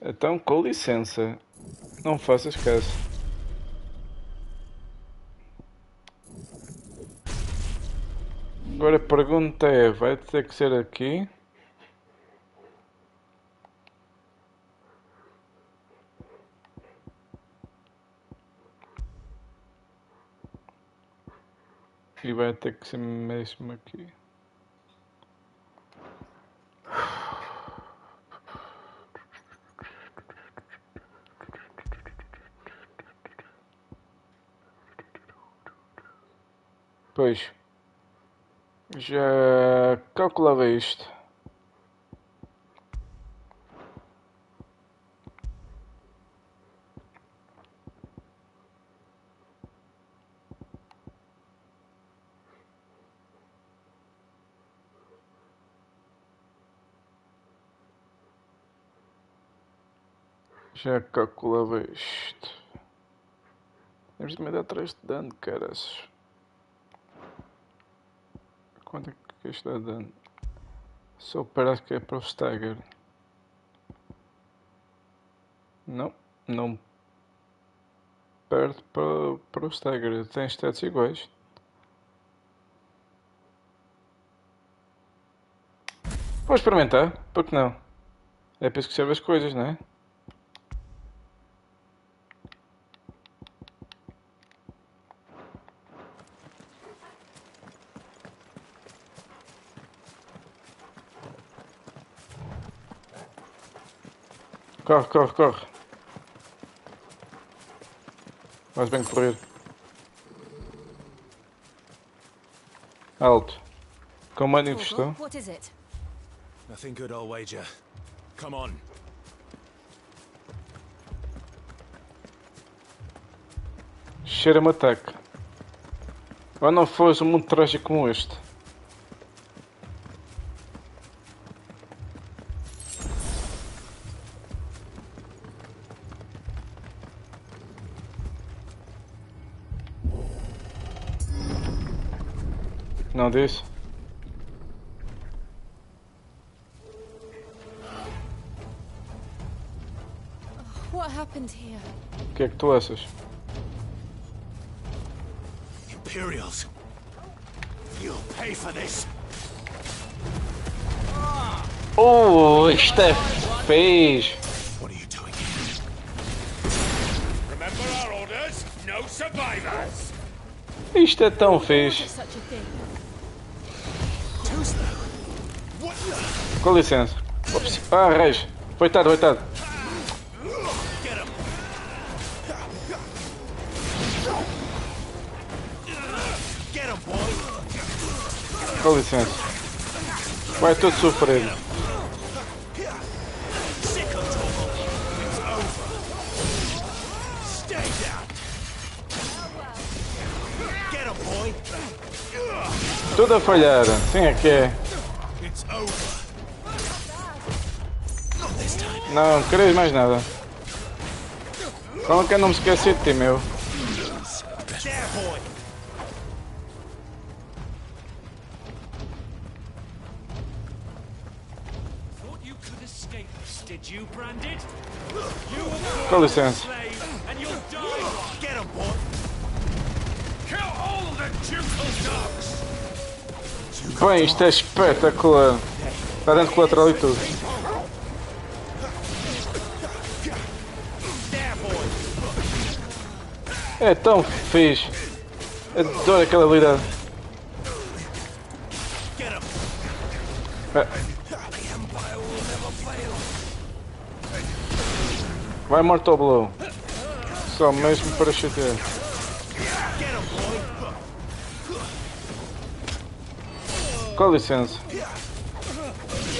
Então, com licença. Não faças caso. Agora a pergunta é, vai ter que ser aqui? E vai ter que ser mesmo aqui. Pois. Já calculava isto. Já calculava isto. Temos de me dar 3 de dano, caras. Quanto é que isto dá dano? Só parece que é para o stagger. Não, não perde para o stagger. Tem stats iguais. Vou experimentar, porque não? É para isso que serve as coisas, não é? Corre, corre, corre. Vais bem correr. Alto. Comando infestou. What is it? Nothing good, I'll wager. Come on. Cheira-me ataque. Ou não fosse um mundo trágico como este. Não disse? What happened here? O que é que tu achas? Imperials. You'll pay for this. Isto é feio. What are you doing? Remember our orders? No survivors. Isto é tão fixe. Com licença. Ops. Reis. Foi tarde, foi tarde. Com licença. Vai todo sofrer. Tudo a falhar. Sim, é que é. Não queres mais nada. Como é que eu não me esqueci de ti, meu? Thought you could escape wanted you branded. Com licença. And you'll die. Get him, boy. Kill all of the ducal dogs. Bem, isto é espetacular. Está dentro colateral e tudo. É tão fixe. Adoro aquela habilidade. Vai morto ao blow. Só mesmo para chatear. Com licença.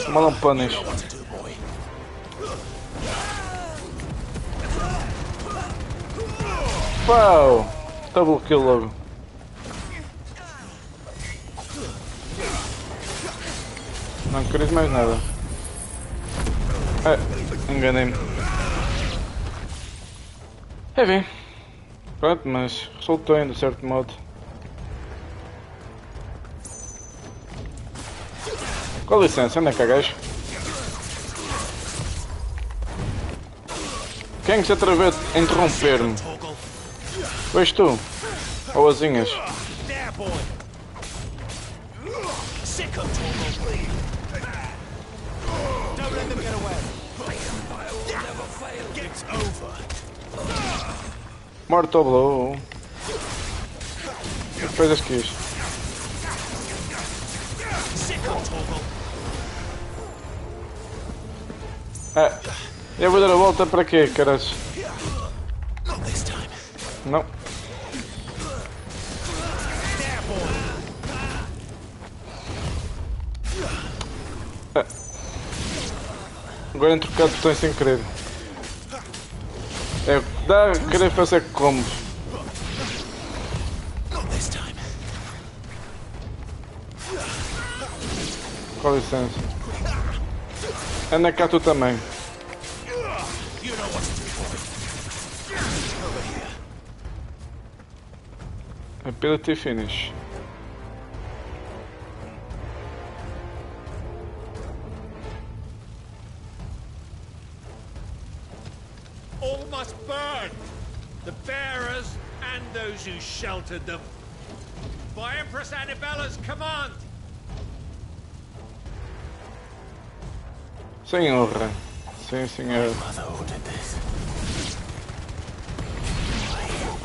Mal um punish. Uau! Double kill logo. Não queres mais nada. Enganei-me. É bem. Pronto, mas resultou ainda de certo modo. Com licença, onde é que é gajo? Quem é que se atreveu a interromper-me? Pois tu? Ou asinhas? Morto ao blow. Coisas que isto. Eu vou dar a volta para quê, caras? Não. Agora entro trocar de botões sem querer. Dá a querer fazer combos. Com licença. Anda cá tu também. Ability finish. All must burn! The bearers and those who sheltered them. By Empress Annabella's command! Senhora. Sim, senhor.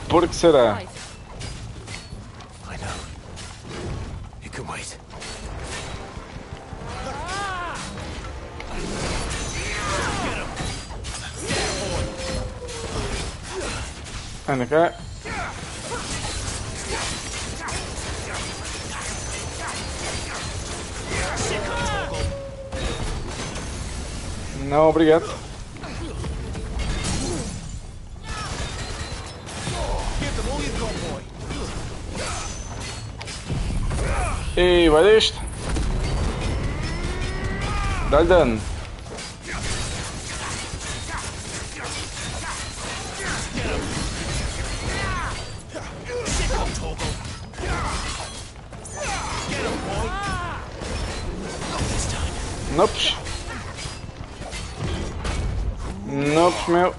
Por que será? I know. You can wait. Anda cá. Não, obrigado. E vai deste. Dá-lhe dano. Nopes. Nopes, meu.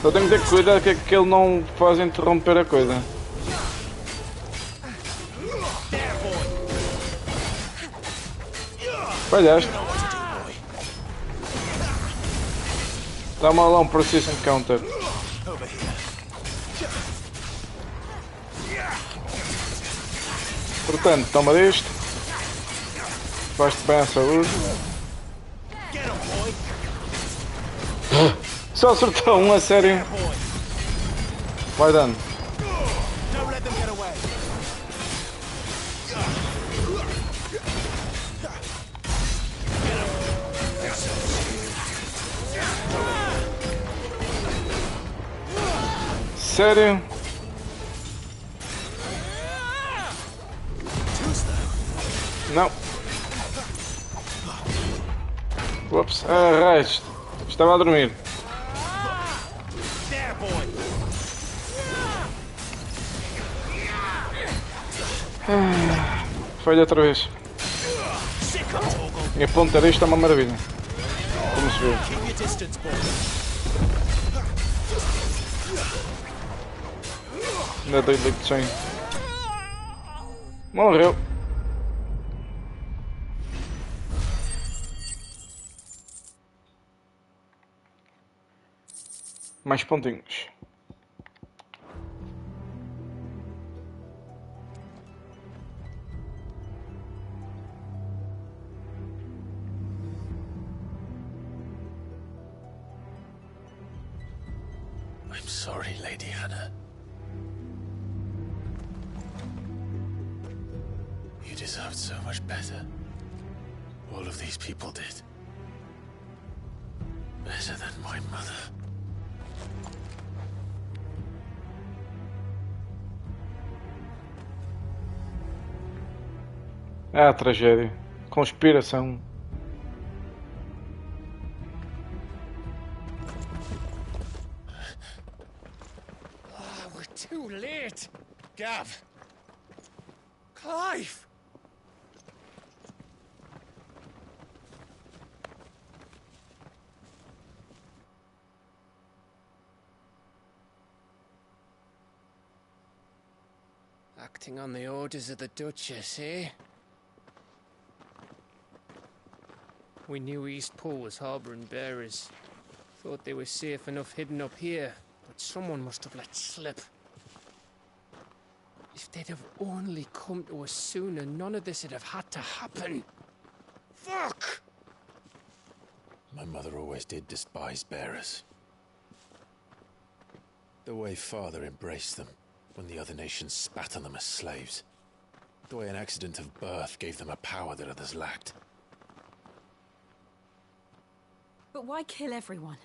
Só tenho que ter cuidado que ele não faz interromper a coisa. Falhaste. Dá-me lá um precision counter. Portanto, toma disto. Faz-te bem à saúde. Só acertou um, a sério. Vai dando. Sério? Não. Ups, raios. Estava a dormir. Falha outra vez. E a ponta deste é uma maravilha. Como se vê. Ainda dei leite de 100. Morreu. Mais pontinhos. I'm sorry, Lady Hannah. You deserved so much better. All of these people did. Better than my mother. Ah, tragédia. Conspiração. We're too late. Gav. Clive. Acting on the orders of the Duchess, eh? We knew Eastpool was harbouring bearers. Thought they were safe enough hidden up here, but someone must have let slip. If they'd have only come to us sooner, none of this would have had to happen. Fuck! My mother always did despise bearers. The way Father embraced them when the other nations spat on them as slaves. The way an accident of birth gave them a power that others lacked. But why kill everyone?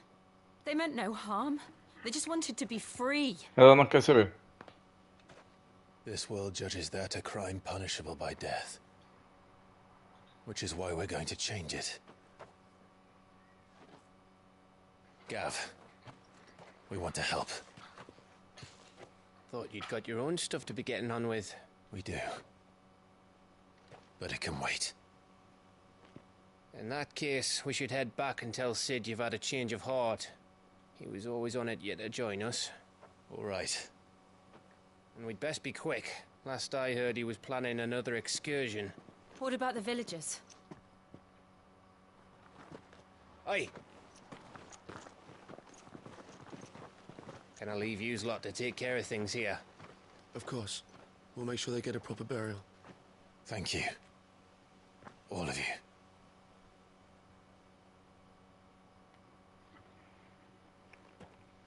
They meant no harm. They just wanted to be free. Ela não quer saber. This world judges that a crime punishable by death. Which is why we're going to change it. Gav, we want to help. Thought you'd got your own stuff to be getting on with. We do. But it can wait. In that case, we should head back and tell Sid you've had a change of heart. He was always on it yet to join us. All right. And we'd best be quick. Last I heard, he was planning another excursion. What about the villagers? Aye. Can I leave yous lot to take care of things here? Of course. We'll make sure they get a proper burial. Thank you. All of you.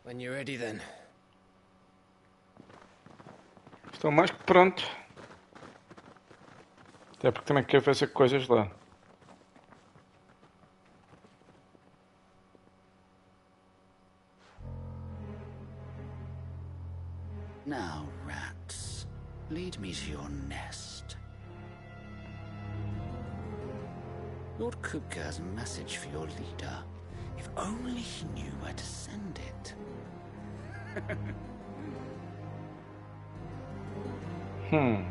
When you're ready, then. Estou mais que pronto. Até porque também quero fazer coisas lá. Now, rats, lead me to your nest. Lord Kupka has a message for your leader. If only he knew where to send it.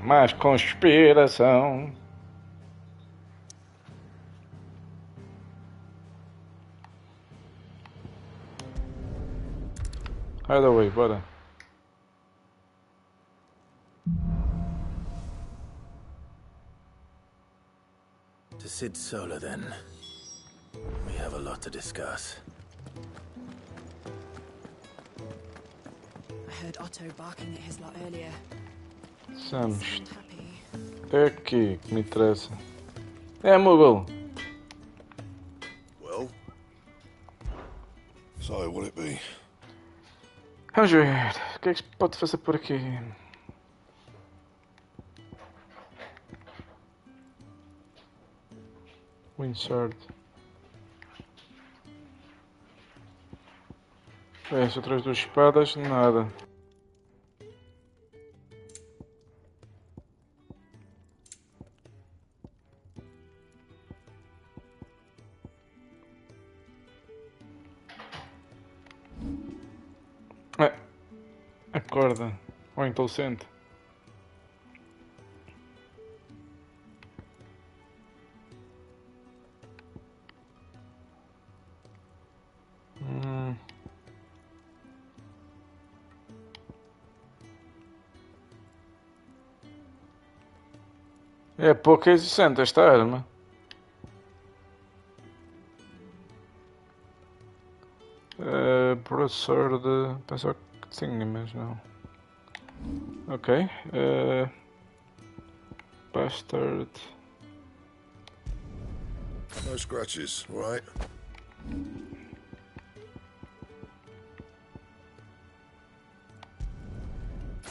Mais conspiração. Hideaway, bora. To Sid Solar, then. We have a lot to discuss. I heard Otto barking at his lot earlier. Estamos aqui que me interessa. É, Moogle. Well, so will it be? Vamos ver. O que é que se pode fazer por aqui? Windsword. As outras duas espadas, nada. Acorda. Ou então sente. É pouco resistente esta arma. Professor de... Pensava que tinha, mas não. Ok. Bastard. No scratches, right?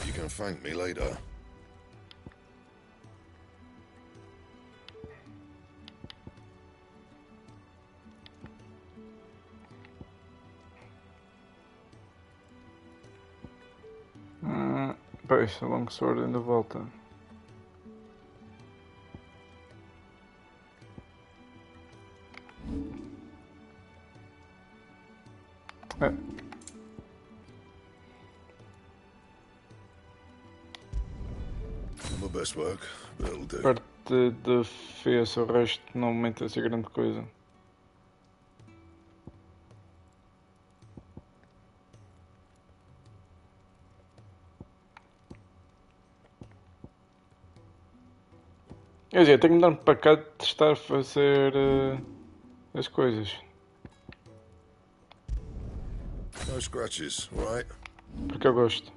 You can thank me later. Pois, a longsword ainda volta. My best work, but it'll do. Parte de defesa, o resto não aumenta assim grande coisa. Quer dizer, tenho que mudar-me para cá de testar a fazer as coisas. No scratches, right? Porque eu gosto.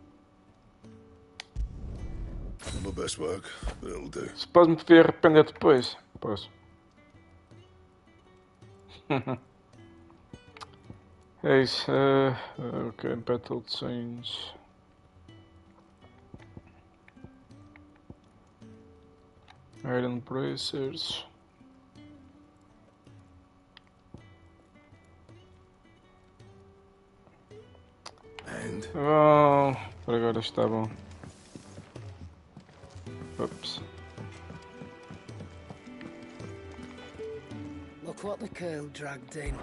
My best work, but it'll do. Se pode me poder arrepender depois. Posso. É isso. Ok, Battle Change. Iron Bracers. Bom, por agora está bom. Ups. Look what the girl dragged in.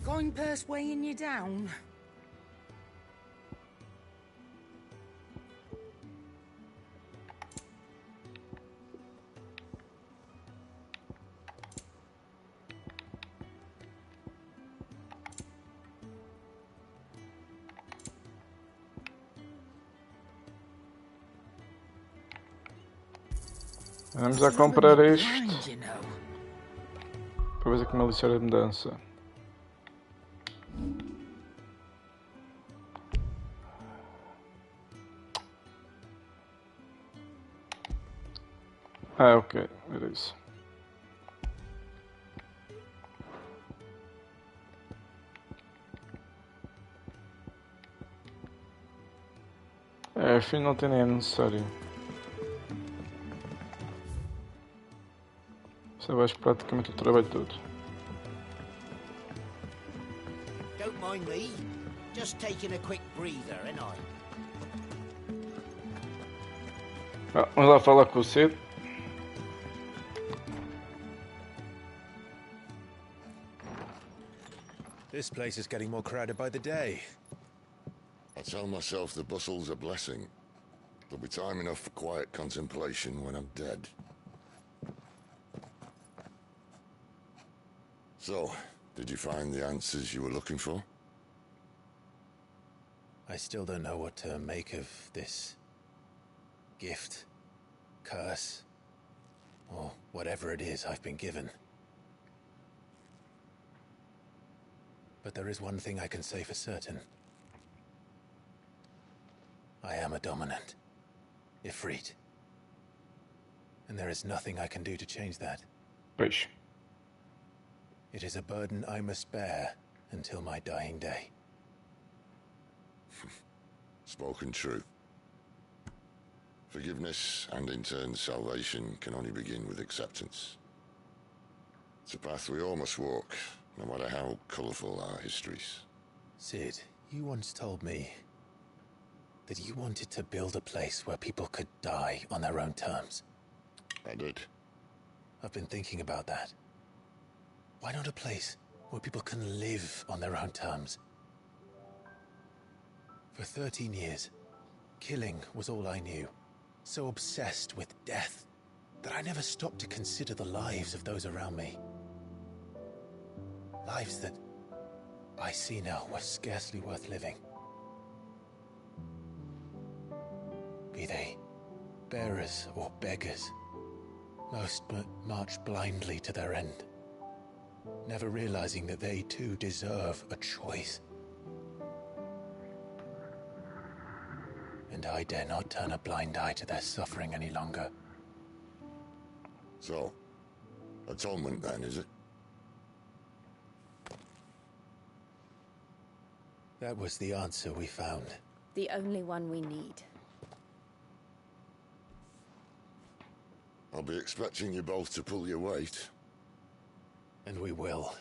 Going purse weighing you down? Vamos a comprar isto. Para ver como é ligeira mudança. Ok, era isso. Enfim, não tem nem necessário. Você vai praticamente o trabalho todo. Don't mind me. Just taking a quick breather, ain't I? Vamos lá falar com o Cid. This place is getting more crowded by the day. I tell myself the bustle's a blessing. There'll be time enough for quiet contemplation when I'm dead. So, did you find the answers you were looking for? I still don't know what to make of this gift, curse, or whatever it is I've been given. But there is one thing I can say for certain. I am a dominant, Ifrit. And there is nothing I can do to change that. Pois. It is a burden I must bear until my dying day. Spoken true. Forgiveness and in turn salvation can only begin with acceptance. It's a path we all must walk, no matter how colourful our histories. Cid, you once told me that you wanted to build a place where people could die on their own terms. I did. I've been thinking about that. Why not a place where people can live on their own terms? For 13 years, killing was all I knew. So obsessed with death that I never stopped to consider the lives of those around me. Lives that I see now were scarcely worth living. Be they bearers or beggars, Most march blindly to their end, never realizing that they too deserve a choice. And I dare not turn a blind eye to their suffering any longer. So, atonement then, is it? That was the answer we found. The only one we need. I'll be expecting you both to pull your weight. And we will.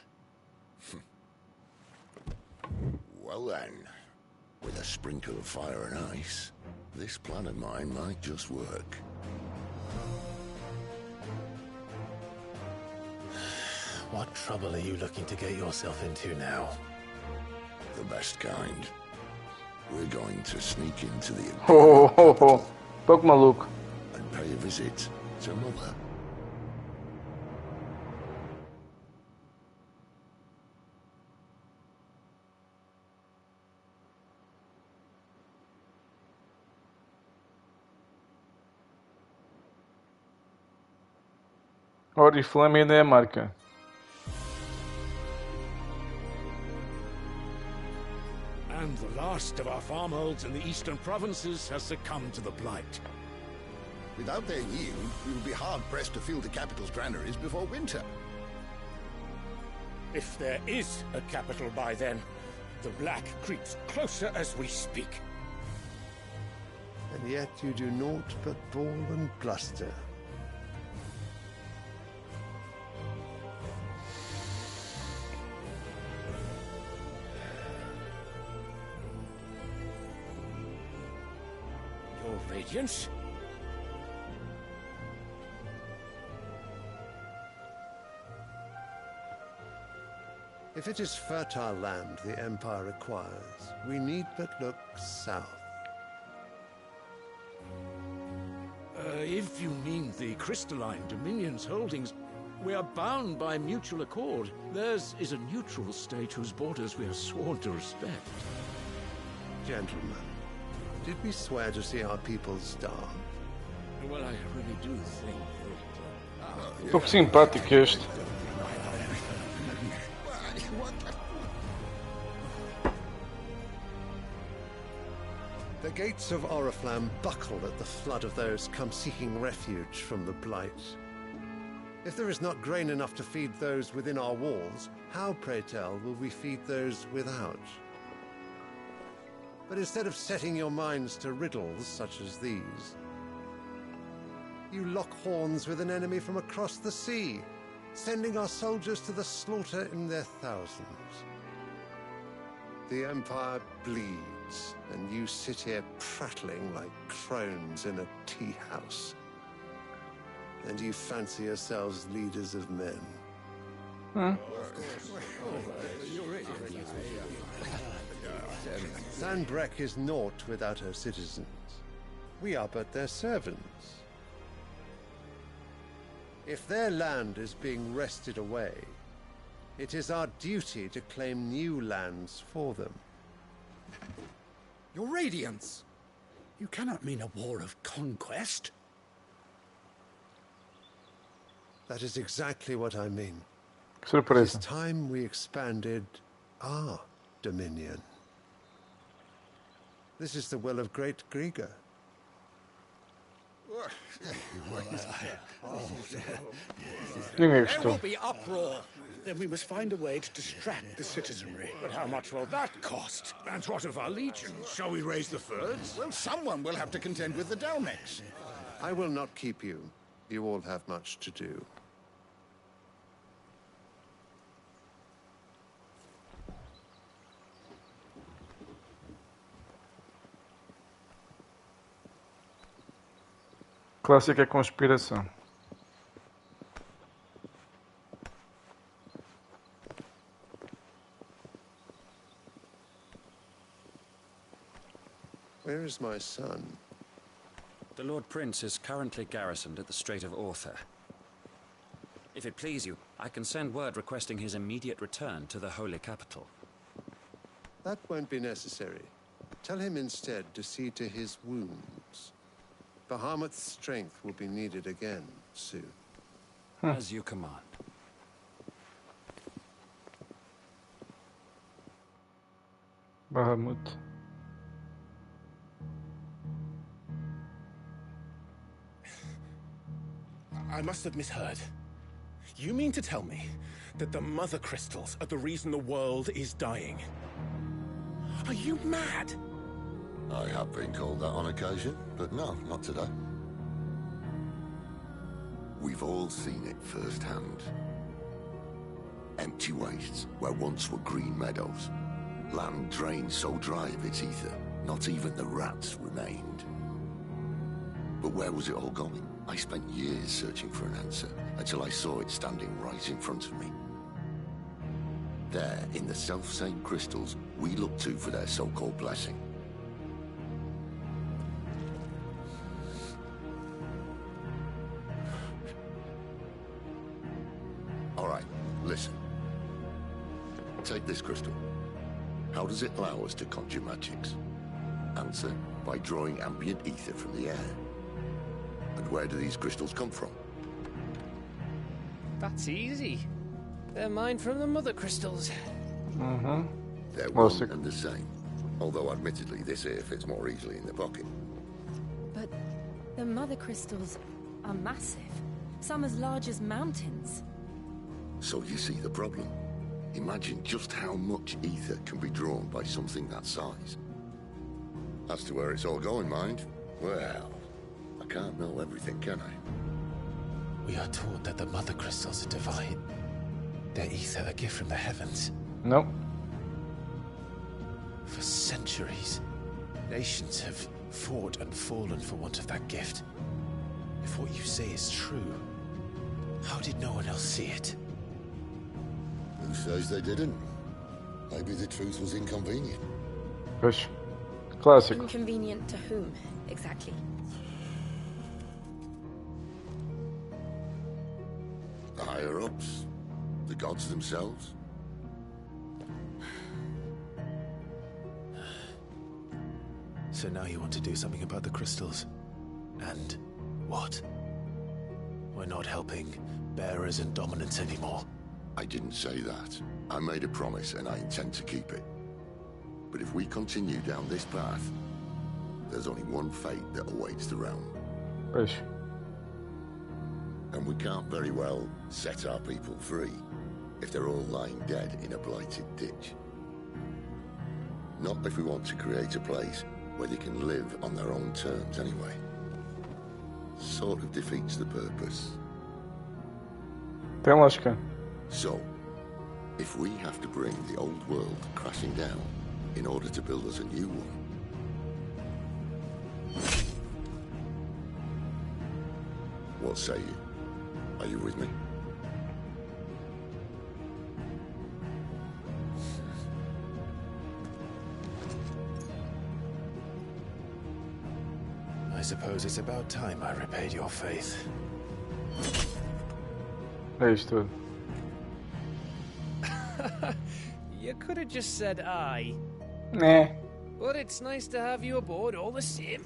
Well then, with a sprinkle of fire and ice, this plan of mine might just work. What trouble are you looking to get yourself into now? The best kind. We're going to sneak into the Pouco maluco. and pay a visit to Mother. Oriflame ainda é a marca. And the last of our farmholds in the eastern provinces has succumbed to the blight. Without their yield, we will be hard-pressed to fill the capital's granaries before winter. If there is a capital by then, the black creeps closer as we speak. And yet you do naught but bawl and bluster. Your Radiance? If it is fertile land the Empire requires, we need but look south. If you mean the crystalline Dominion's holdings, we are bound by mutual accord. Theirs is a neutral state whose borders we are sworn to respect. Gentlemen, did we swear to see our people starve? Well, I really do think that... Pouco simpático este. The gates of Oriflamme buckle at the flood of those come seeking refuge from the blight. If there is not grain enough to feed those within our walls, how, pray tell, will we feed those without? But instead of setting your minds to riddles such as these, you lock horns with an enemy from across the sea, sending our soldiers to the slaughter in their thousands. The Empire bleeds, and you sit here prattling like crones in a tea house. And you fancy yourselves leaders of men. Huh? Sanbreque is naught without her citizens. We are but their servants. If their land is being wrested away, it is our duty to claim new lands for them. Your Radiance! You cannot mean a war of conquest. That is exactly what I mean. Surpresa. It is time we expanded our dominion. This is the will of great Grieger. Ninguém There gostou. will be uproar. Then we must find a way to distract the citizenry. But how much will that cost? And what of our legions? Shall we raise the thirds? Well, someone will have to contend with the Dalmex. I will not keep you. You all have much to do. Clássica conspiração. Where is my son? The Lord Prince is currently garrisoned at the Strait of Author. If it please you, I can send word requesting his immediate return to the Holy Capital. That won't be necessary. Tell him instead to see to his wounds. Bahamut's strength will be needed again soon. As you command. Bahamut. I must have misheard. You mean to tell me that the mother crystals are the reason the world is dying? Are you mad? I have been called that on occasion, but no, not today. We've all seen it firsthand. Empty wastes where once were green meadows. Land drained so dry of its ether, not even the rats remained. But where was it all going? I spent years searching for an answer, until I saw it standing right in front of me. There, in the self-same crystals we look to for their so-called blessing. All right, listen. Take this crystal. How does it allow us to conjure magics? Answer, by drawing ambient ether from the air. And where do these crystals come from? That's easy. They're mine from the mother crystals. They're one and the same. Although admittedly this here fits more easily in the pocket. But the mother crystals are massive. Some as large as mountains. So you see the problem. Imagine just how much ether can be drawn by something that size. As to where it's all going, mind, well, I can't know everything, can I? We are taught that the mother crystals are divine. Their ether a gift from the heavens. No. For centuries, nations have fought and fallen for want of that gift. If what you say is true, how did no one else see it? Who says they didn't? Maybe the truth was inconvenient. Push. Classic. Inconvenient to whom, exactly? The higher-ups? The gods themselves? So now you want to do something about the crystals? And what? We're not helping bearers and dominants anymore. I didn't say that. I made a promise and I intend to keep it. But if we continue down this path, there's only one fate that awaits the realm. Push. And we can't very well set our people free if they're all lying dead in a blighted ditch. Not if we want to create a place where they can live on their own terms anyway. Sort of defeats the purpose. Tem lógica. So, if we have to bring the old world crashing down in order to build us a new one, what say you? Are you with me? I suppose it's about time I repaid your faith. É isto tudo. You could have just said aye. Nah. But it's nice to have you aboard all the same.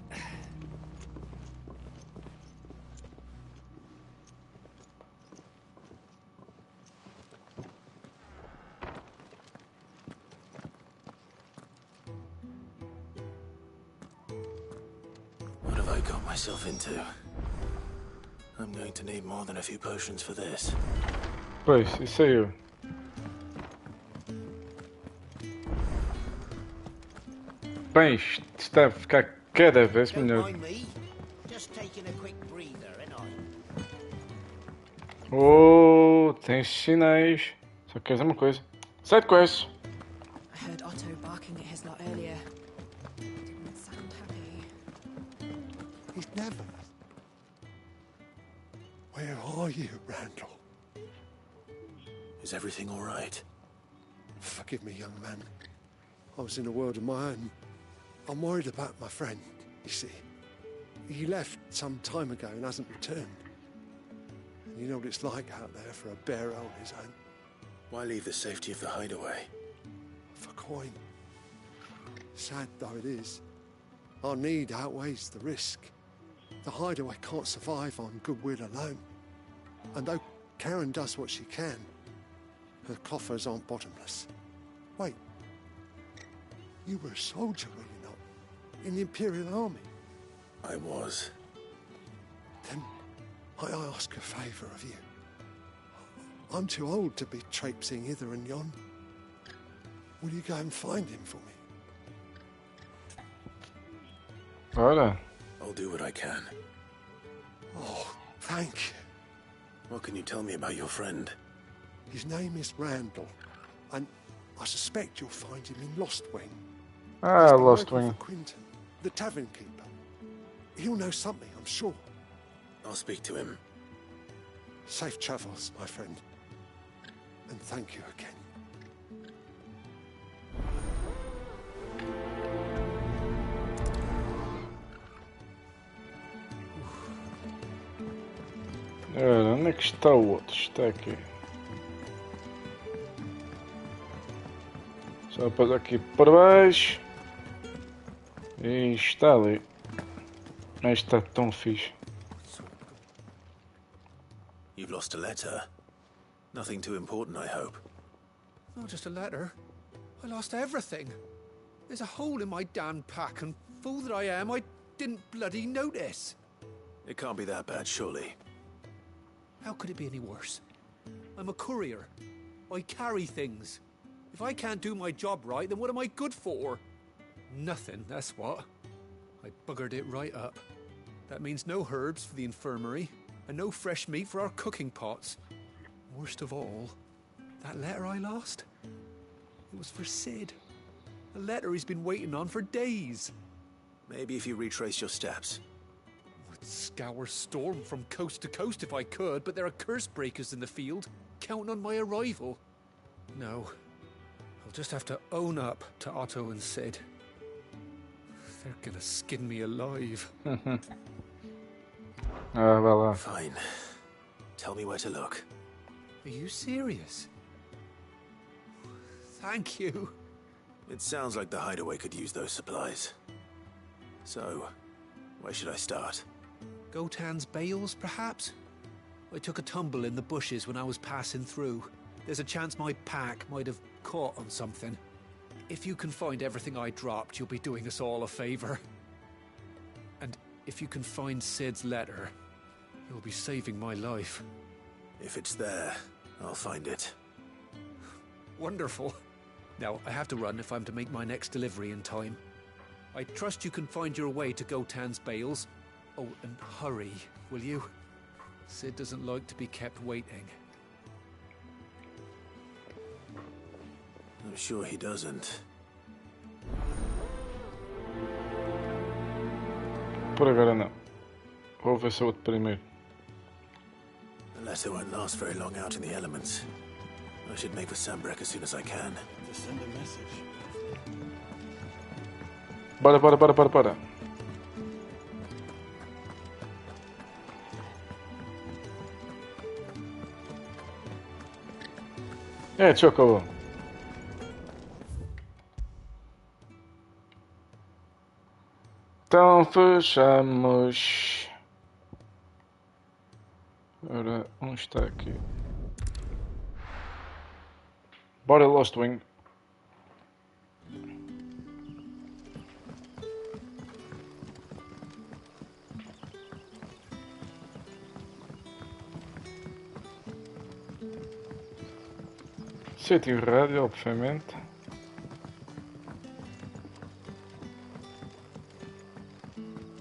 What have I got myself into? I'm going to need more than a few potions for this. Pois, isso aí. Bem, isto está a ficar cada vez melhor. Just taking a quick breather, ain't I? Oh, tens sinais. Só queres uma coisa. Side quest. I heard Otto barking at his lot earlier. Didn't sound happy. He's never. Where are you, Randall? Is everything all right? Forgive me, young man. I was in a world of my own. I'm worried about my friend, you see. He left some time ago and hasn't returned. And you know what it's like out there for a bearer on his own. Why leave the safety of the hideaway? For coin. Sad though it is, our need outweighs the risk. The hideaway can't survive on goodwill alone. And though Karen does what she can. Her coffers aren't bottomless. Wait. You were a soldier, were you not? In the Imperial Army? I was. Then I ask a favour of you. I'm too old to be traipsing hither and yon. Will you go and find him for me? Ora. I'll do what I can. Oh, thank you. What can you tell me about your friend? His name is Randall, and I suspect you'll find him in Lost Wing. Ah, He's been Lost working Wing. for Quinton, the tavern keeper. He'll know something, I'm sure. I'll speak to him. Safe travels, my friend. And thank you again. Ora, onde é que está o outro? Está aqui. Só passar aqui por baixo. E está ali. Mas está tão fixe. You've lost a letter. Nothing too important, I hope. Not just a letter. I lost everything. There's a hole in my damn pack, and fool that I am, I didn't bloody notice. It can't be that bad, surely. How could it be any worse? I'm a courier. I carry things. If I can't do my job right, then what am I good for? Nothing, that's what. I buggered it right up. That means no herbs for the infirmary, and no fresh meat for our cooking pots. Worst of all, that letter I lost? It was for Sid. A letter he's been waiting on for days. Maybe if you retrace your steps. I'd scour Storm from coast to coast if I could, but there are curse breakers in the field, counting on my arrival. No, I'll just have to own up to Otto and Sid. They're gonna skin me alive. Ah, vai lá. Fine. Tell me where to look. Are you serious? Thank you. It sounds like the hideaway could use those supplies. So, where should I start? Gotan's bales, perhaps? I took a tumble in the bushes when I was passing through. There's a chance my pack might have caught on something. If you can find everything I dropped, you'll be doing us all a favor. And if you can find Sid's letter, you'll be saving my life. If it's there, I'll find it. Wonderful. Now, I have to run if I'm to make my next delivery in time. I trust you can find your way to Gotan's bales. Oh, and hurry, will you? Sid doesn't like to be kept waiting. I'm sure he doesn't. Por agora não. Vou ver se o outro primeiro. The letter won't last very long out in the elements. I should make for Sambrek as soon as I can. To send a message. Bora. Chocobo. Então fechamos. Ora, onde está aqui? Bora Lost Wing. Sítio rádio, obviamente.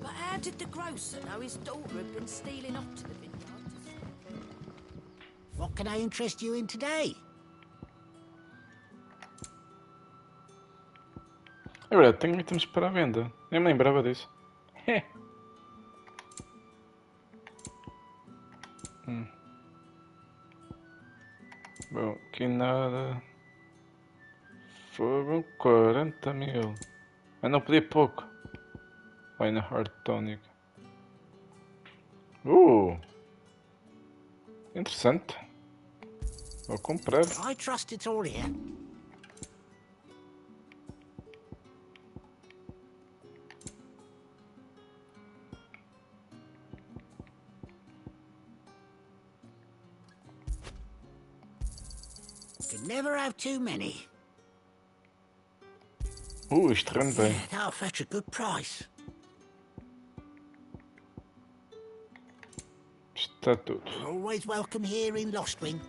But how did the grocer know his daughter had been stealing off to the vineyard? What can I interest you in today? É verdade, tenho itens para a venda. Nem me lembrava disso. Bom, aqui nada. Foram 40 mil. Eu não pedi pouco. Vai na Hard Tonic. Interessante. Vou comprar. I trust it's all here. can never have too many. Isto rende bem. That'll fetch a good price. Está tudo. You're always welcome here in Lostwing.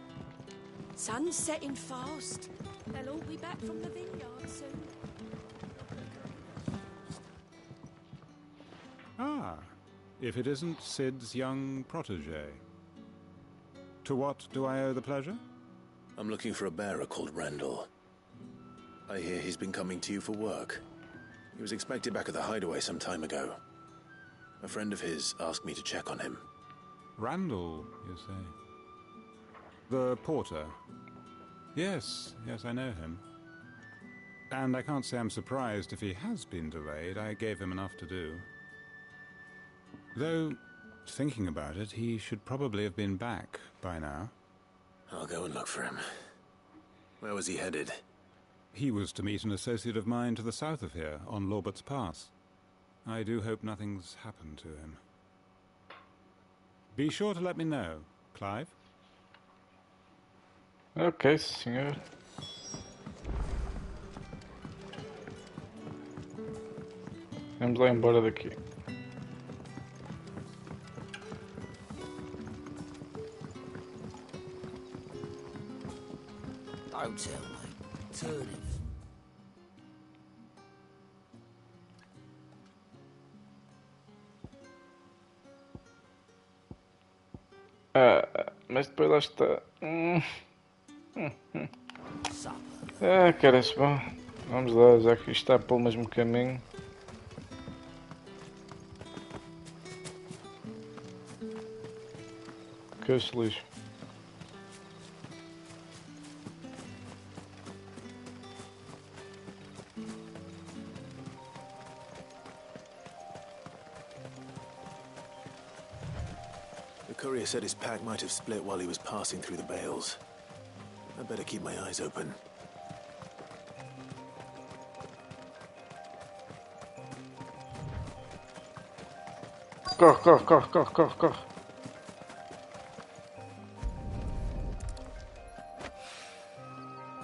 Sun's setting fast. They'll all be back from the vineyard soon. Ah, if it isn't Sid's young protege. To what do I owe the pleasure? I'm looking for a bearer called Randall. I hear he's been coming to you for work. He was expected back at the hideaway some time ago. A friend of his asked me to check on him. Randall, you say? The porter? Yes, I know him. And I can't say I'm surprised if he has been delayed. I gave him enough to do. Though, thinking about it, he should probably have been back by now. I'll go and look for him. Where was he headed? He was to meet an associate of mine to the south of here, on Lorbert's Pass. I do hope nothing's happened to him. Be sure to let me know, Clive. Ok, senhor. Vamos lá embora daqui. Don't tell me. Turn it. Mas depois lá está. Caras, bom. Vamos lá, já que isto está pelo mesmo caminho. Que este lixo. The courier said his pack might have split while he was passing through the bales. I'd better keep my eyes open. Corre.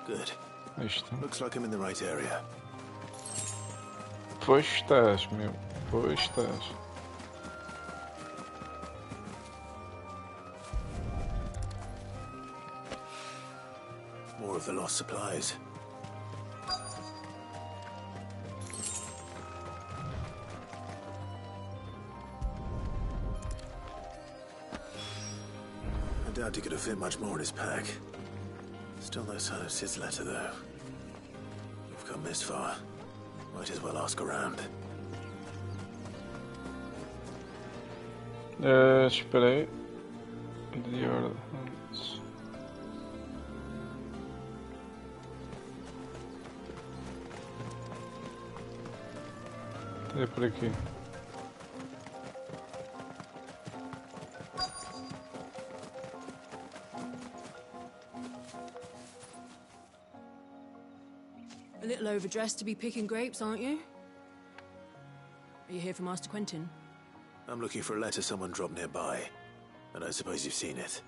Good. Isto. Looks like I'm in the right area. Pois estás, meu. Pois estás. More of the lost supplies. I doubt he could have fit much more in his pack. Still no sign of Sid's letter, though. We've come this far. Might as well ask around. Espera aí. The order. É por aqui. A little overdressed to be picking grapes, aren't you? Are you here for Master Quentin? I'm looking for a letter someone dropped nearby, and I suppose you've seen it.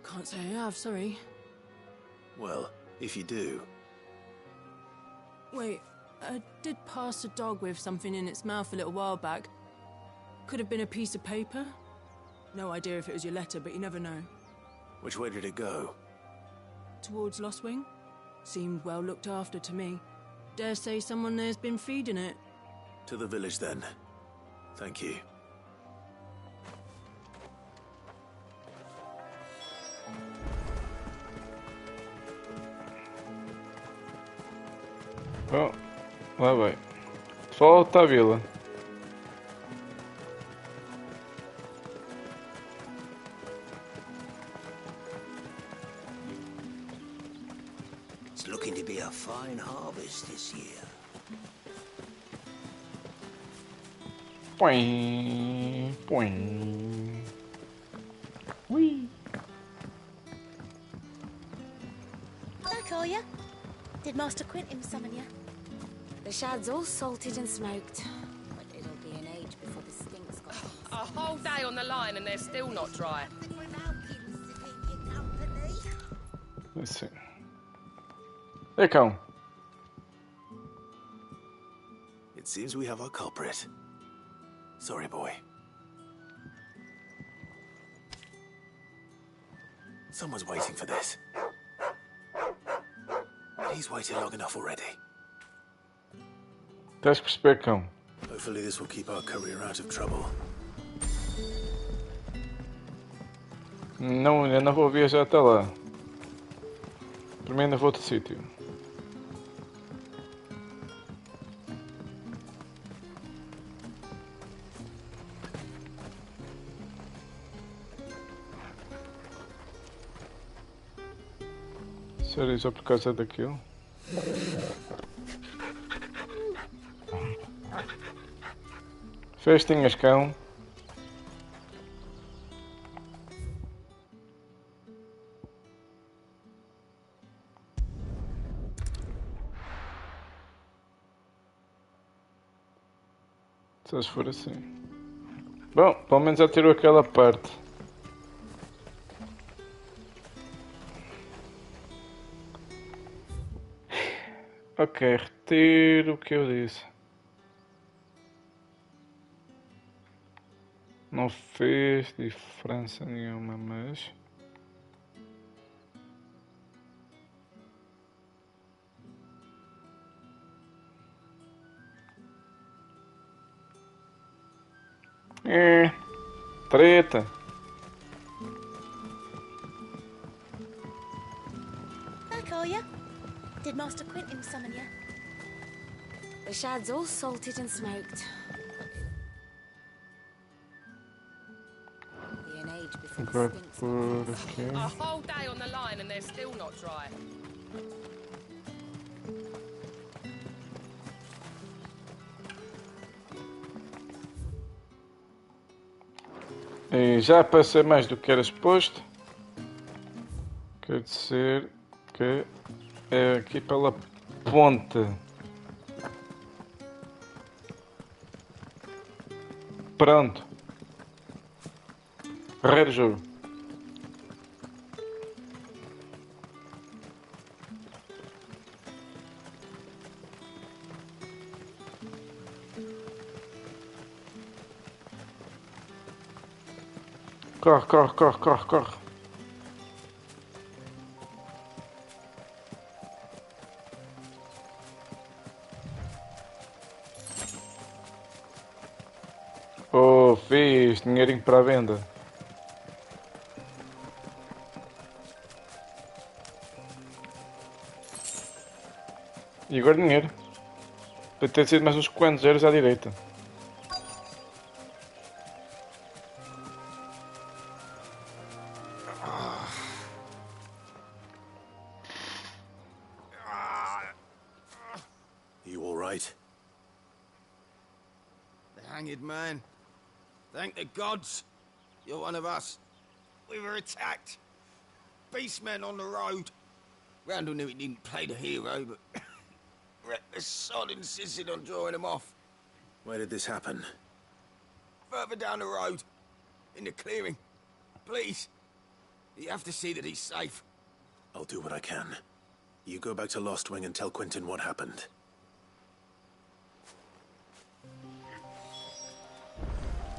Can't say I have, sorry. Well, if you do... Wait, I did pass a dog with something in its mouth a little while back. Could have been a piece of paper. No idea if it was your letter, but you never know. Which way did it go? Towards Lostwing? Seemed well looked after to me. Dare say someone there's been feeding it. To the village, then. Thank you. Oh, lá vai. Volta à vila. It's looking to be a fine harvest this year. Põe. Whee. Back, are ya? Did Master Quentin summon ya? The shad's all salted and smoked. But it'll be an age before the stink's gone. A whole day on the line and they're still not dry. Assim. É cão. It seems we have our culprit. Sorry, boy. Someone's waiting for this. He's waited long enough already. Tens que perceber, cão. Hopefully this will keep our career out of trouble. Não, eu não vou viajar até lá. Primeiro ainda vou a outro sítio. Sério, só por causa daquilo? Festinhas, cão. Só se for assim. Bom, pelo menos já tirou aquela parte. Ok, retiro o que eu disse. Não fez diferença nenhuma, mas... Treta. Back, are ya? Did Master Quentin summon you? The shad's all salted and smoked. Be an age before the Agora stinks. por aqui. A whole day on the line and they're still not dry. E já passei mais do que era suposto. Quer dizer que é aqui pela ponte. Pronto. Rei do jogo. Corre, corre, corre, corre, corre. Oh, fiz dinheirinho para a venda. E agora dinheiro. Deve ter sido mais uns quantos euros à direita. You all right? The hanged man. Thank the gods. You're one of us. We were attacked. Beastmen on the road. Randall knew he didn't play the hero, but reckless sod insisted on drawing him off. Where did this happen? Further down the road. In the clearing. Please. You have to see that he's safe. I'll do what I can. You go back to Lost Wing and tell Quentin what happened.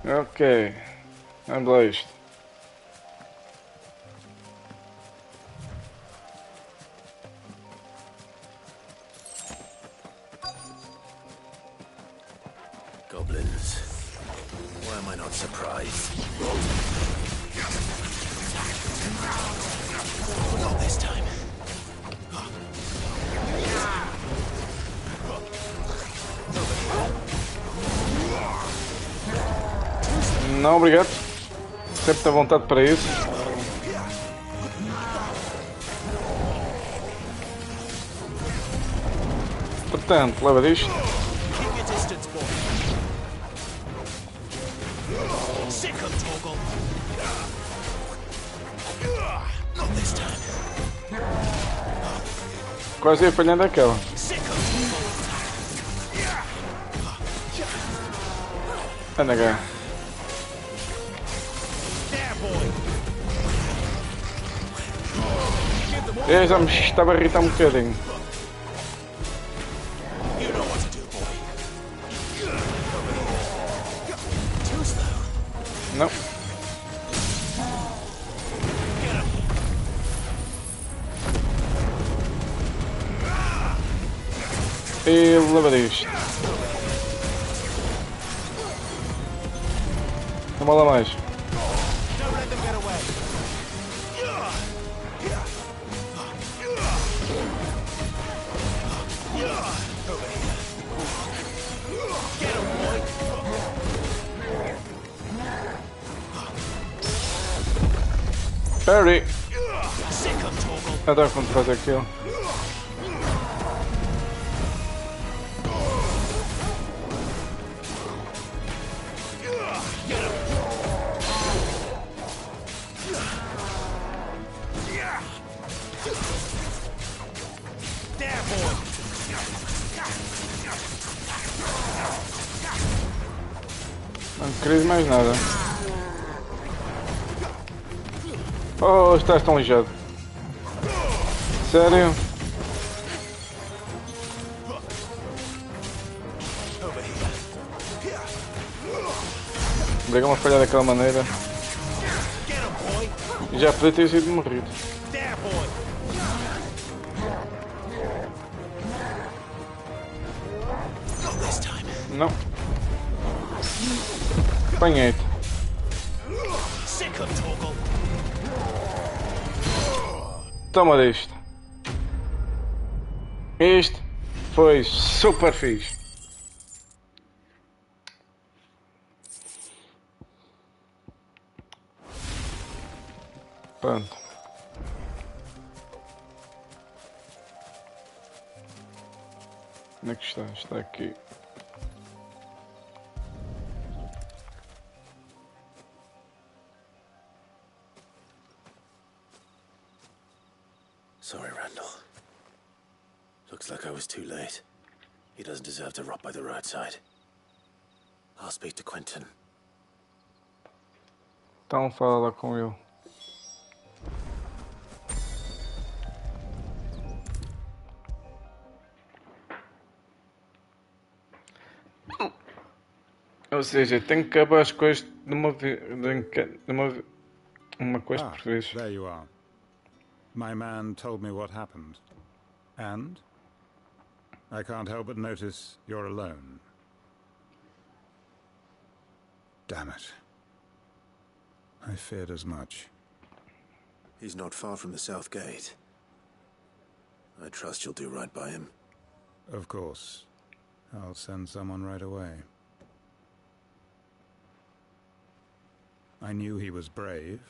Ok. Vamos lá isto. Goblins. Why am I not surprised? Not this time. Não, obrigado. Sempre tenho vontade para isso. Portanto, leva disto. Quase ia falhando aquela. Anda cá. Eu já me estava a irritar um bocadinho. Não. E leva isto. Vamos lá mais. Parry! Adoro quando faz aquilo. Não queria mais nada. Oh, estás tão ligeiro. Sério? Obrigam a falhar daquela maneira. Já podia ter sido morrido. Não. Apanhei-te. Toma disto. Isto foi super fixe. Pronto. Onde é que está? Está aqui. Sorry, Randall. Looks like I was too late. He doesn't deserve to rot by the roadside. I'll speak to Quentin. Então fala lá com ele. Ou seja, tenho que acabar as coisas de uma coisa por vez. There you are. My man told me what happened. And? I can't help but notice you're alone. Damn it. I feared as much. He's not far from the south gate. I trust you'll do right by him. Of course. I'll send someone right away. I knew he was brave,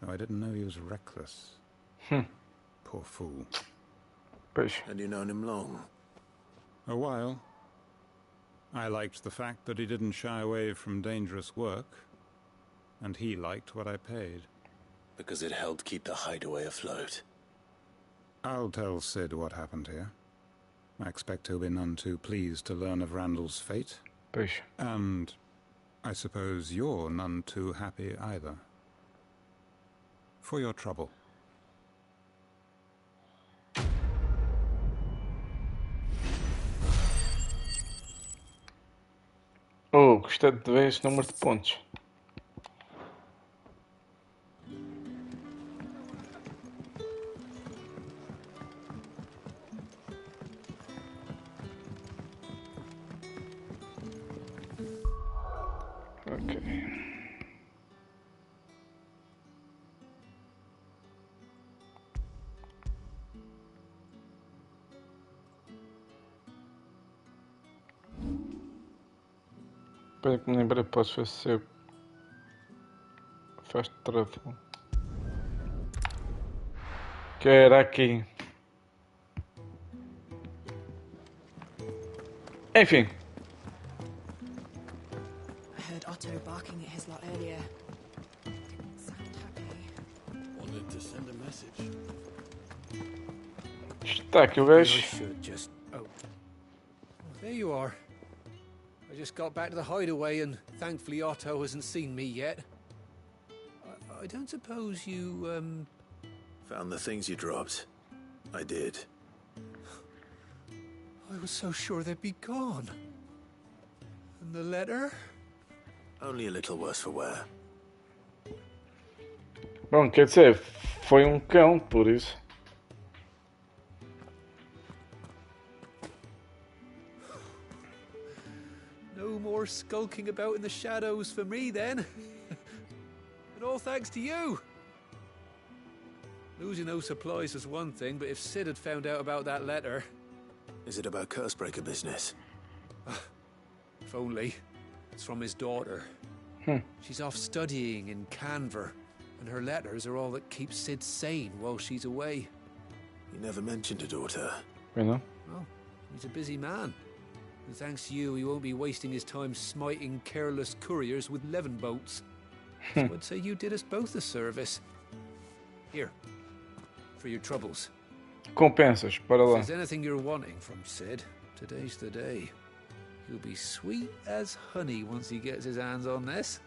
though I didn't know he was reckless. Poor fool. And you known him long? A while. I liked the fact that he didn't shy away from dangerous work, and he liked what I paid. Because it helped keep the hideaway afloat. I'll tell Sid what happened here. I expect he'll be none too pleased to learn of Randall's fate. And I suppose you're none too happy either. For your trouble. Oh, gostei de ver esse número de pontos. Espera que me lembrei, posso ver se eu faz travel. Que era aqui. Enfim. I heard Otto barking at his lot earlier. Didn't sound happy. Wanted to send a message. Está aqui o gajo. Oh, there you are. I just got back to the hideaway and thankfully Otto hasn't seen me yet. I don't suppose you, Found the things you dropped. I did. I was so sure they'd be gone. And the letter? Only a little worse for wear. Bom, quer dizer, foi um cão, por isso. No more skulking about in the shadows for me, then. And all thanks to you. Losing those supplies was one thing, but if Sid had found out about that letter... Is it about Cursebreaker business? If only. It's from his daughter. She's off studying in Canver, and her letters are all that keep Sid sane while she's away. You never mentioned a daughter. You know? Well, he's a busy man. And thanks to you, he won't be wasting his time smiting careless couriers with levin boats. So I'd say you did us both a service. Here, for your troubles. Compensas, para lá. If there's anything you're wanting from Sid, today's the day. He'll be sweet as honey once he gets his hands on this.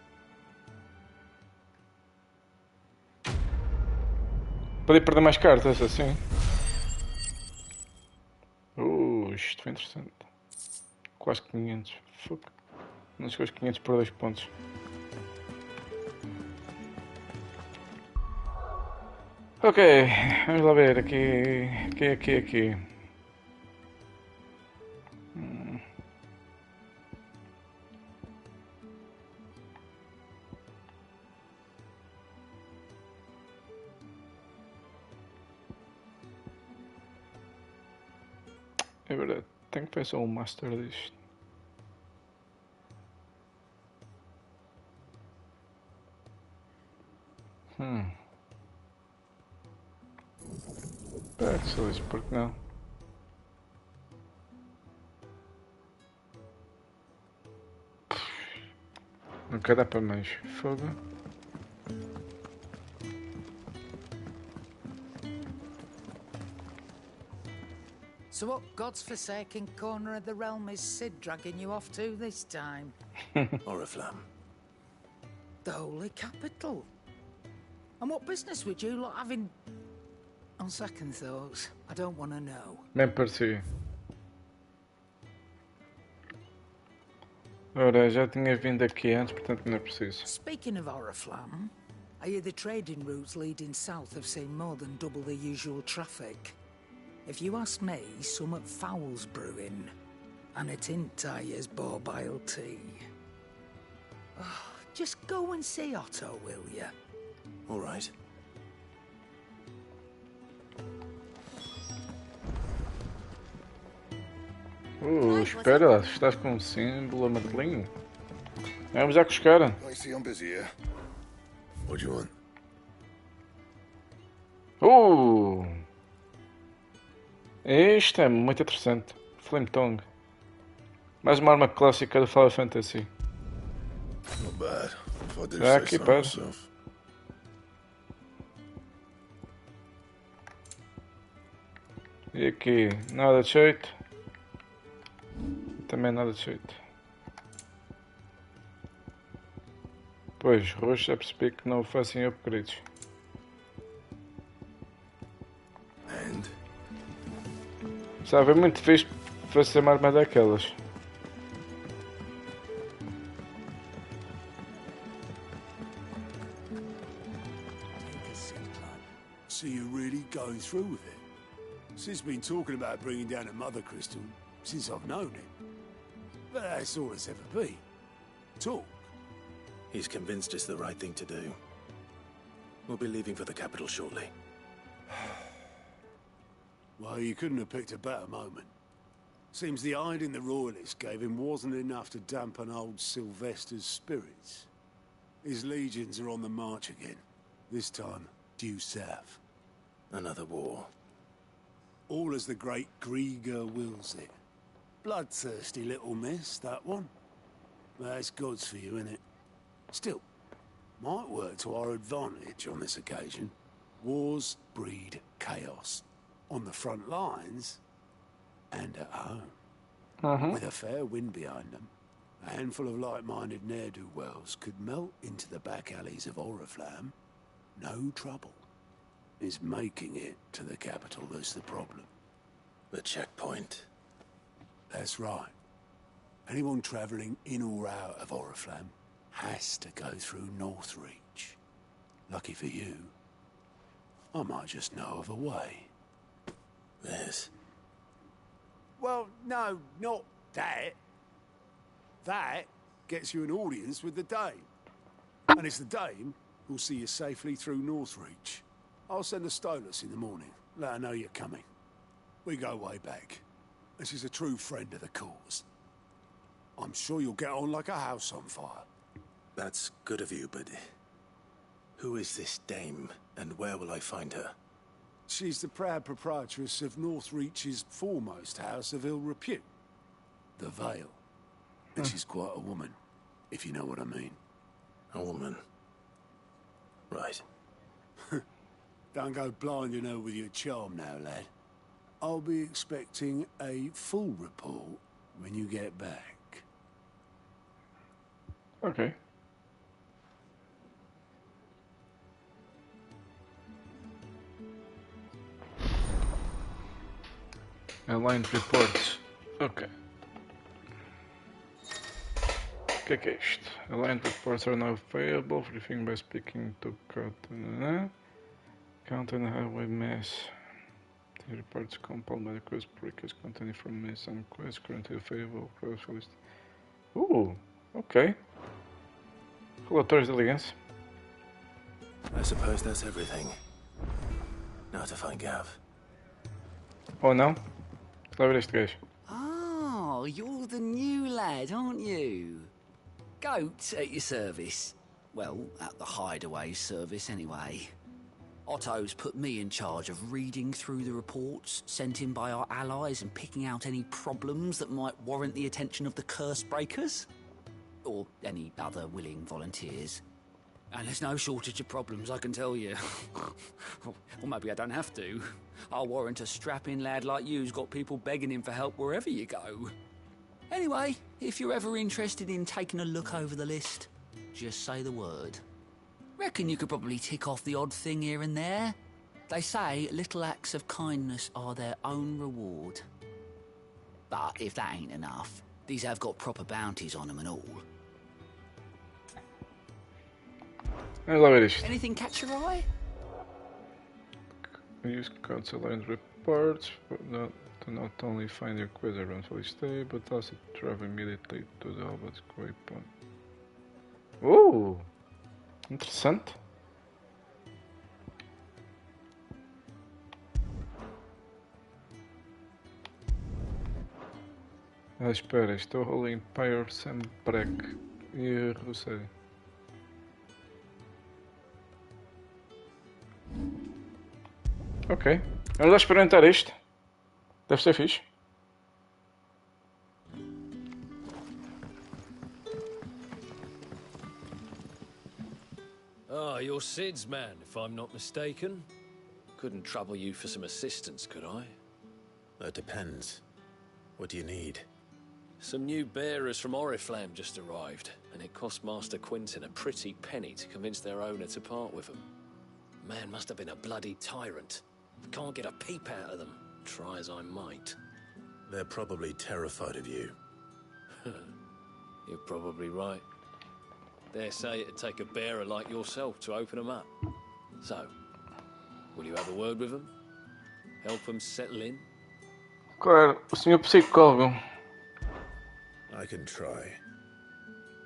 Podia perder mais cartas, assim. Isto foi interessante. Quase 500. Fuck. Não chegou aos 500 por 2 pontos. Ok, vamos lá ver aqui. É verdade, tenho que pensar um master disto. Excellent, porque não? Nunca dá para mais fogo. So what god's-forsaken corner of the realm is Sid dragging you off to this time? Oriflamme. The holy capital. And what business would you lot have in... On second thoughts, I don't want to know. Bem parecia. Ora, já tinha vindo aqui antes, portanto não é preciso. Speaking of Oriflamme, I hear the trading routes leading south have seen more than double the usual traffic. If you ask me, somewhat foul's brewing. And it ain't Tyre's borbile tea. Oh, just go and see Otto, will ya? All right. Espera lá, estás com um símbolo amarelinho? Vamos já com os caras. I see I'm busy here. What do you want? Isto é muito interessante. Flame Tongue. Mais uma arma clássica do Final Fantasy. Not bad. If I do Já say aqui so perto. myself. E aqui, nada de jeito. Também nada de jeito. Pois, roxo já percebi que não fazem upgrades. Sabe, é muito fixe fazer uma arma daquelas. So you're really going through with it? Sid's been talking about bringing down a mother crystal since I've known him. But that's all it's ever been. Talk. He's convinced it's the right thing to do. We'll be leaving for the capital shortly. Well, you couldn't have picked a better moment. Seems the hiding the Royalists gave him wasn't enough to dampen old Sylvester's spirits. His legions are on the march again. This time, due south. Another war. All as the great Grieger wills it. Bloodthirsty little miss, that one. That's God's for you, innit? Still, might work to our advantage on this occasion. Wars breed chaos. On the front lines, and at home. With a fair wind behind them, a handful of like-minded ne'er-do-wells could melt into the back alleys of Oriflamme. No trouble. It's making it to the capital that's the problem. The checkpoint. That's right. Anyone travelling in or out of Oriflamme has to go through Northreach. Lucky for you, I might just know of a way. Yes. Well, no, not that. That gets you an audience with the Dame. And it's the Dame who'll see you safely through Northreach. I'll send a Stolas in the morning, let her know you're coming. We go way back, and she's a true friend of the cause. I'm sure you'll get on like a house on fire. That's good of you, but who is this Dame, and where will I find her? She's the proud proprietress of Northreach's foremost house of ill repute, the Vale. And she's quite a woman, if you know what I mean. A woman? Right. Don't go blinding her with your charm now, lad. I'll be expecting a full report when you get back. Okay. Aligned reports. Ok. O que é isto? Aligned reports are now available for everything by speaking to Count and Highway Mass. The reports compiled by the quest breakers containing from some quests currently available across the list. Ok. Relatórios de ligança. I suppose that's everything. Now to find Gav. Ou não? Lá ver este gajo. Oh, you're the new lad, aren't you? Goat at your service. Well, at the hideaway service anyway. Otto's put me in charge of reading through the reports sent in by our allies and picking out any problems that might warrant the attention of the curse breakers. Or any other willing volunteers. And there's no shortage of problems, I can tell you. Or maybe I don't have to. I'll warrant a strapping lad like you's got people begging him for help wherever you go. Anyway, if you're ever interested in taking a look over the list, just say the word. Reckon you could probably tick off the odd thing here and there. They say little acts of kindness are their own reward. But if that ain't enough, these have got proper bounties on them and all. Anything catch your eye? Use codes aligned reports to not only find your quest around for each day, but also drive immediately to the Albert waypoint. Interessante. Espera, estou rolando Empire Sembrek e Rousseau. Ok, vamos lá experimentar isto. Deve ser fixe. Ah, you're Sid's man, if I'm not mistaken. Couldn't trouble you for some assistance, could I? That depends. What do you need? Some new bearers from Oriflamme just arrived, and it cost Master Quinton a pretty penny to convince their owner to part with them. Man must have been a bloody tyrant. Can't get a peep out of them, try as I might. They're probably terrified of you. You're probably right. Dare say it'd take a bearer like yourself to open them up. So, will you have a word with them? Help them settle in? Claro, o senhor psicólogo. I can try.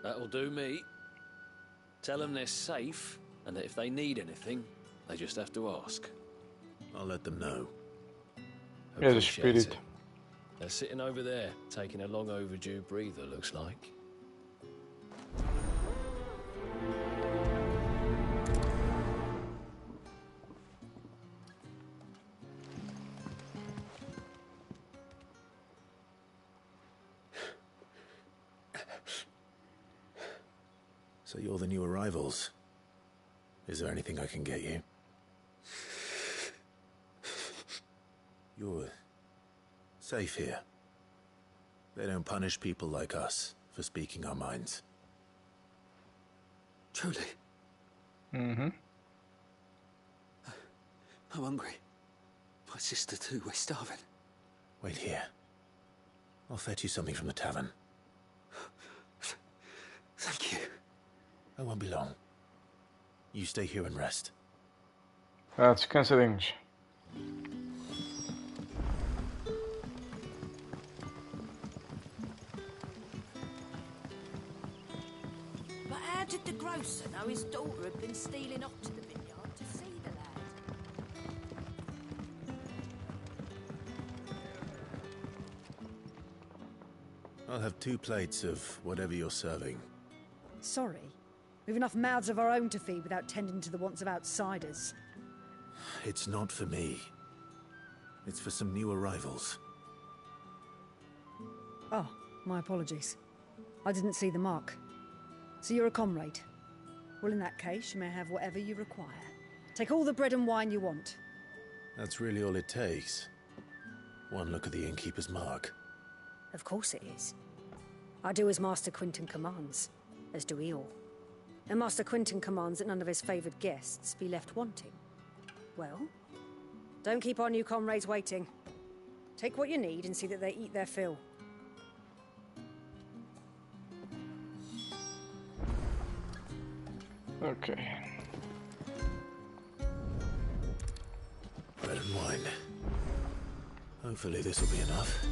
That'll do me. Tell them they're safe, and that if they need anything, they just have to ask. I'll let them know. Yeah, the spirit. They're sitting over there, taking a long overdue breather, looks like. So you're the new arrivals. Is there anything I can get you? You're safe here. They don't punish people like us for speaking our minds. Truly? Mm-hmm. I'm hungry. My sister too, we're starving. Wait here. I'll fetch you something from the tavern. Thank you. I won't be long. You stay here and rest. Descansadinhos. But how did the grocer know his daughter had been stealing off to the vineyard to see the lad? I'll have 2 plates of whatever you're serving. Sorry. We've enough mouths of our own to feed without tending to the wants of outsiders. It's not for me. It's for some new arrivals. Oh, my apologies. I didn't see the mark. So you're a comrade? Well, in that case, you may have whatever you require. Take all the bread and wine you want. That's really all it takes. One look at the innkeeper's mark. Of course it is. I do as Master Quinton commands, as do we all. And Master Quinton commands that none of his favoured guests be left wanting. Well, don't keep our new comrades waiting. Take what you need and see that they eat their fill. Okay. Bread and wine. Hopefully this will be enough.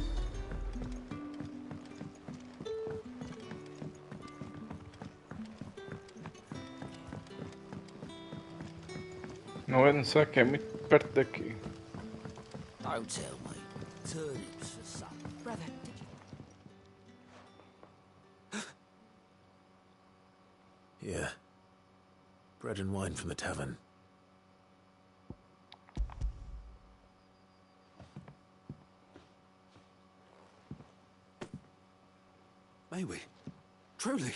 Não é só que é muito perto daqui. Don't tell me. Turnips for supper. Brother, did you... Yeah. Bread and wine from the tavern. May we? Truly?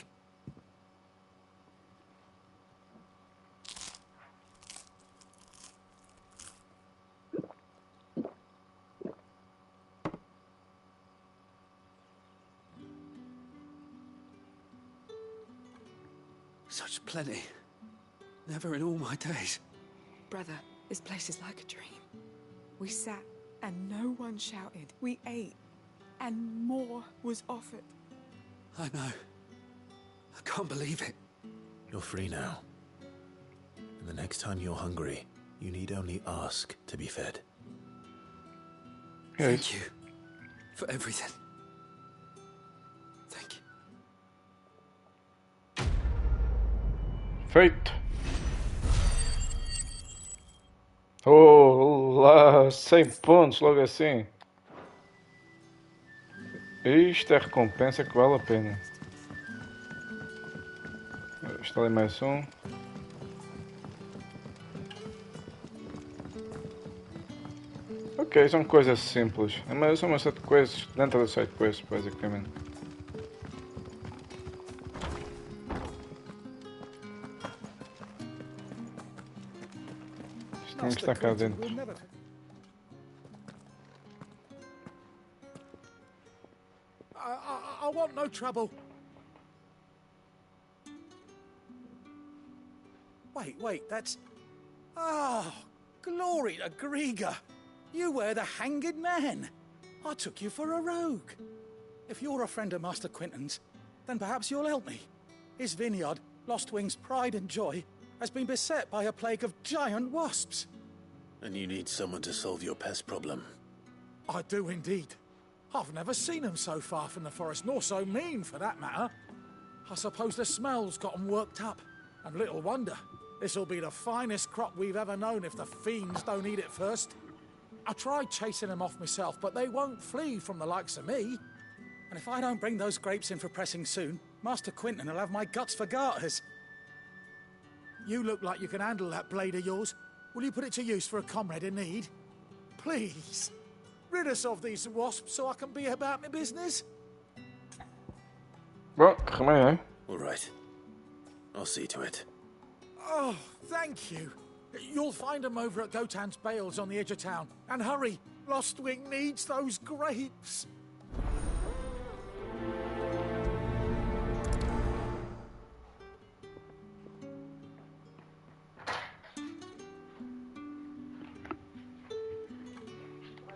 Such plenty. Never in all my days. Brother, this place is like a dream. We sat and no one shouted. We ate and more was offered. I know. I can't believe it. You're free now. And the next time you're hungry, you need only ask to be fed. Thank you for everything. Thank you. Feito. Oh, lá, 100 pontos logo assim. Isto é recompensa que vale a pena. Está ali mais um. Ok, são coisas simples. Mas são uma série de coisas dentro do site quests, basicamente. Isto tem que estar cá dentro. I want no trouble. Wait, that's... Oh, glory to Griga. You were the hanged man. I took you for a rogue. If you're a friend of Master Quinton's, then perhaps you'll help me. His vineyard, Lostwing's pride and joy, has been beset by a plague of giant wasps. And you need someone to solve your pest problem. I do indeed. I've never seen them so far from the forest, nor so mean, for that matter. I suppose the smell's got them worked up. And little wonder. This'll be the finest crop we've ever known if the fiends don't eat it first. I tried chasing them off myself, but they won't flee from the likes of me. And if I don't bring those grapes in for pressing soon, Master Quinton will have my guts for garters. You look like you can handle that blade of yours. Will you put it to use for a comrade in need? Please. Rid us of these wasps so I can be about my business. Bom, que remédio, hein? All right. I'll see to it. Oh, thank you. You'll find them over at Gotan's Bales on the edge of town. And hurry, Lostwing needs those grapes.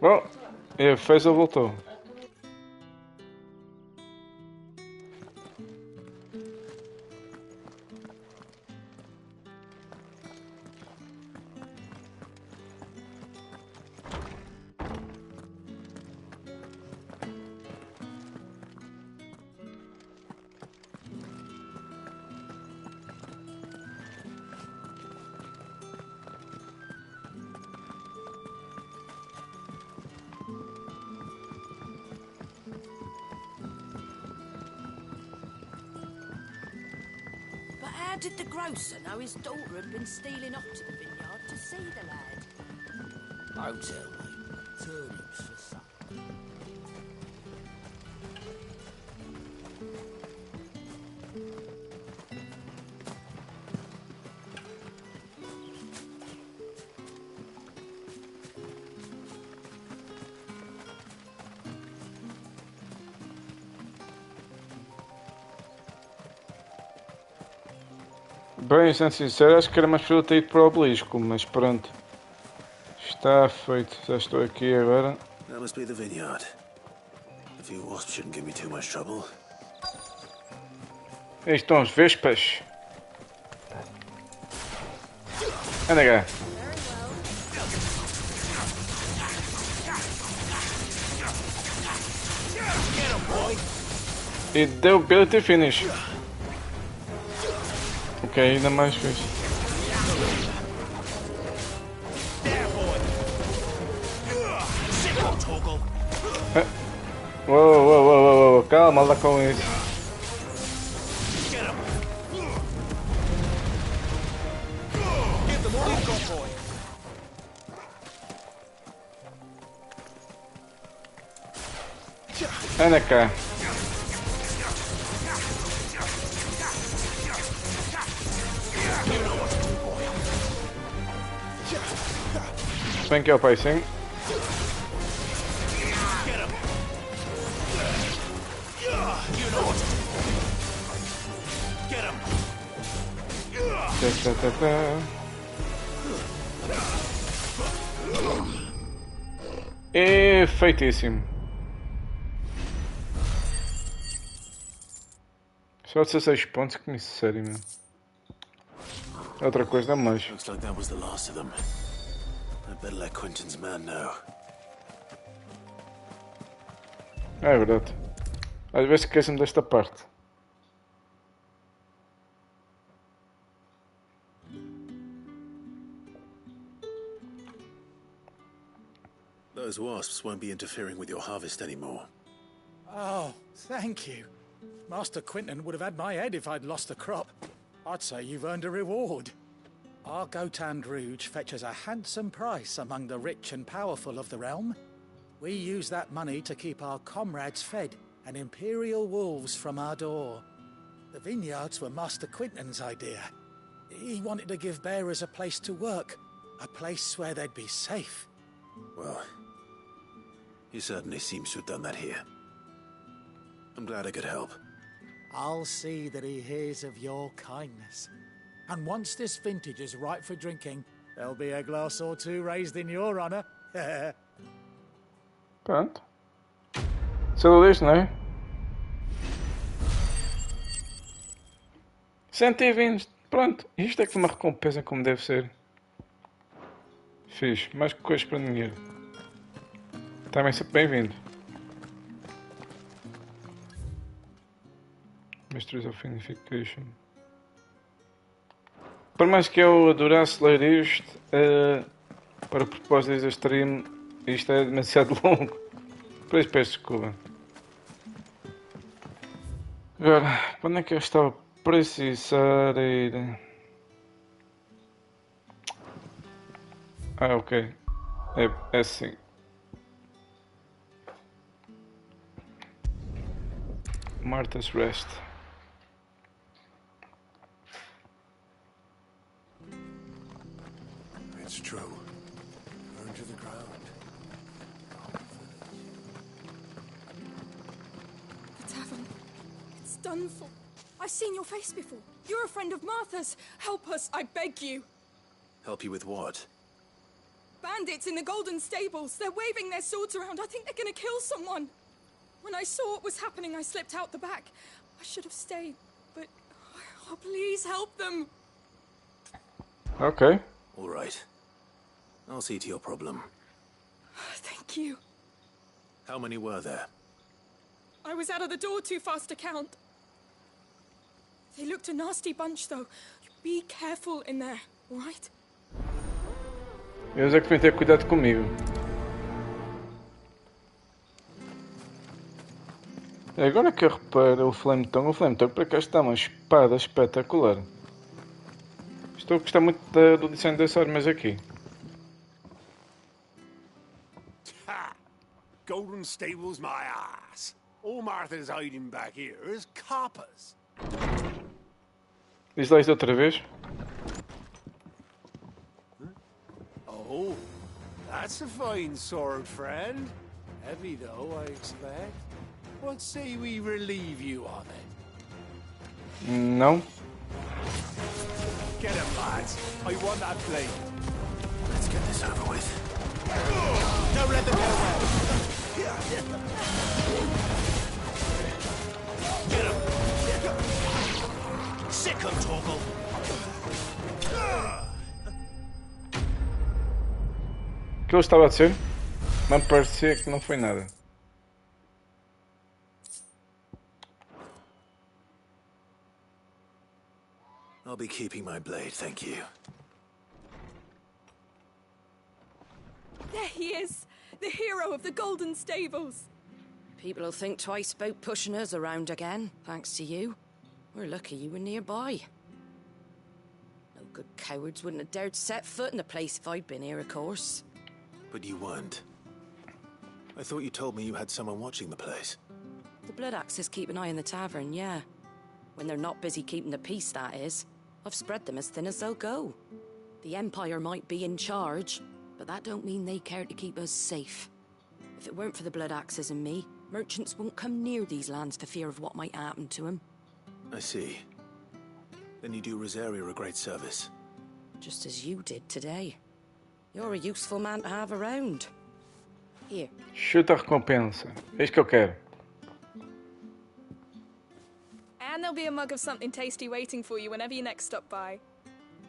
Bom, e a Feza voltou. how did the grocer know his daughter had been stealing off to the vineyard to see the lad? Hotel, mate. Turnips for supper. Bem, sendo sincero, acho que era mais fácil ter ido para o obelisco, mas pronto. Está feito, já estou aqui agora. That must be the vineyard. A few wasps shouldn't give me too much trouble. Aí estão as vespas. Anda cá. E deu ability finish. Ok, ainda mais fixe. Uou, calma lá com isso. Anda cá. Bem que é o pacing. É feitíssimo. Só 16 pontos, que necessário, meu. Outra coisa a mais. Looks like that was the last of them. I'd better let Quentin's man know. É verdade. Às vezes esqueço-me desta parte. Those wasps won't be interfering with your harvest anymore. Oh, thank you. Master Quentin would have had my head if I'd lost the crop. I'd say you've earned a reward. Our Gotand Rouge fetches a handsome price among the rich and powerful of the realm. We use that money to keep our comrades fed and imperial wolves from our door. The vineyards were Master Quentin's idea. He wanted to give bearers a place to work, a place where they'd be safe. Well, he certainly seems to have done that here. I'm glad I could help. I'll see that he hears of your kindness. And once this vintage is ripe for drinking, there'll be a glass or two raised in your honor. Pronto. Selo disto, não é? 120. Pronto. Isto é que foi uma recompensa como deve ser. Fiz. Mais coisas para dinheiro. Também sempre bem-vindo. Mysteries of Unification. Por mais que eu adorasse ler isto, para o propósito da stream, isto é demasiado longo. Por isso peço desculpa. Agora, para onde é que eu estava a precisar ir? Ah, ok. É assim. Martha's Rest. It's true. Burn to the ground. The tavern. It's done for. I've seen your face before. You're a friend of Martha's. Help us, I beg you. Help you with what? Bandits in the Golden Stables. They're waving their swords around. I think they're gonna kill someone. When I saw what was happening, I slipped out the back. I should have stayed, but... Oh, please help them. Okay. All right. I'll see to your problem. Thank you. How many were there? I was out of the door too fast to count. They looked a nasty bunch, though. Be careful in there, all right? Eles é que vêm ter cuidado comigo. Agora que eu reparo o Flame Tongue para cá está uma espada espetacular. Estou a gostar muito do design das armas aqui. Ha! Golden Stable's my ass. All Martha's hiding back here is coppers. Diz lá isto outra vez. Oh, that's a fine sword, friend. Heavy though, I expect. What say we relieve you on it? Não. Get him, lads. I want that blade. Let's get this over with. Don't let them get away. Get him! Sick of Torgal! O que ele estava a dizer? Não parecia que não foi nada. I'll be keeping my blade, thank you. There he is! The hero of the Golden Stables! People will think twice about pushing us around again, thanks to you. We're lucky you were nearby. No good cowards wouldn't have dared set foot in the place if I'd been here, of course. But you weren't. I thought you told me you had someone watching the place. The Blood Axes keep an eye on the tavern, yeah. When they're not busy keeping the peace, that is. I've spread them as thin as they'll go. The Empire might be in charge, but that don't mean they care to keep us safe. If it weren't for the Blood Axes and me, merchants won't come near these lands for fear of what might happen to them. I see. Then you do Rosaria a great service. Just as you did today. You're a useful man to have around. Here. Chuta a recompensa. É isto que eu quero. And there'll be a mug of something tasty waiting for you whenever you next stop by.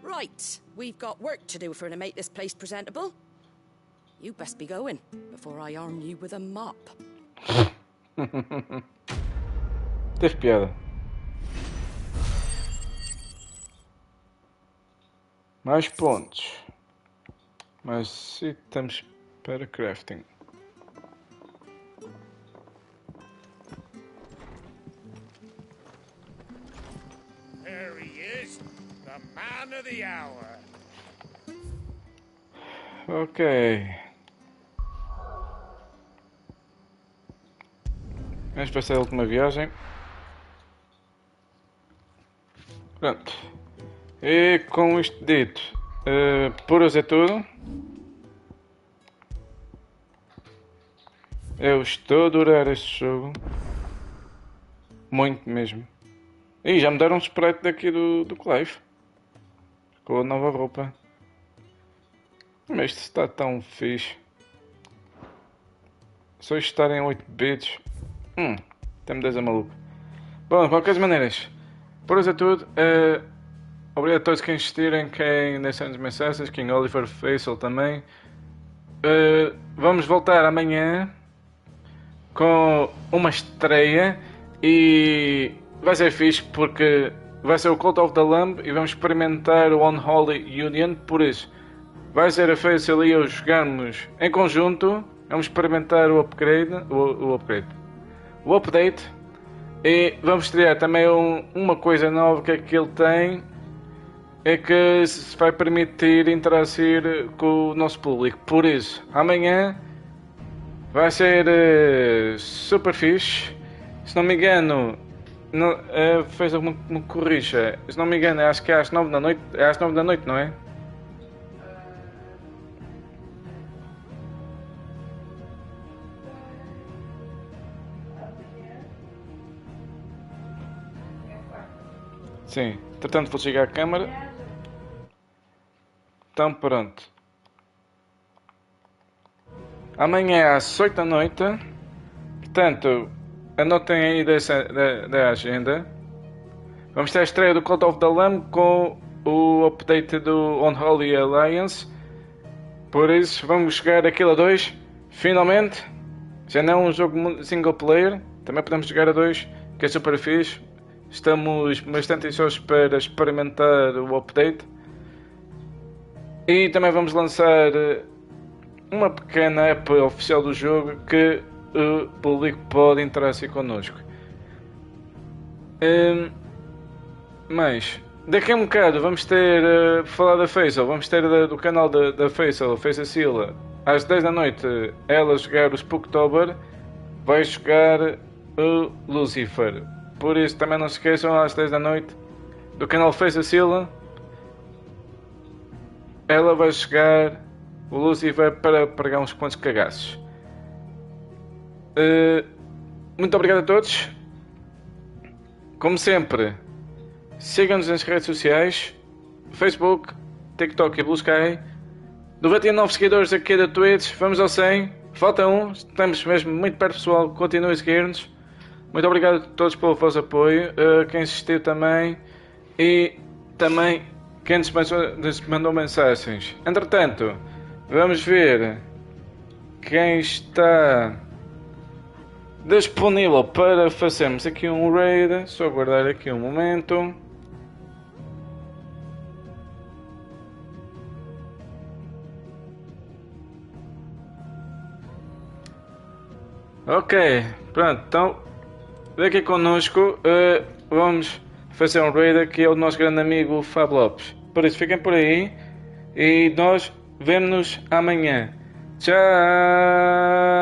Right. We've got work to do for to make this place presentable. You best be going, before I arm you with a mop. Teve piada. Mais pontos. Mais itens para crafting. There he is, the man of the hour. Ok. Vamos passar a última viagem. Pronto. E com isto dito, por hoje é tudo. Eu estou a adorar este jogo. Muito mesmo. E já me deram um sprite daqui do Clive. Com a nova roupa. Mas isto está tão fixe. Só isto estar em 8 bits. Até-me des a maluco. Bom, de qualquer maneira, por hoje é tudo. Obrigado a todos que insistirem, quem deixaram as mensagens, King Oliver, Faisal também. Vamos voltar amanhã com uma estreia e vai ser fixe porque vai ser o Cult of the Lamb e vamos experimentar o Unholy Union, por isso vai ser a Faisal e eu jogarmos em conjunto, vamos experimentar o update e vamos estrear também uma coisa nova que ele tem, é que se vai permitir interagir com o nosso público, por isso amanhã vai ser super fixe. Se não me engano, fez me corrija, se não me engano, acho que é às 9 da noite, não é? Sim, entretanto vou chegar à câmara. Então pronto. Amanhã às 8 da noite. Portanto, anotem aí da agenda. Vamos ter a estreia do Cult of the Lamb com o update do Unholy Alliance. Por isso, vamos jogar aquilo a 2. Finalmente. Já não é um jogo single player. Também podemos jogar a 2, que é super fixe. Estamos bastante ansiosos para experimentar o update. E também vamos lançar uma pequena app oficial do jogo que o público pode interagir connosco. Mas daqui a um bocado vamos ter falar da Faisal, vamos ter do canal da Faisal, Faisal, às 10 da noite, ela jogar o Spooktober, vai jogar o Lucifer. Por isso também não se esqueçam, às 10 da noite, do canal Faisal, ela vai jogar o Lucifer para pregar uns quantos cagaços. Muito obrigado a todos. Como sempre, sigam-nos nas redes sociais, Facebook, TikTok e Blue Sky. 99 seguidores aqui da Twitch, vamos ao 100, falta um, estamos mesmo muito perto, pessoal, continuem a seguir-nos. Muito obrigado a todos pelo vosso apoio, quem assistiu também e também quem nos mandou mensagens. Entretanto, vamos ver quem está disponível para fazermos aqui um raid. Só aguardar aqui um momento. Ok, pronto, então daqui connosco vamos fazer um raid aqui ao nosso grande amigo Fab Lopes. Por isso fiquem por aí e nós vemo-nos amanhã. Tchau!